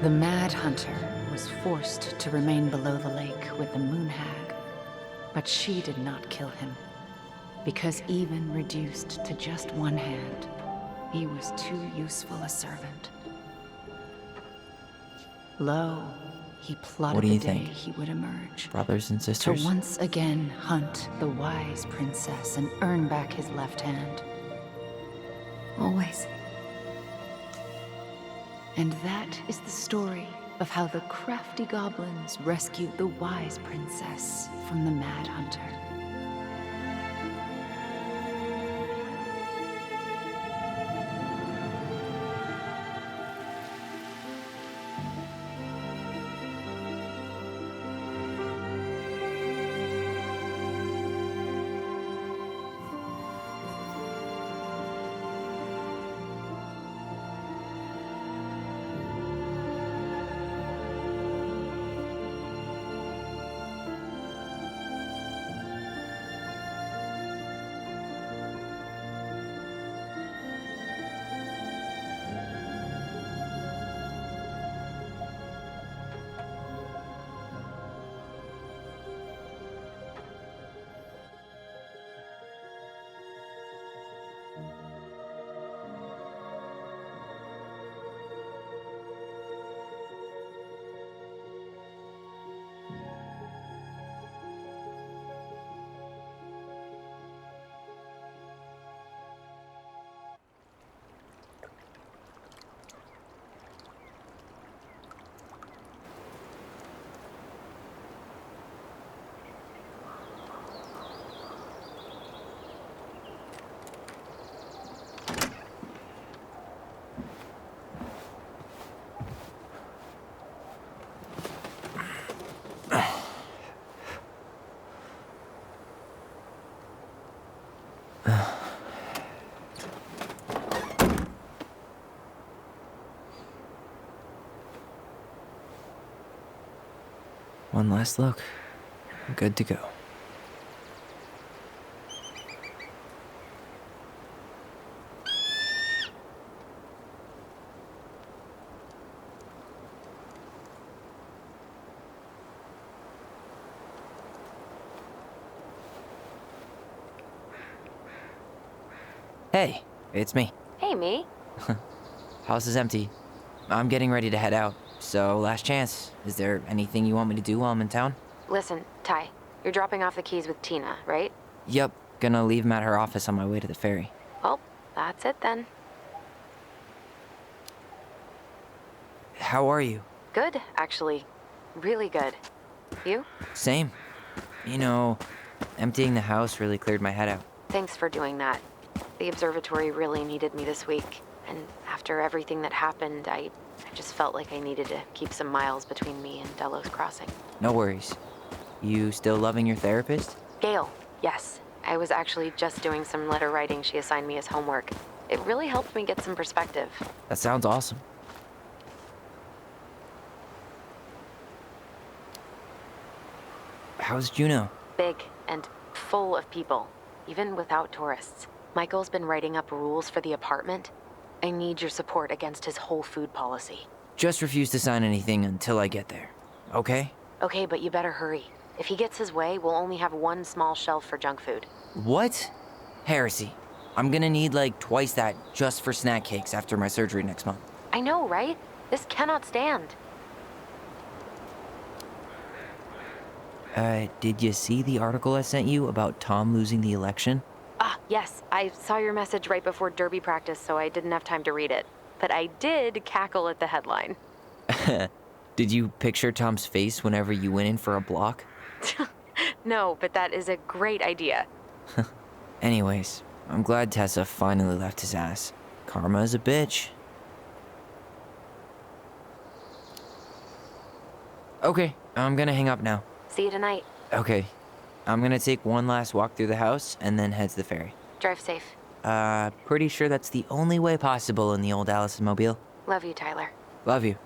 The Mad Hunter was forced to remain below the lake with the Moon Hag, but she did not kill him, because even reduced to just one hand, he was too useful a servant. Lo, he plotted What do you the day think? he would emerge. Brothers and sisters? To once again hunt the wise princess and earn back his left hand. Always. And that is the story of how the crafty goblins rescued the wise princess from the Mad Hunter. One last look. Good to go. Hey, it's me. Hey, me. House is empty. I'm getting ready to head out. So, last chance. Is there anything you want me to do while I'm in town? Listen, Ty, you're dropping off the keys with Tina, right? Yep, gonna leave them at her office on my way to the ferry. Well, that's it then. How are you? Good, actually. Really good. You? Same. You know, emptying the house really cleared my head out. Thanks for doing that. The observatory really needed me this week, and after everything that happened, I just felt like I needed to keep some miles between me and Delos Crossing. No worries. You still loving your therapist? Gail, yes. I was actually just doing some letter writing she assigned me as homework. It really helped me get some perspective. That sounds awesome. How's Juno? Big and full of people, even without tourists. Michael's been writing up rules for the apartment. I need your support against his whole food policy. Just refuse to sign anything until I get there, okay? Okay, but you better hurry. If he gets his way, we'll only have one small shelf for junk food. What? Heresy. I'm gonna need like twice that just for snack cakes after my surgery next month. I know, right? This cannot stand. Did you see the article I sent you about Tom losing the election? Ah, yes. I saw your message right before derby practice, so I didn't have time to read it. But I did cackle at the headline. Did you picture Tom's face whenever you went in for a block? No, but that is a great idea. Anyways, I'm glad Tessa finally left his ass. Karma is a bitch. Okay, I'm gonna hang up now. See you tonight. Okay, I'm gonna take one last walk through the house and then head to the ferry. Drive safe. Pretty sure that's the only way possible in the old Allison mobile. Love you, Tyler. Love you.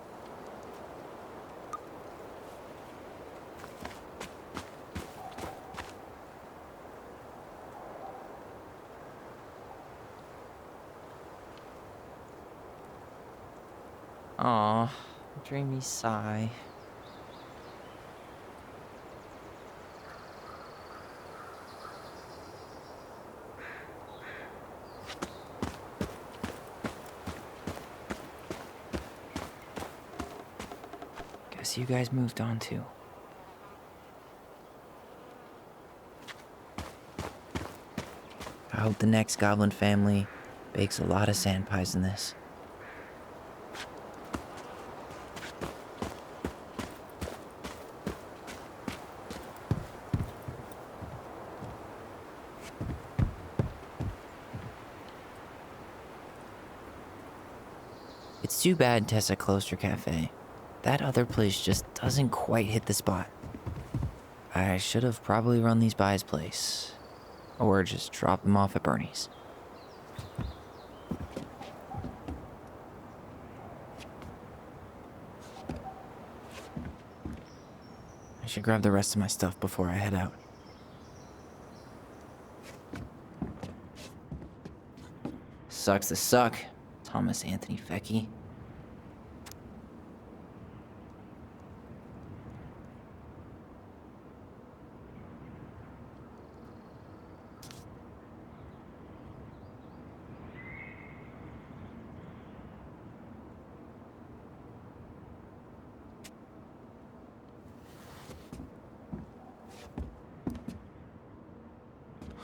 Aw, dreamy sigh. Guess you guys moved on too. I hope the next goblin family bakes a lot of sand pies in this. It's too bad Tessa closed her cafe. That other place just doesn't quite hit the spot. I should have probably run these by his place. Or just drop them off at Bernie's. I should grab the rest of my stuff before I head out. Sucks to suck, Thomas Anthony Vecchi.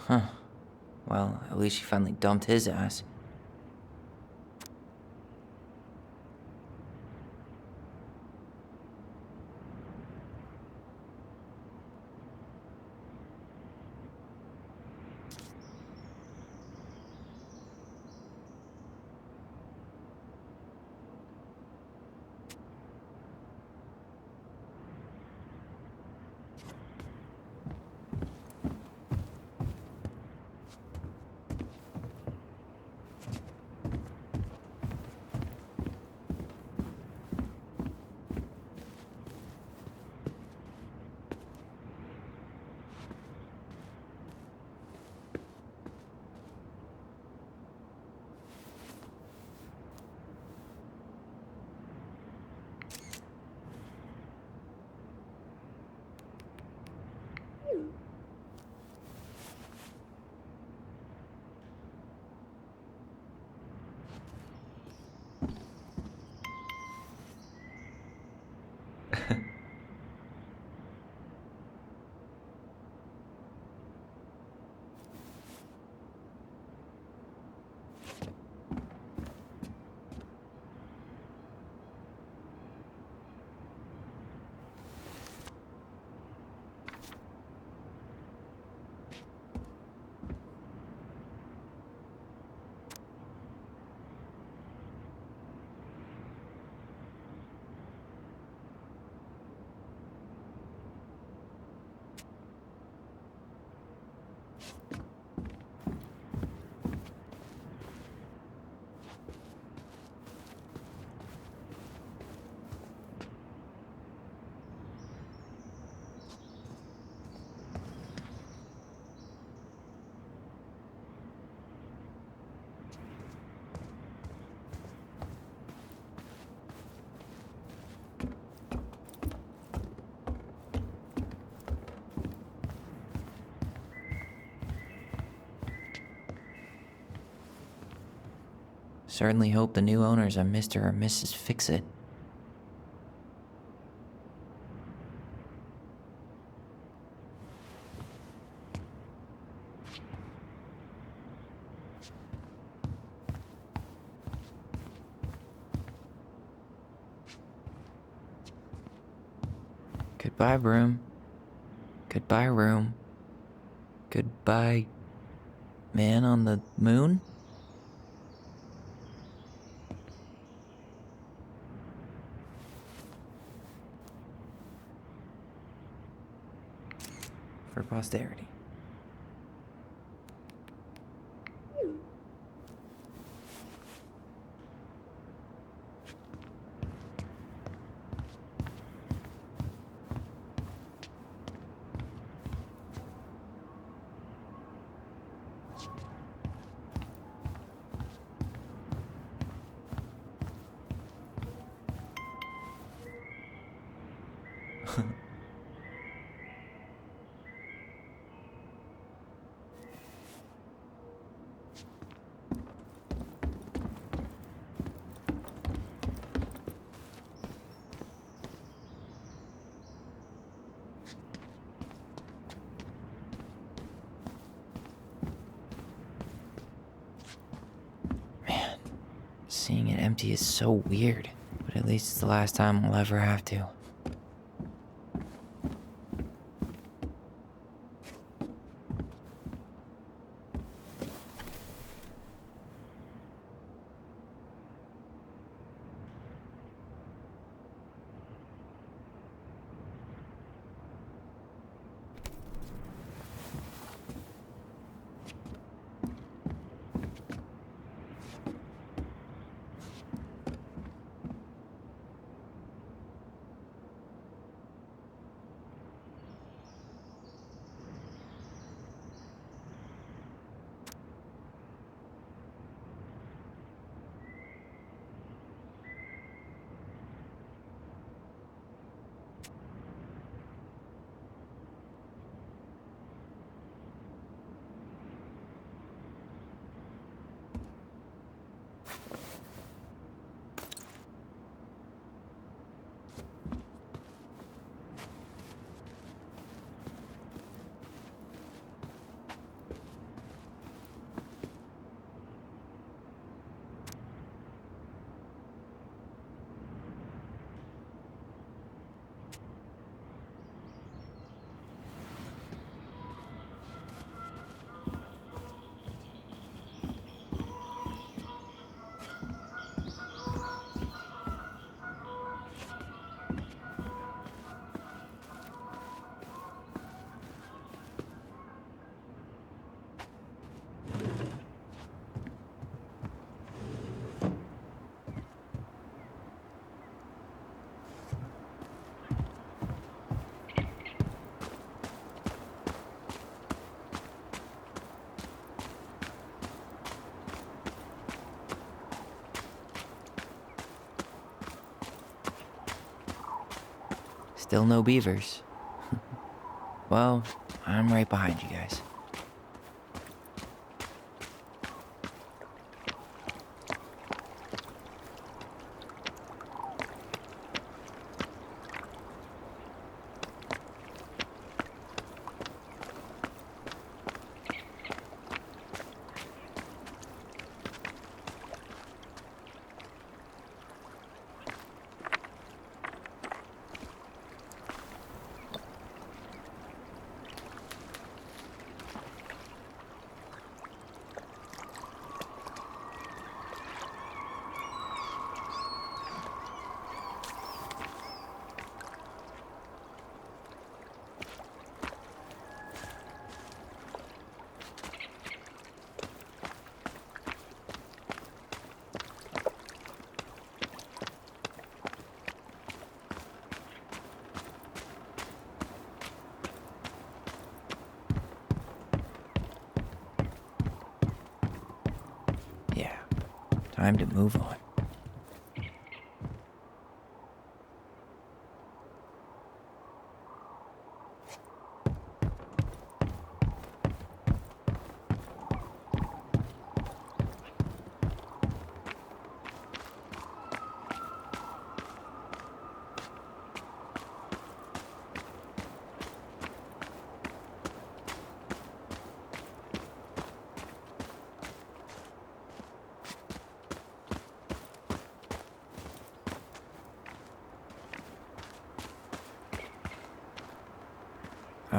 Huh. Well, at least she finally dumped his ass. Certainly hope the new owners are Mr. or Mrs. Fix-It. Goodbye, room. Goodbye, room. Goodbye, man on the moon? For posterity. Seeing it empty is so weird, but at least it's the last time I'll ever have to. Still no beavers. Well, I'm right behind you guys. Time to move on.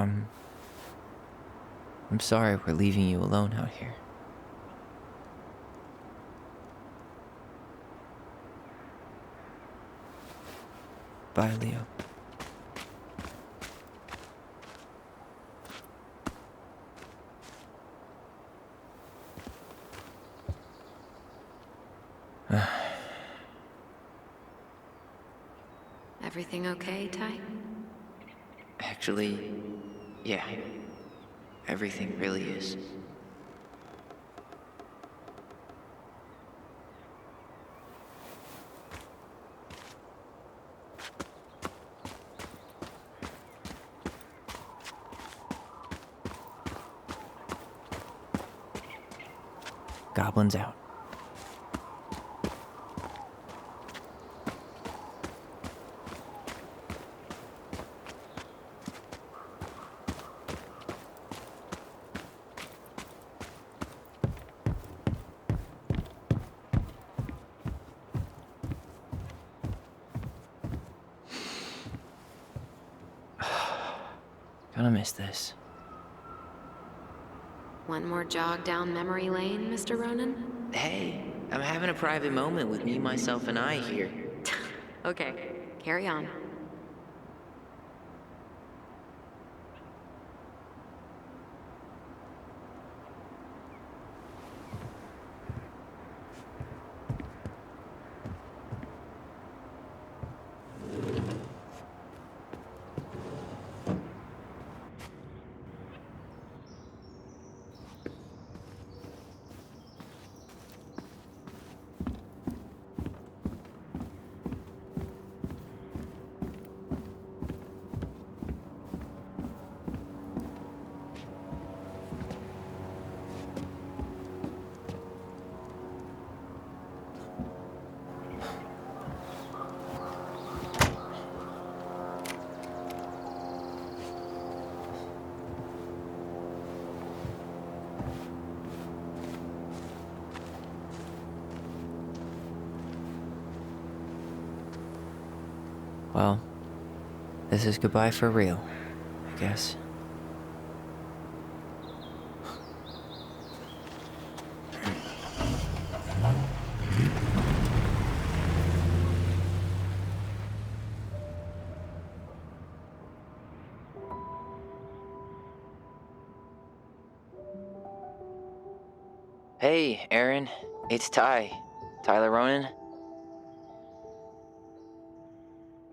I'm sorry we're leaving you alone out here. Bye, Leo. Everything okay, Ty? Actually, yeah. Everything really is. Goblins out. Gonna miss this. One more jog down memory lane, Mr. Ronan? Hey, I'm having a private moment with me, myself, and I here. Okay, carry on. Well, this is goodbye for real, I guess. Hey, Aaron. It's Ty. Tyler Ronan.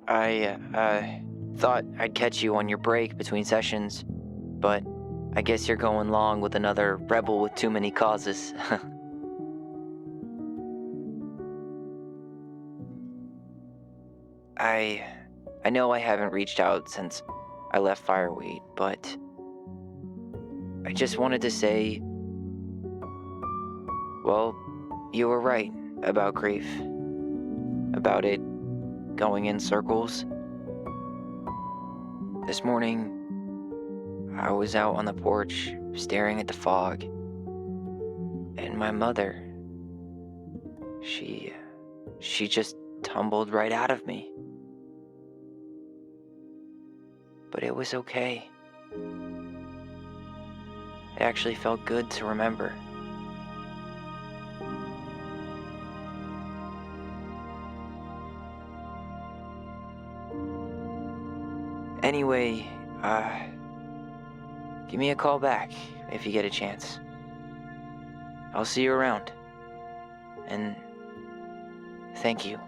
I thought I'd catch you on your break between sessions, but I guess you're going long with another rebel with too many causes. I know I haven't reached out since I left Fireweed, but I just wanted to say, well, you were right about grief. About it going in circles. This morning, I was out on the porch staring at the fog, and my mother, she just tumbled right out of me. But it was okay. It actually felt good to remember. Anyway, give me a call back if you get a chance. I'll see you around. And thank you.